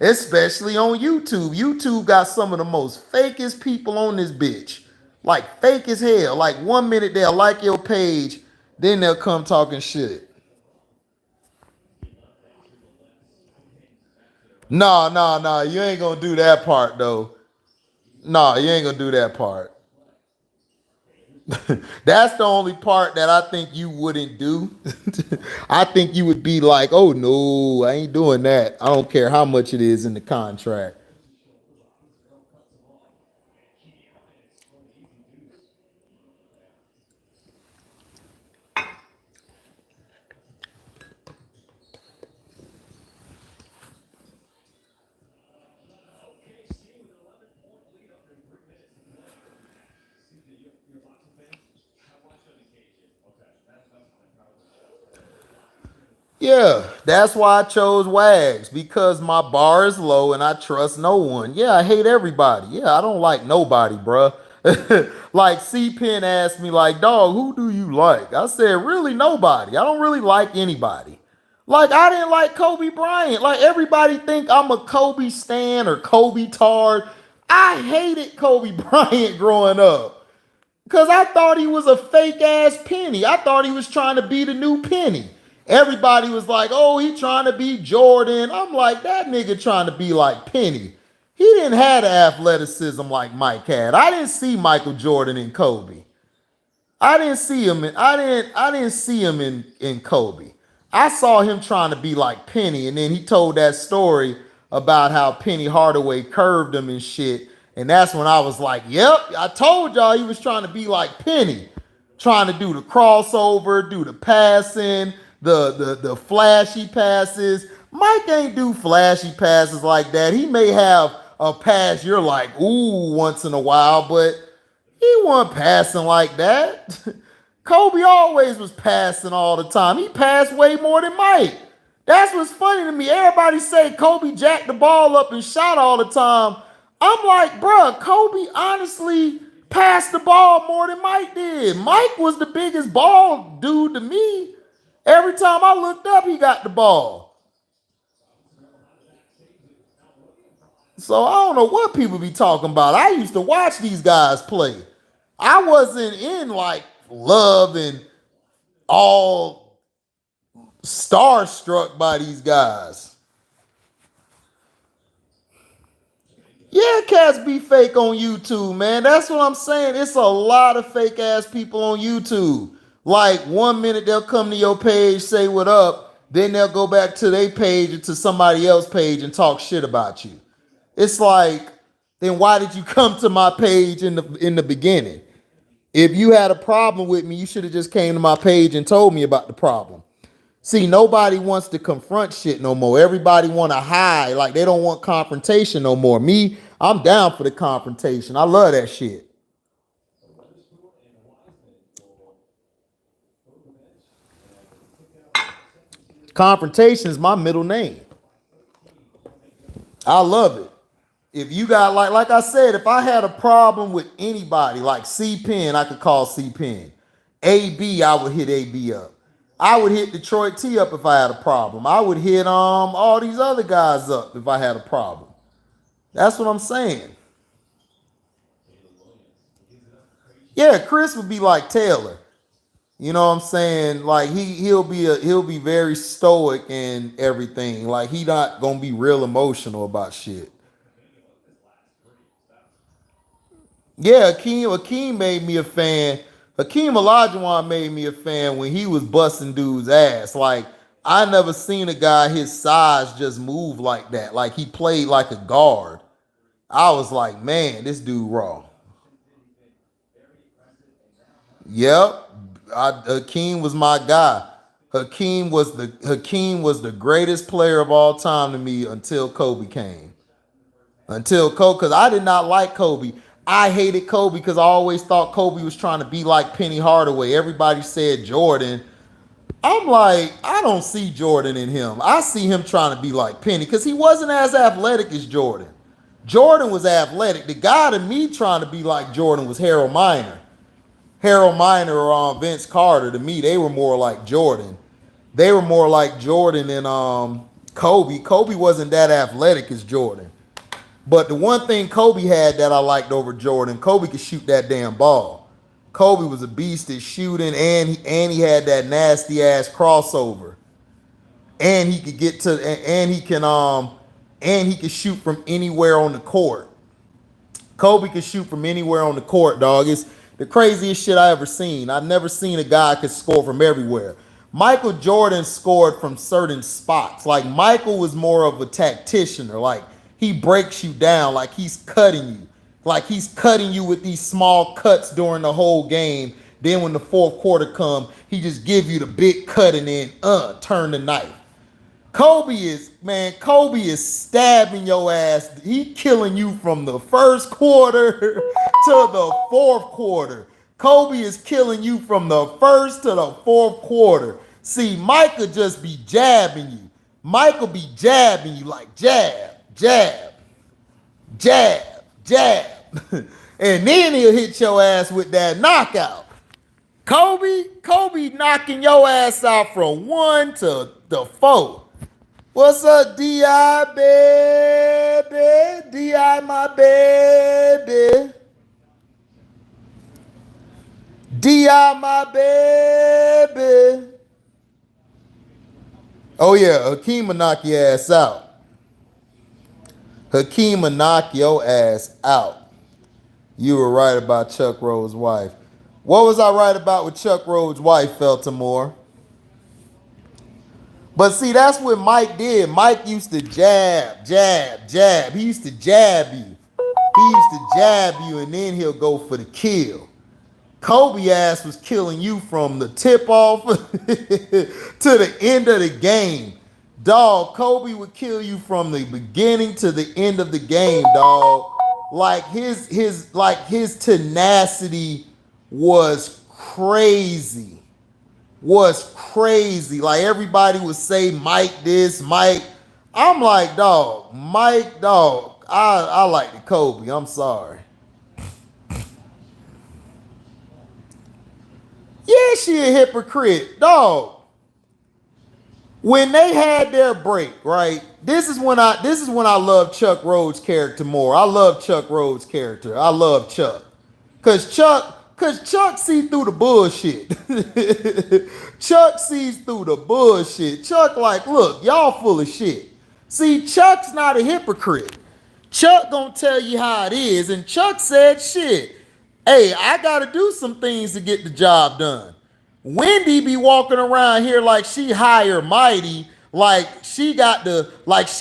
Especially on YouTube. YouTube got some of the most fakest people on this bitch. Like fake as hell. Like 1 minute they'll like your page, then they'll come talking shit. Nah. You ain't gonna do that part though. Nah, you ain't gonna do that part. That's the only part that I think you wouldn't do. I think you would be like, oh no, I ain't doing that. I don't care how much it is in the contract. Yeah, that's why I chose Wags, because my bar is low and I trust no one. Yeah, I hate everybody. Yeah, I don't like nobody, bruh. Like C-Pen asked me, like, dog, who do you like? I said, really nobody. I don't really like anybody. Like, I didn't like Kobe Bryant. Like, everybody think I'm a Kobe stan or Kobe tard. I hated Kobe Bryant growing up because I thought he was a fake ass Penny. I thought he was trying to be the new Penny. Everybody was like, oh, he trying to be Jordan. I'm like, that nigga trying to be like Penny. He didn't have the athleticism like Mike had. I didn't see Michael Jordan in Kobe. I didn't see him in Kobe. I saw him trying to be like Penny, and then he told that story about how Penny Hardaway curved him and shit. And that's when I was like, yep, I told y'all he was trying to be like Penny. Trying to do the crossover, do the passing, the flashy passes. Mike ain't do flashy passes like that. He may have a pass you're like, ooh, once in a while, but he wasn't passing like that. Kobe always was passing all the time. He passed way more than Mike. That's what's funny to me. Everybody say Kobe jacked the ball up and shot all the time. I'm like, bruh, Kobe honestly passed the ball more than Mike did. Mike was the biggest ball dude to me. Every time I looked up, he got the ball. So I don't know what people be talking about. I used to watch these guys play. I wasn't in like love and all starstruck by these guys. Yeah, cats be fake on YouTube, man. That's what I'm saying. It's a lot of fake ass people on YouTube. Like 1 minute they'll come to your page, say what up, then they'll go back to their page or to somebody else's page and talk shit about you. It's like, then why did you come to my page in the beginning? If you had a problem with me, you should have just came to my page and told me about the problem. See, nobody wants to confront shit no more. Everybody want to hide. Like, they don't want confrontation no more. Me, I'm down for the confrontation. I love that shit. Confrontation is my middle name. I love it. If you got, like I said, if I had a problem with anybody, like C-Pen, I could call C-Pen. AB, I would hit AB up. I would hit Detroit T up if I had a problem. I would hit all these other guys up if I had a problem. That's what I'm saying. Yeah, Chris would be like Taylor. You know what I'm saying? Like he'll be very stoic and everything. Like he not gonna be real emotional about shit. Yeah, Hakeem made me a fan. Hakeem Olajuwon made me a fan when he was busting dudes' ass. Like, I never seen a guy his size just move like that. Like, he played like a guard. I was like, man, this dude raw. Yep, Hakeem was my guy. Hakeem was the greatest player of all time to me until Kobe came. Until Kobe, because I did not like Kobe. I hated Kobe because I always thought Kobe was trying to be like Penny Hardaway. Everybody said Jordan. I'm like, I don't see Jordan in him. I see him trying to be like Penny because he wasn't as athletic as Jordan. Jordan was athletic. The guy to me trying to be like Jordan was Harold Miner. Harold Miner or Vince Carter. To me, they were more like Jordan. They were more like Jordan than Kobe. Kobe wasn't that athletic as Jordan. But the one thing Kobe had that I liked over Jordan, Kobe could shoot that damn ball. Kobe was a beast at shooting, and he had that nasty ass crossover, and he could get to, and he could shoot from anywhere on the court. Kobe could shoot from anywhere on the court, dog. It's the craziest shit I ever seen. I've never seen a guy could score from everywhere. Michael Jordan scored from certain spots. Like, Michael was more of a tactician, or like he breaks you down, like he's cutting you. Like he's cutting you with these small cuts during the whole game. Then when the fourth quarter come, he just give you the big cut and then turn the knife. Kobe is stabbing your ass. He killing you from the first quarter to the fourth quarter. Kobe is killing you from the first to the fourth quarter. See, Michael just be jabbing you. Michael be jabbing you like jab, jab, jab, jab. And then he'll hit your ass with that knockout. Kobe knocking your ass out from 1 to the 4. What's up, D.I., baby? D.I., my baby. D.I., my baby. Oh, yeah, Hakeem will knock your ass out. Hakeem will knock your ass out. You were right about Chuck Rhodes' wife. What was I right about with Chuck Rhodes' wife, Feltimore? But see, that's what Mike did. Mike used to jab, jab, jab. He used to jab you. He used to jab you, and then he'll go for the kill. Kobe ass was killing you from the tip off to the end of the game. Dog, Kobe would kill you from the beginning to the end of the game, dog. Like his tenacity was crazy. Like everybody would say Mike this, Mike. I'm like, dog, Mike, dog. I like the Kobe. I'm sorry. Yeah, she a hypocrite, dog. When they had their break, right? This is when I love Chuck Rhodes' character more. I love Chuck Rhodes' character. I love Chuck. Cause Chuck see through the bullshit. Chuck sees through the bullshit. Chuck like, look, y'all full of shit. See, Chuck's not a hypocrite. Chuck gonna tell you how it is, and Chuck said, shit, hey, I gotta do some things to get the job done. Wendy be walking around here like she high or mighty, like she got the greatest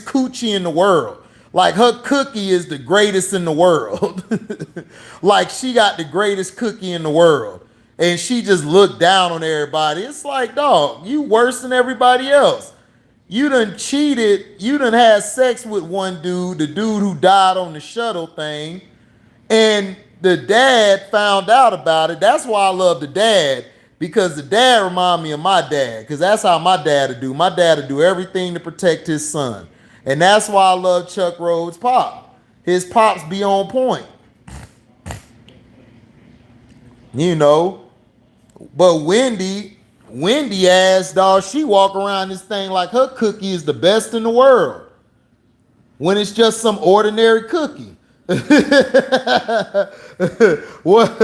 coochie in the world. Like her cookie is the greatest in the world. Like she got the greatest cookie in the world. And she just looked down on everybody. It's like, dog, you worse than everybody else. You done cheated. You done had sex with one dude, the dude who died on the shuttle thing. And the dad found out about it. That's why I love the dad. Because the dad remind me of my dad. Because that's how my dad would do. My dad would do everything to protect his son. And that's why I love Chuck Rhodes' pop. His pops be on point. You know. But Wendy ass, dog, she walk around this thing like her cookie is the best in the world. When it's just some ordinary cookie. What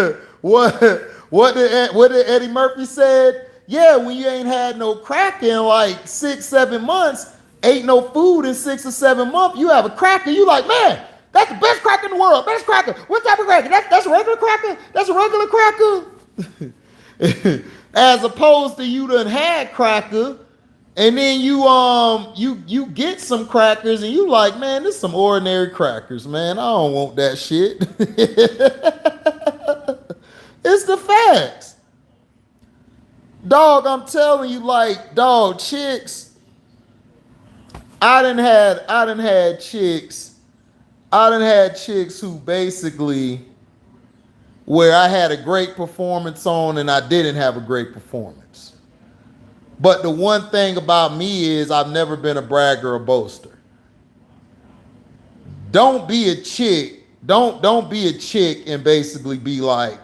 did Eddie Murphy said? Yeah, when you ain't had no crack in like 6-7 months, Ate no food in 6 or 7 months, you have a cracker, you like, man, that's the best cracker in the world. Best cracker. What type of cracker? That's a regular cracker? That's a regular cracker? As opposed to you done had cracker, and then you get some crackers and you like, man, this is some ordinary crackers, man. I don't want that shit. It's the facts. Dog, I'm telling you, like, dog, chicks. I done had chicks who basically where I had a great performance on and I didn't have a great performance. But the one thing about me is I've never been a bragger or boaster. Don't be a chick. Don't be a chick and basically be like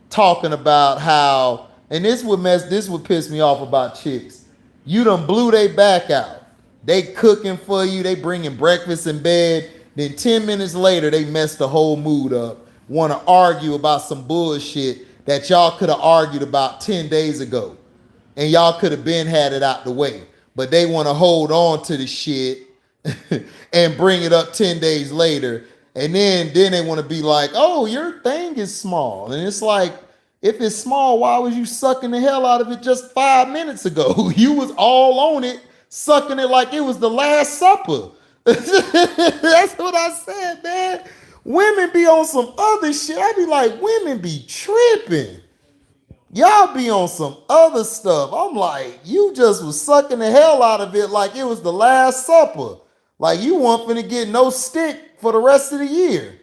talking about how, and this would piss me off about chicks. You done blew they back out. They cooking for you, they bringing breakfast in bed. Then 10 minutes later, they mess the whole mood up. Want to argue about some bullshit that y'all could have argued about 10 days ago. And y'all could have been had it out the way. But they want to hold on to the shit and bring it up 10 days later. And then they want to be like, oh, your thing is small. And it's like, if it's small, why was you sucking the hell out of it just 5 minutes ago? You was all on it, sucking it like it was the Last Supper. That's what I said, man. Women be on some other shit. I be like, women be tripping. Y'all be on some other stuff. I'm like, you just was sucking the hell out of it like it was the Last Supper. Like you weren't finna get no stick for the rest of the year.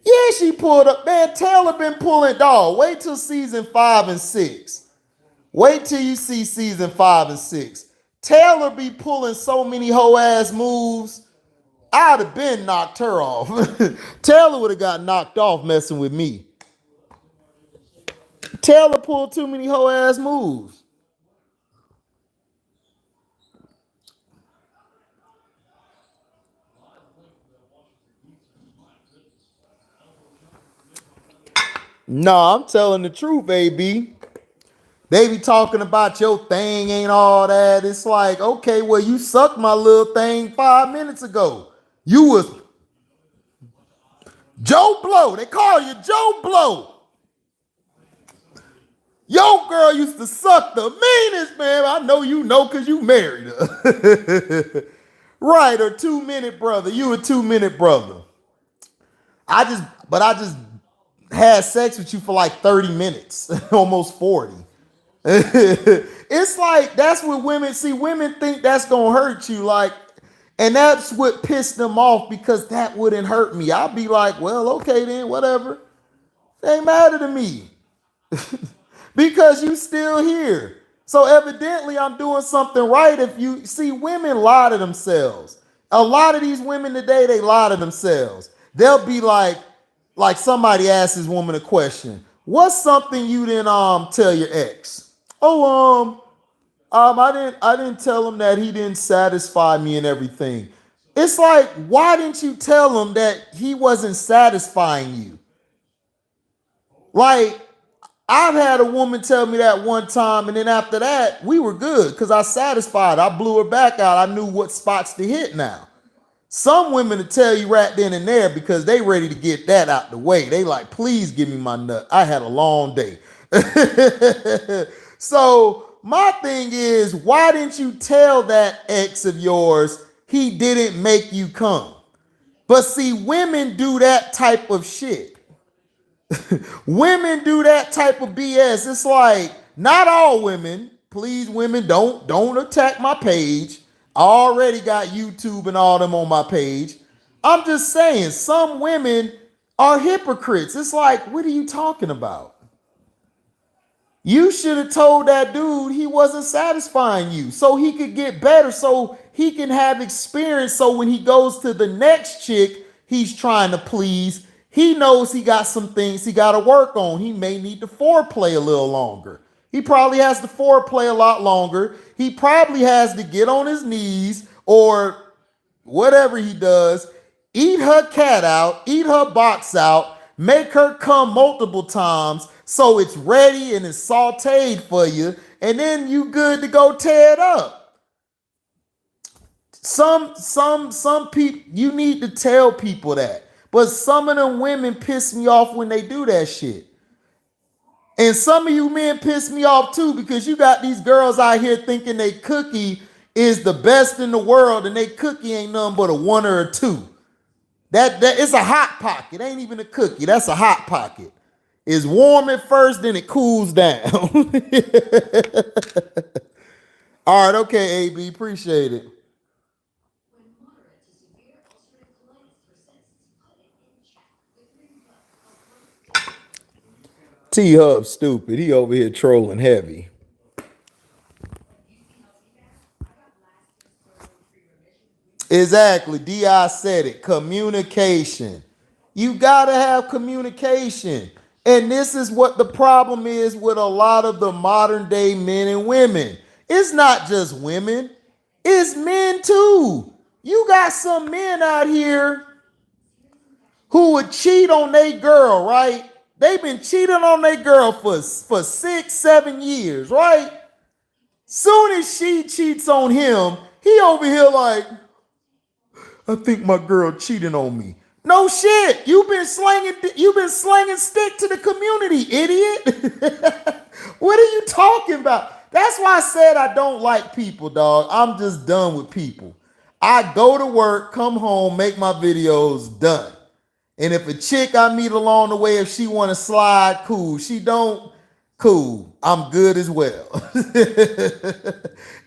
Yeah, she pulled up. Man, Taylor been pulling, dog. Wait till season 5 and 6. Wait till you see season 5 and 6. Taylor be pulling so many hoe ass moves. I'd have been knocked her off. Taylor would have got knocked off messing with me. Taylor pulled too many hoe ass moves. Nah, I'm telling the truth, baby. They be talking about your thing ain't all that. It's like, okay, well, you sucked my little thing 5 minutes ago. You was Joe Blow. They call you Joe Blow. Your girl used to suck the meanest, man. I know you know because you married her. Right, or 2 Minute Brother. You a 2 Minute Brother. I just had sex with you for like 30 minutes, almost 40. It's like, that's what women see. Women think that's going to hurt you. Like, and that's what pissed them off because that wouldn't hurt me. I'll be like, well, okay then, whatever. It ain't matter to me because you still here. So evidently I'm doing something right. If you see, women lie to themselves. A lot of these women today, they lie to themselves. They'll be like somebody asked this woman a question. What's something you didn't tell your ex? Oh, I didn't tell him that he didn't satisfy me and everything. It's like, why didn't you tell him that he wasn't satisfying you? Like, I've had a woman tell me that one time, and then after that, we were good because I satisfied. I blew her back out. I knew what spots to hit now. Some women will tell you right then and there because they ready to get that out the way. They like, please give me my nut. I had a long day. So my thing is, why didn't you tell that ex of yours he didn't make you come? But see, women do that type of shit. Women do that type of BS. It's like, not all women. Please, women, don't attack my page. I already got YouTube and all them on my page. I'm just saying, some women are hypocrites. It's like, what are you talking about? You should have told that dude he wasn't satisfying you so he could get better, so he can have experience. So when he goes to the next chick he's trying to please, he knows he got some things he got to work on. He may need to foreplay a little longer. He probably has to foreplay a lot longer. He probably has to get on his knees or whatever he does, eat her cat out, eat her box out, Make her come multiple times so it's ready and it's sauteed for you, and then you good to go tear it up. Some people, you need to tell people that. But some of them women piss me off when they do that shit. And some of you men piss me off too, because you got these girls out here thinking they cookie is the best in the world and they cookie ain't nothing but a 1 or a 2. That it's a hot pocket. Ain't even a cookie. That's a hot pocket. It's warm at first, then it cools down. All right, okay, AB, appreciate it. T-Hub stupid. He over here trolling heavy. Exactly. D.I. said it. Communication. You got to have communication. And this is what the problem is with a lot of the modern day men and women. It's not just women. It's men too. You got some men out here who would cheat on their girl, right? They've been cheating on their girl for 6-7 years, right? Soon as she cheats on him, he over here like, I think my girl cheating on me. No shit. You've been slanging stick to the community, idiot. What are you talking about? That's why I said I don't like people, dog. I'm just done with people. I go to work, come home, make my videos, done. And if a chick I meet along the way, if she want to slide, cool. She don't, cool. I'm good as well.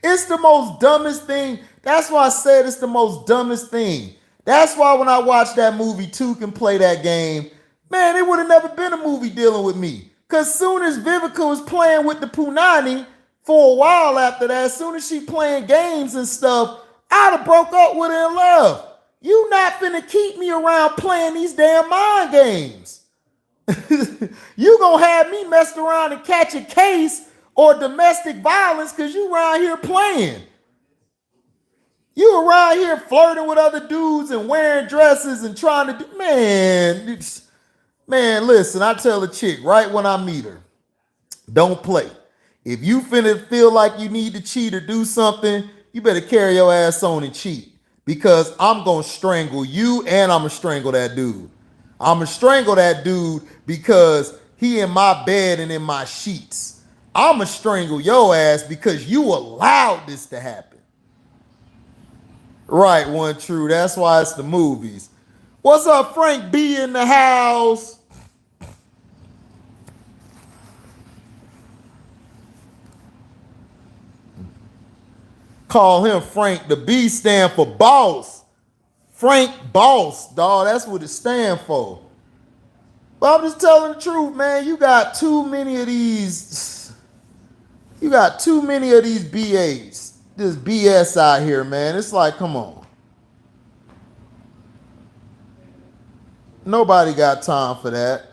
It's the most dumbest thing. That's why I said it's the most dumbest thing. That's why when I watch that movie, Two Can Play That Game, man, it would have never been a movie dealing with me. Because soon as Vivica was playing with the Punani, for a while after that, as soon as she playing games and stuff, I'd have broke up with her and left. You not finna keep me around playing these damn mind games. You gonna have me mess around and catch a case or domestic violence because you around here playing. You around here flirting with other dudes and wearing dresses and trying to do, man, listen, I tell a chick right when I meet her, don't play. If you finna feel like you need to cheat or do something, you better carry your ass on and cheat. Because I'm going to strangle you and I'm going to strangle that dude. I'm going to strangle that dude because he in my bed and in my sheets. I'm going to strangle your ass because you allowed this to happen. Right, one true. That's why it's the movies. What's up, Frank B in the house? Call him Frank. The B stand for boss. Frank Boss, dog. That's what it stand for. But I'm just telling the truth, man. You got too many of these. You got too many of these BAs. This BS out here, man. It's like, come on. Nobody got time for that.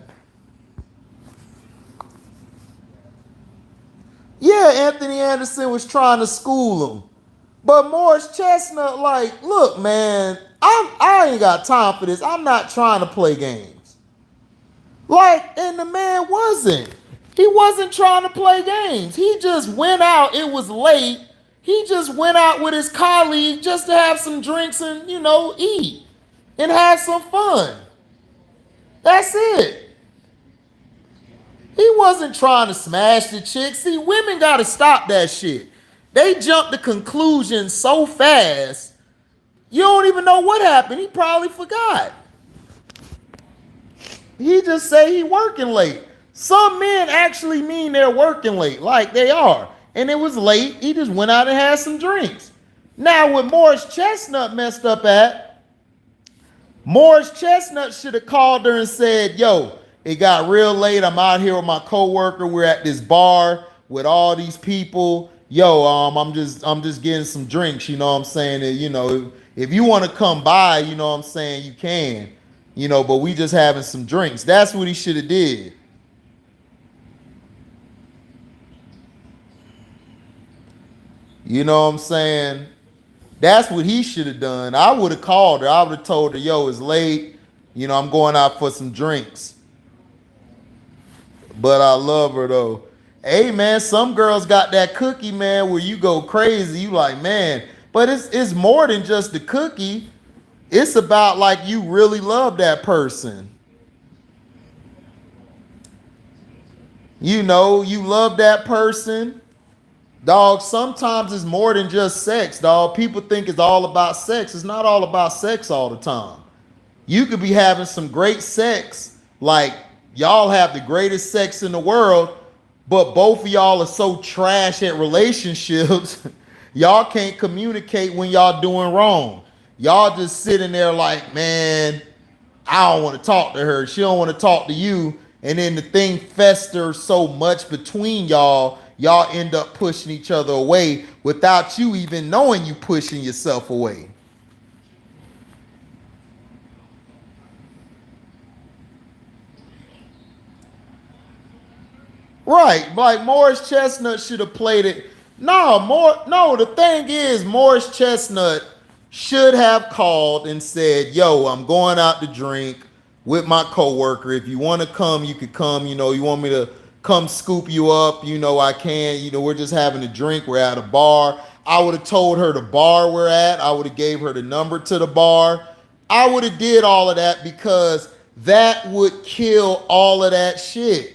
Yeah, Anthony Anderson was trying to school him. But Morris Chestnut, like, look, man, I ain't got time for this. I'm not trying to play games. Like, and the man wasn't. He wasn't trying to play games. He just went out. It was late. He just went out with his colleague just to have some drinks and, eat and have some fun. That's it. He wasn't trying to smash the chick. See, women got to stop that shit. They jump to conclusions so fast, you don't even know what happened. He probably forgot. He just say he working late. Some men actually mean they're working late, like they are. And it was late. He just went out and had some drinks. Now, what Morris Chestnut messed up at, Morris Chestnut should have called her and said, yo, it got real late. I'm out here with my coworker. We're at this bar with all these people. Yo, I'm just getting some drinks, you know what I'm saying? If you want to come by, you know what I'm saying, you can. But we just having some drinks. That's what he should have did. You know what I'm saying? That's what he should have done. I would have called her. I would have told her, yo, it's late. I'm going out for some drinks. But I love her though. Hey man, some girls got that cookie, man, where you go crazy. You like, man, but it's more than just the cookie. It's about like you really love that person. You know, you love that person. Dog, sometimes it's more than just sex, dog. People think it's all about sex. It's not all about sex all the time. You could be having some great sex, like y'all have the greatest sex in the world, but both of y'all are so trash at relationships, y'all can't communicate when y'all doing wrong. Y'all just sitting there like, man, I don't want to talk to her. She don't want to talk to you. And then the thing festers so much between y'all, y'all end up pushing each other away without you even knowing you pushing yourself away. Right, like Morris Chestnut should have played it. No, the thing is, Morris Chestnut should have called and said, yo, I'm going out to drink with my coworker. If you want to come, you could come. You know, you want me to come scoop you up, you know, I can. You know, we're just having a drink. We're at a bar. I would have told her the bar we're at. I would have gave her the number to the bar. I would have did all of that because that would kill all of that shit.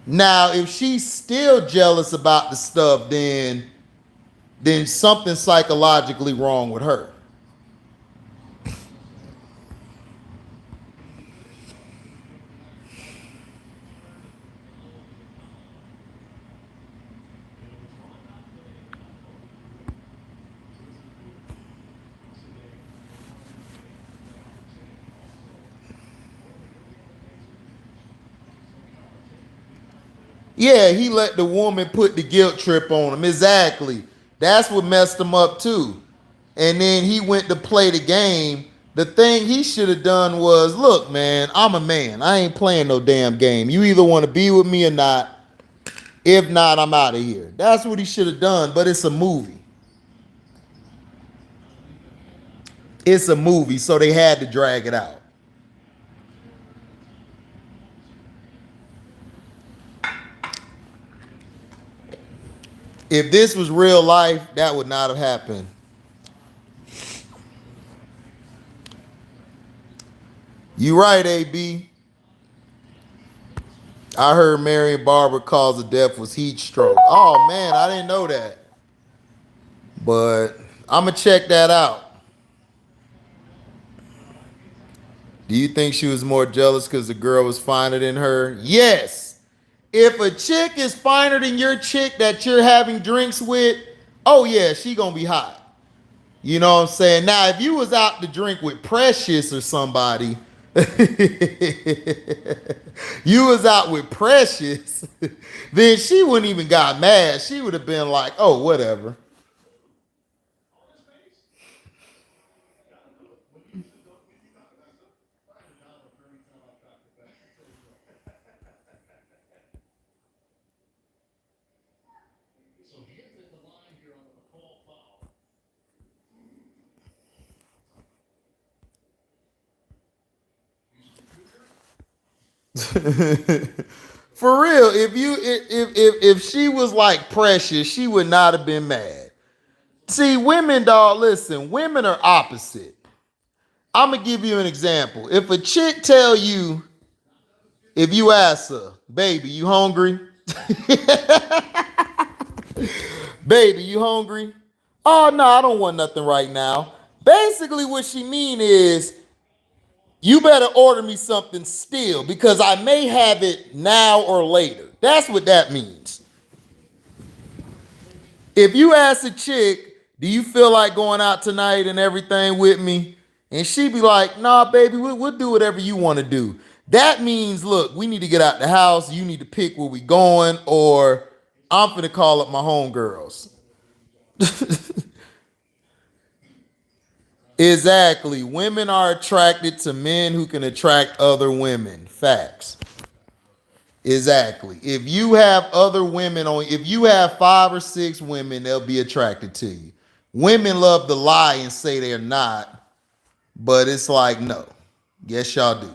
Now, if she's still jealous about the stuff, then something psychologically wrong with her. Yeah, he let the woman put the guilt trip on him. Exactly. That's what messed him up too. And then he went to play the game. The thing he should have done was, look, man, I'm a man. I ain't playing no damn game. You either want to be with me or not. If not, I'm out of here. That's what he should have done, but it's a movie. It's a movie, so they had to drag it out. If this was real life, that would not have happened. You right, AB. I heard Marion Barber cause of death was heat stroke. Oh man, I didn't know that. But I'm gonna check that out. Do you think she was more jealous because the girl was finer than her? Yes. If a chick is finer than your chick that you're having drinks with, oh yeah, she gonna be hot. You know what I'm saying? Now, if you was out to drink with Precious or somebody, you was out with Precious, then she wouldn't even got mad. She would have been like, oh, whatever. For real, if she was like Precious, she would not have been mad. See, women, dog, listen, women are opposite. I'm gonna give you an example. If a chick tell you, if you ask her, baby, you hungry? Baby, you hungry? Oh no, I don't want nothing right now. Basically, what she mean is, you better order me something still because I may have it now or later. That's what that means. If you ask a chick, do you feel like going out tonight and everything with me? And she be like, nah, baby, we'll do whatever you want to do. That means, look, we need to get out the house. You need to pick where we going, or I'm finna call up my homegirls. Exactly. Women are attracted to men who can attract other women. Facts. Exactly. If you have other women on, if you have 5 or 6 women, they'll be attracted to you. Women love to lie and say they're not, but it's like, no. Yes, y'all do.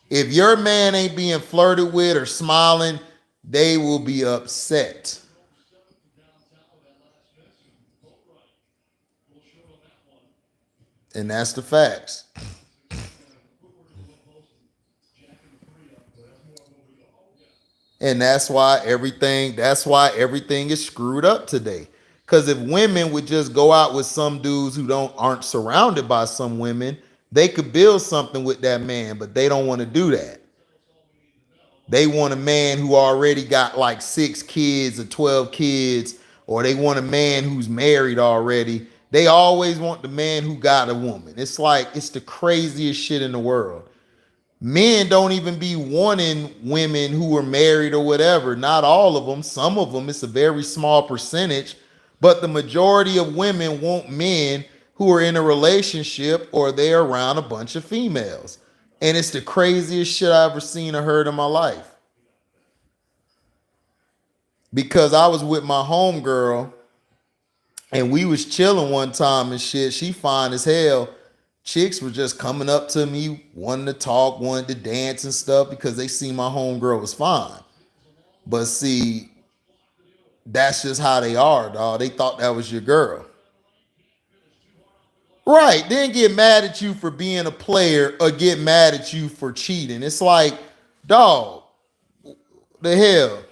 If your man ain't being flirted with or smiling, they will be upset. And that's the facts. And that's why everything is screwed up today. Cause if women would just go out with some dudes who aren't surrounded by some women, they could build something with that man, but they don't want to do that. They want a man who already got like 6 kids or 12 kids, or they want a man who's married already. They always want the man who got a woman. It's like it's the craziest shit in the world. Men don't even be wanting women who are married or whatever. Not all of them. Some of them, it's a very small percentage. But the majority of women want men who are in a relationship or they're around a bunch of females. And it's the craziest shit I ever seen or heard in my life. Because I was with my homegirl and we was chilling one time and shit. She fine as hell. Chicks were just coming up to me, wanting to talk, wanting to dance and stuff because they see my homegirl was fine. But see, that's just how they are, dog. They thought that was your girl. Right. Then get mad at you for being a player or get mad at you for cheating. It's like, dog, the hell.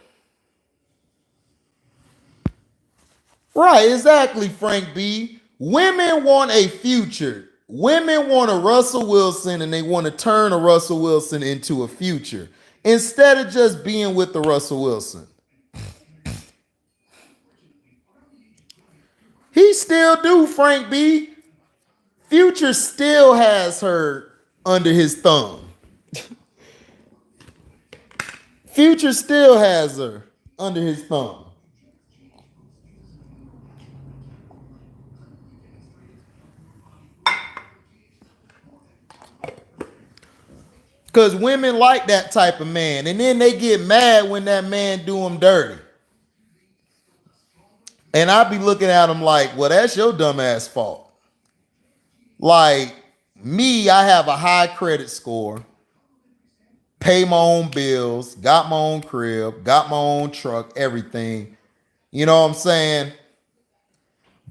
Right, exactly, Frank B. Women want a future. Women want a Russell Wilson and they want to turn a Russell Wilson into a future instead of just being with the Russell Wilson. He still do, Frank B. Future still has her under his thumb. Future still has her under his thumb. Because women like that type of man. And then they get mad when that man do them dirty. And I be looking at them like, well, that's your dumb ass fault. Like me, I have a high credit score, pay my own bills, got my own crib, got my own truck, everything. You know what I'm saying?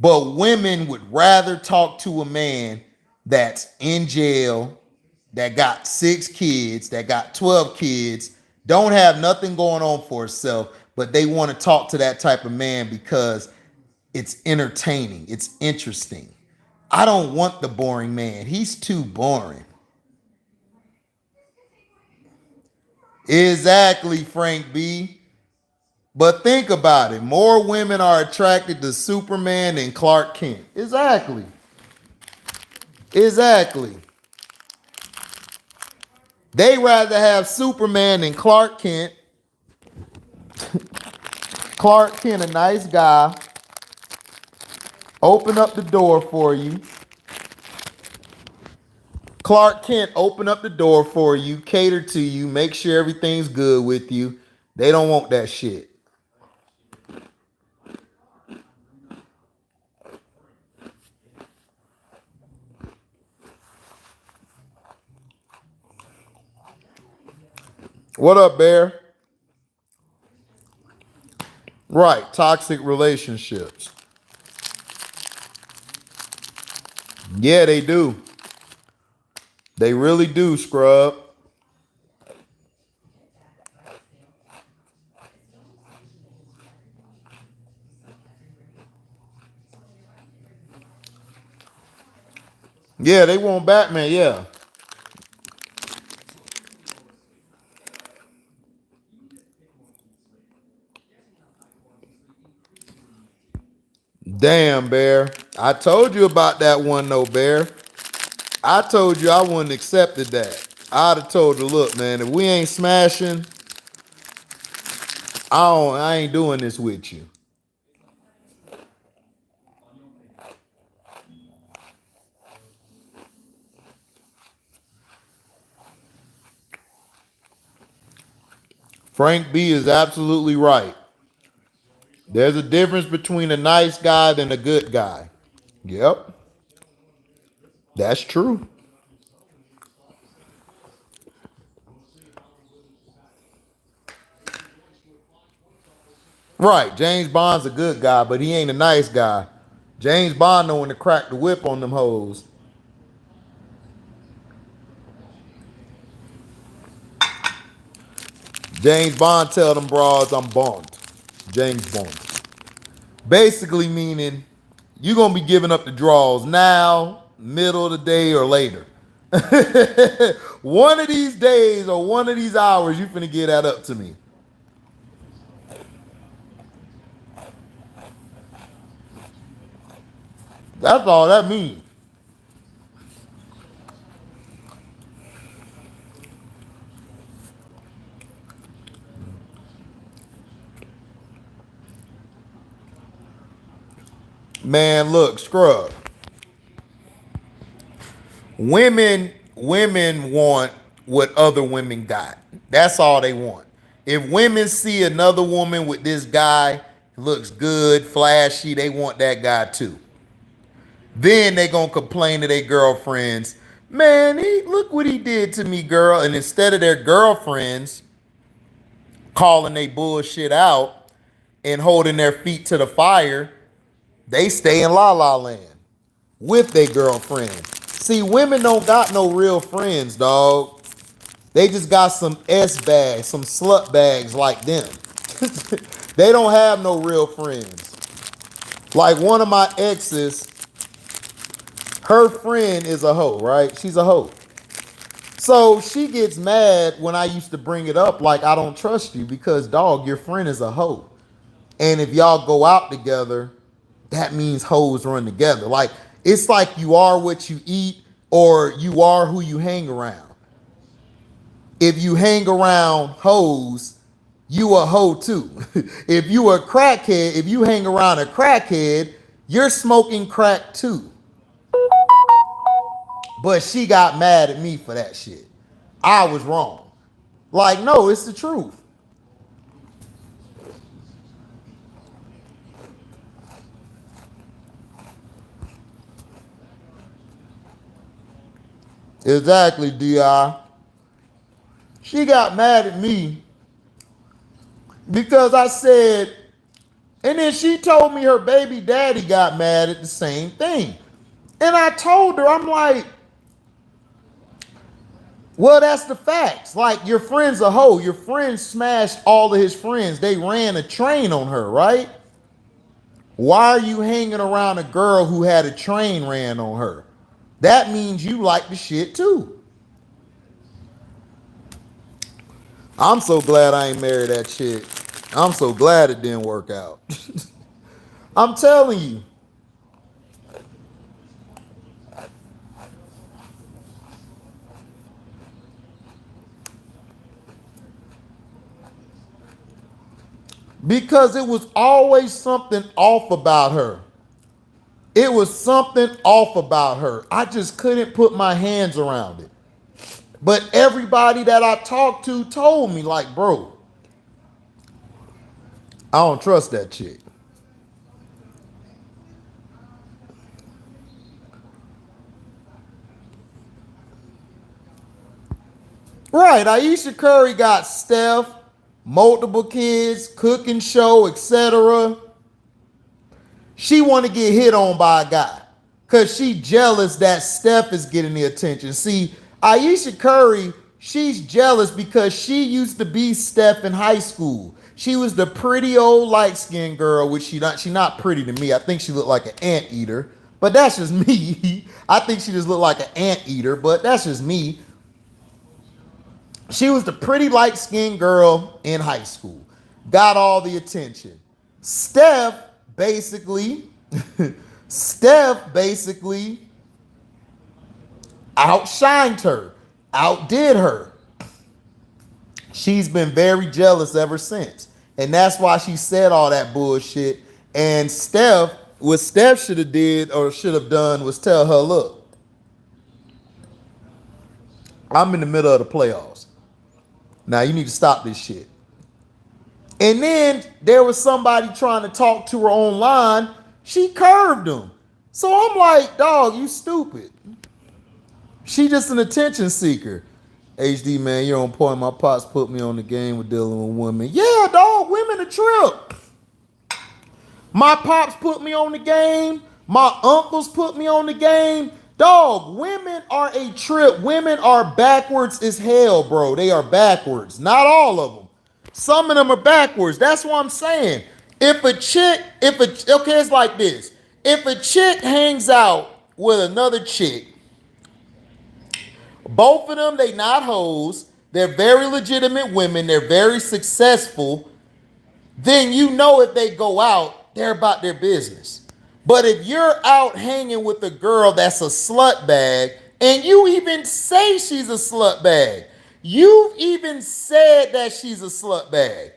But women would rather talk to a man that's in jail, that got 6 kids, that got 12 kids, don't have nothing going on for herself, but they want to talk to that type of man because it's entertaining, it's interesting. I don't want the boring man. He's too boring. Exactly, Frank B. But think about it. More women are attracted to Superman than Clark Kent. Exactly. Exactly. They rather have Superman than Clark Kent. Clark Kent, a nice guy. Open up the door for you. Clark Kent, open up the door for you, cater to you, make sure everything's good with you. They don't want that shit. What up, Bear? Right, toxic relationships. Yeah, they do. They really do, Scrub. Yeah, they want Batman, yeah. Damn, Bear. I told you about that one, though, Bear. I told you I wouldn't accepted that. I'd have told you, look, man, if we ain't smashing, I ain't doing this with you. Frank B is absolutely right. There's a difference between a nice guy and a good guy. Yep. That's true. Right, James Bond's a good guy, but he ain't a nice guy. James Bond knowing to crack the whip on them hoes. James Bond tell them broads I'm Bond. James Bond. Basically meaning you gonna be giving up the draws now, middle of the day, or later. One of these days or one of these hours, you finna get that up to me. That's all that means. Man, look, scrub. Women want what other women got. That's all they want. If women see another woman with this guy, looks good, flashy, they want that guy too. Then they gonna complain to their girlfriends, man, look what he did to me, girl. And instead of their girlfriends calling they bullshit out and holding their feet to the fire, they stay in la la land with their girlfriend. See, women don't got no real friends, dog. They just got some S bags, some slut bags like them. They don't have no real friends. Like one of my exes, her friend is a hoe, right? She's a hoe. So she gets mad when I used to bring it up like I don't trust you because, dog, your friend is a hoe. And if y'all go out together, that means hoes run together. Like, it's like you are what you eat or you are who you hang around. If you hang around hoes, you a hoe too. If you a crackhead, if you hang around a crackhead, you're smoking crack too. But she got mad at me for that shit. I was wrong. Like, no, it's the truth. Exactly, D.I. She got mad at me because I said, and then she told me her baby daddy got mad at the same thing. And I told her, I'm like, well, that's the facts. Like, your friend's a hoe. Your friend smashed all of his friends. They ran a train on her, right? Why are you hanging around a girl who had a train ran on her? That means you like the shit too. I'm so glad I ain't married that chick. I'm so glad it didn't work out. I'm telling you. Because it was always something off about her. It was something off about her. I just couldn't put my hands around it. But everybody that I talked to told me, like, bro, I don't trust that chick. Right, Aisha Curry got Steph, multiple kids, cooking show, etc. She want to get hit on by a guy because she jealous that Steph is getting the attention. See, Aisha Curry, she's jealous because she used to be Steph in high school. She was the pretty old light-skinned girl, which she not pretty to me. I think she looked like an anteater, but that's just me. I think she just looked like an anteater, but that's just me. She was the pretty light-skinned girl in high school. Got all the attention. Steph basically outshined her, outdid her. She's been very jealous ever since. And that's why she said all that bullshit. And what Steph should have did or should have done was tell her, look, I'm in the middle of the playoffs. Now you need to stop this shit. And then there was somebody trying to talk to her online. She curved him. So I'm like, dog, you stupid. She just an attention seeker. HD, man, you're on point. My pops put me on the game with dealing with women. Yeah, dog, women a trip. My pops put me on the game. My uncles put me on the game. Dog, women are a trip. Women are backwards as hell, bro. They are backwards. Not all of them. Some of them are backwards. That's what I'm saying. Okay, it's like this. If a chick hangs out with another chick, both of them, they not hoes. They're very legitimate women. They're very successful. Then you know if they go out, they're about their business. But if you're out hanging with a girl that's a slut bag, and you even say she's a slut bag, you've even said that she's a slut bag,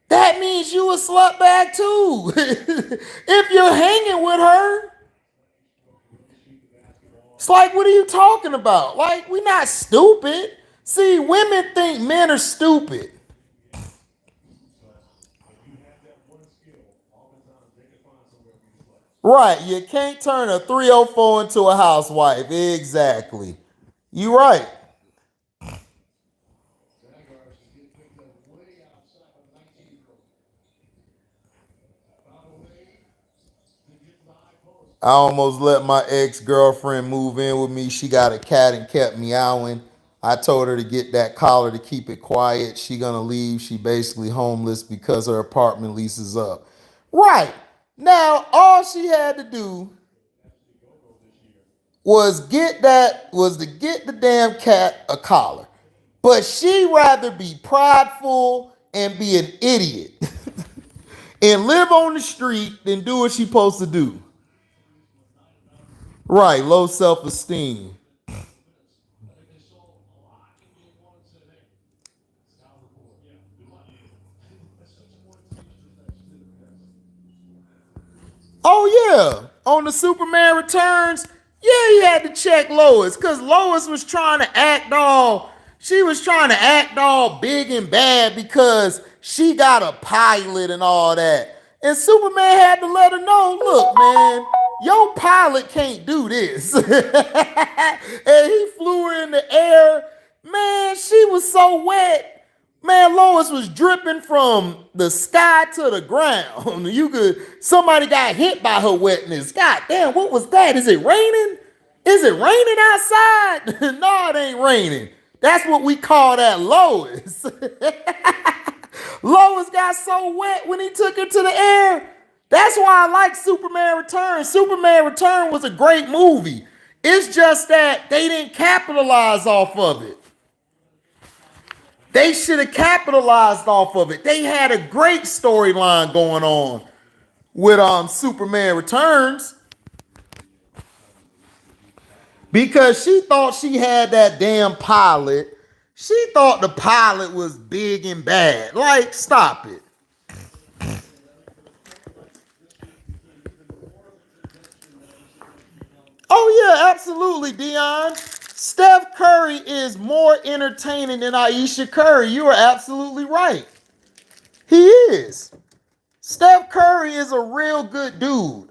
that means you a slut bag too. If you're hanging with her, it's like, what are you talking about? Like, we're not stupid. See, women think men are stupid. Right, you can't turn a 304 into a housewife. Exactly. You right. I almost let my ex-girlfriend move in with me. She got a cat and kept meowing. I told her to get that collar to keep it quiet. She gonna leave. She basically homeless because her apartment lease is up. Right. Now, all she had to do was to get the damn cat a collar. But she rather be prideful and be an idiot and live on the street than do what she supposed to do. Right, low self-esteem. Oh yeah, on the Superman Returns, yeah, he had to check Lois because Lois was trying to act all. She was trying to act all big and bad because she got a pilot and all that. And Superman had to let her know, look, man, your pilot can't do this. And he flew her in the air. Man, she was so wet. Man, Lois was dripping from the sky to the ground. Somebody got hit by her wetness. God damn, what was that? Is it raining? Is it raining outside? No, it ain't raining. That's what we call that Lois. Lois got so wet when he took her to the air. That's why I like Superman Returns. Superman Return was a great movie. It's just that they didn't capitalize off of it. They should have capitalized off of it. They had a great storyline going on with Superman Returns because she thought she had that damn pilot. She thought the pilot was big and bad. Like, stop it. Oh yeah, absolutely, Dion. Steph Curry is more entertaining than Ayesha Curry. You are absolutely right. He is. Steph Curry is a real good dude.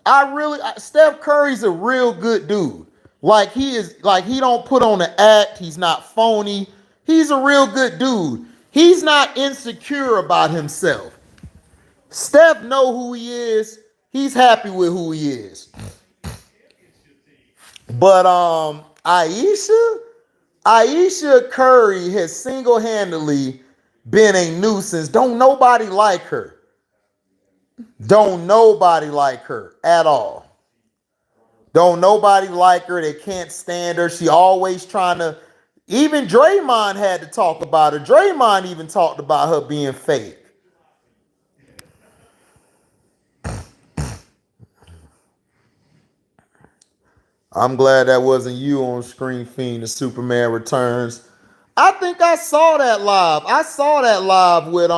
Steph Curry's a real good dude. Like he don't put on an act. He's not phony. He's a real good dude. He's not insecure about himself. Steph know who he is. He's happy with who he is. But Ayesha Curry has single-handedly been a nuisance. Don't nobody like her. Don't nobody like her at all. Don't nobody like her. They can't stand her. She always trying to. Even Draymond had to talk about her. Draymond even talked about her being fake. I'm glad that wasn't you on Screen Fiend, the Superman Returns. I think I saw that live. I saw that live with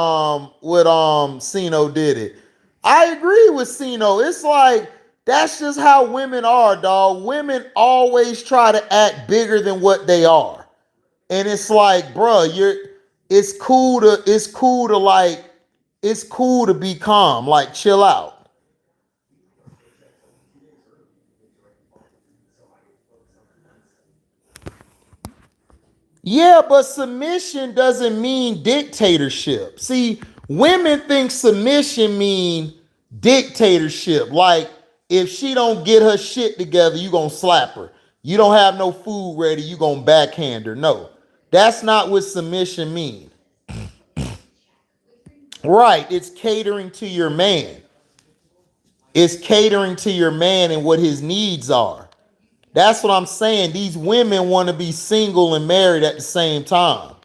Cino did it. I agree with Cino. It's like that's just how women are, dog. Women always try to act bigger than what they are. And it's like, bro, it's cool to be calm, like chill out. Yeah, but submission doesn't mean dictatorship. See, women think submission mean Dictatorship. Like, if she don't get her shit together, you gonna slap her. You don't have no food ready, you gonna backhand her. No, that's not what submission means. Right, it's catering to your man. It's catering to your man and what his needs are. That's what I'm saying. These women want to be single and married at the same time.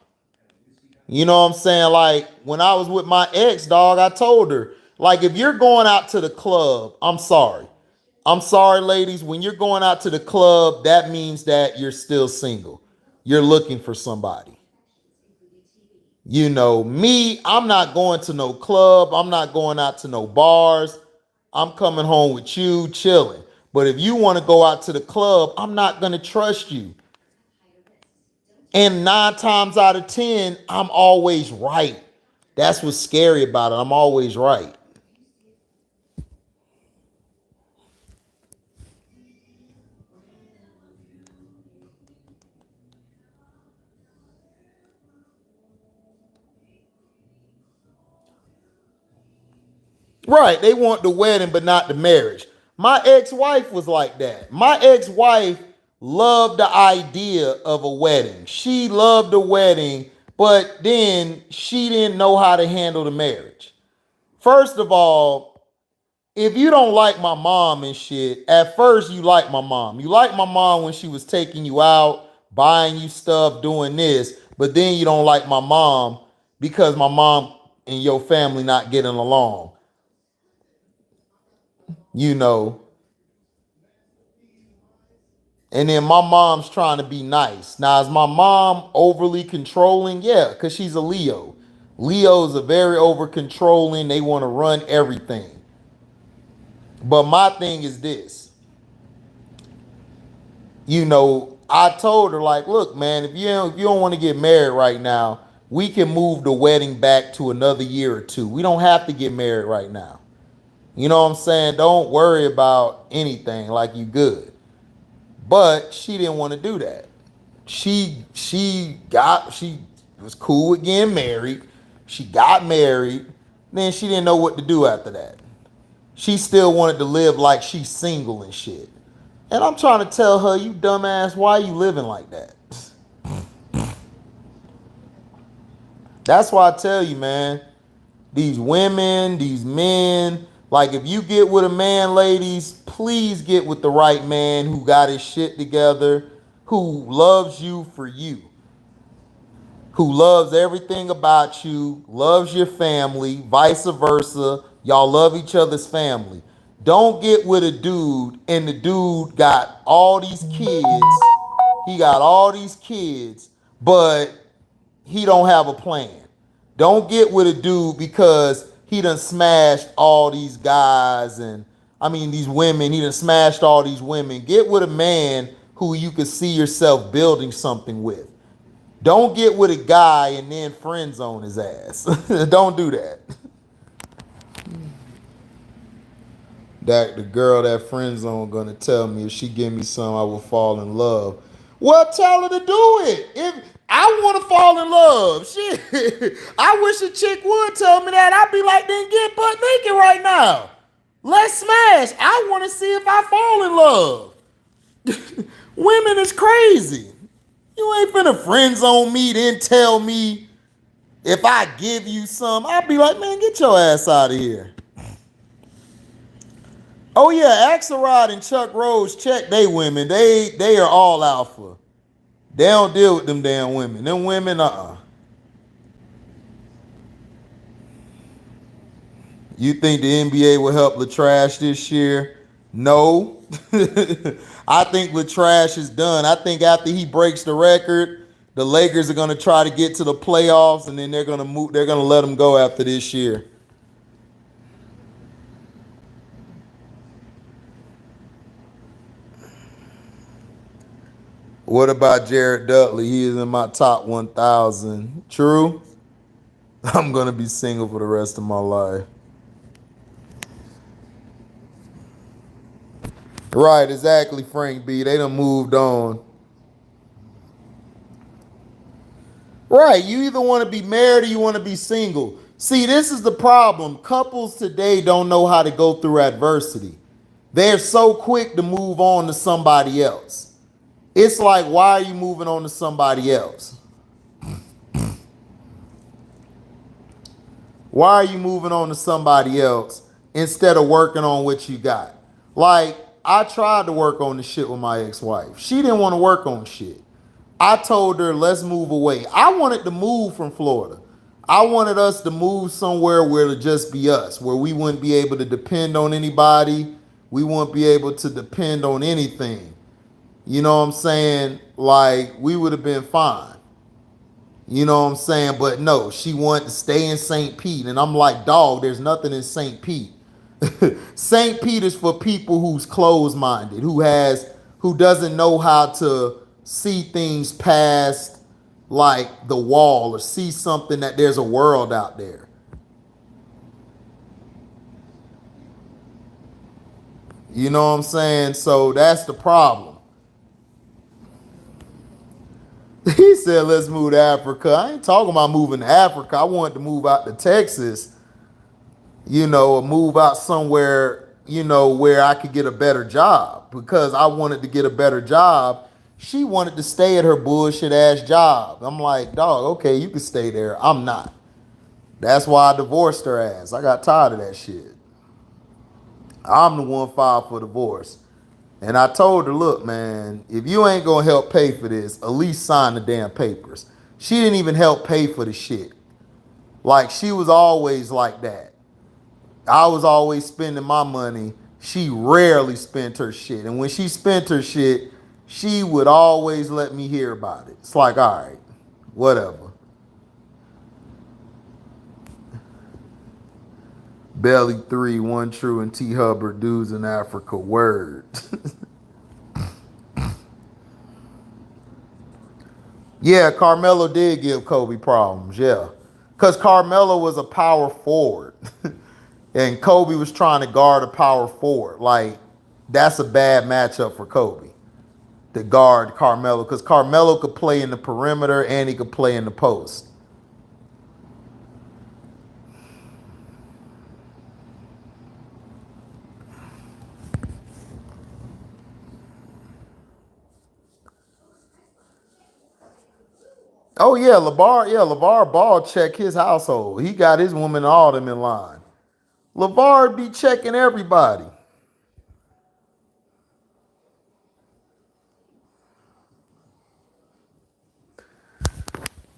You know what I'm saying? Like, when I was with my ex, dog, I told her, like, if you're going out to the club, I'm sorry. I'm sorry, ladies. When you're going out to the club, that means that you're still single. You're looking for somebody. You know, me, I'm not going to no club. I'm not going out to no bars. I'm coming home with you, chilling. But if you want to go out to the club, I'm not going to trust you. And 9 times out of 10, I'm always right. That's what's scary about it. I'm always right. Right. They want the wedding, but not the marriage. My ex-wife was like that. My ex-wife loved the idea of a wedding. She loved the wedding, but then she didn't know how to handle the marriage. First of all, if you don't like my mom and shit, at first you like my mom. You like my mom when she was taking you out, buying you stuff, doing this, but then you don't like my mom because my mom and your family not getting along. You know, and then my mom's trying to be nice. Now, is my mom overly controlling? Yeah, because she's a Leo. Leos are very over controlling. They want to run everything. But my thing is this. You know, I told her, like, look, man, if you don't want to get married right now, we can move the wedding back to another year or two. We don't have to get married right now. You know what I'm saying? Don't worry about anything, like, you good. But she didn't want to do that. She was cool with getting married. She got married. Then she didn't know what to do after that. She still wanted to live like she's single and shit. And I'm trying to tell her, you dumbass, why are you living like that? That's why I tell you, man, these women, these men, like, if you get with a man, ladies, please get with the right man who got his shit together, who loves you for you, who loves everything about you, loves your family, vice versa. Y'all love each other's family. Don't get with a dude and the dude got all these kids. He got all these kids, but he don't have a plan. Don't get with a dude because he done smashed all these guys and these women. He done smashed all these women. Get with a man who you can see yourself building something with. Don't get with a guy and then friend zone his ass. Don't do that. That the girl that friend zone gonna tell me if she give me some, I will fall in love. Well, tell her to do it. If I want to fall in love, shit. I wish a chick would tell me that. I'd be like, then get butt naked right now. Let's smash. I want to see if I fall in love. Women is crazy. You ain't finna friend zone me, then tell me if I give you some. I'd be like, man, get your ass out of here. Oh yeah, Axelrod and Chuck Rose check they women. They are all alpha. They don't deal with them damn women. Them women, You think the NBA will help LaTrash this year? No. I think LaTrash is done. I think after he breaks the record, the Lakers are going to try to get to the playoffs, and then they're going to move. They're going to let him go after this year. What about Jared Dudley? He is in my top 1,000. True. I'm going to be single for the rest of my life. Right, exactly, Frank B. They done moved on. Right, you either want to be married or you want to be single. See, this is the problem. Couples today don't know how to go through adversity. They're so quick to move on to somebody else. It's like, why are you moving on to somebody else? Why are you moving on to somebody else instead of working on what you got? Like, I tried to work on the shit with my ex-wife. She didn't want to work on shit. I told her, let's move away. I wanted to move from Florida. I wanted us to move somewhere where it'd just be us, where we wouldn't be able to depend on anybody. We wouldn't be able to depend on anything. You know what I'm saying? Like, we would have been fine. You know what I'm saying? But no, she wanted to stay in St. Pete. And I'm like, dog, there's nothing in St. Pete. St. Pete is for people who's closed-minded, who doesn't know how to see things past like the wall or see something that there's a world out there. You know what I'm saying? So that's the problem. He said, let's move to Africa. I ain't talking about moving to Africa. I wanted to move out to Texas, or move out somewhere, where I could get a better job, because I wanted to get a better job. She wanted to stay at her bullshit ass job. I'm like, dog, okay, you can stay there. I'm not. That's why I divorced her ass. I got tired of that shit. I'm the one filed for divorce. And I told her, look, man, if you ain't going to help pay for this, at least sign the damn papers. She didn't even help pay for the shit. Like, she was always like that. I was always spending my money. She rarely spent her shit. And when she spent her shit, she would always let me hear about it. It's like, all right, whatever. Belly 3, One True, and T Hubbard, dudes in Africa, word. Yeah, Carmelo did give Kobe problems, yeah. Because Carmelo was a power forward. And Kobe was trying to guard a power forward. Like, that's a bad matchup for Kobe to guard Carmelo. Because Carmelo could play in the perimeter and he could play in the post. Oh, yeah, LeVar Ball checked his household. He got his woman, all them in line. LeVar be checking everybody.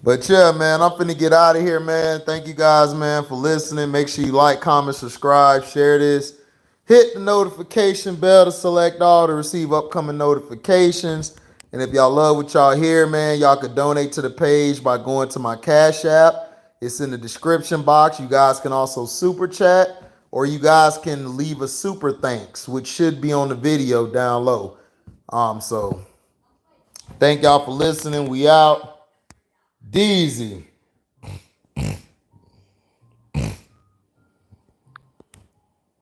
But yeah, man, I'm finna get out of here, man. Thank you guys, man, for listening. Make sure you like, comment, subscribe, share this. Hit the notification bell to select all to receive upcoming notifications. And if y'all love what y'all hear, man, y'all could donate to the page by going to my Cash App. It's in the description box. You guys can also super chat, or you guys can leave a super thanks, which should be on the video down low. So thank y'all for listening. We out. Deezy.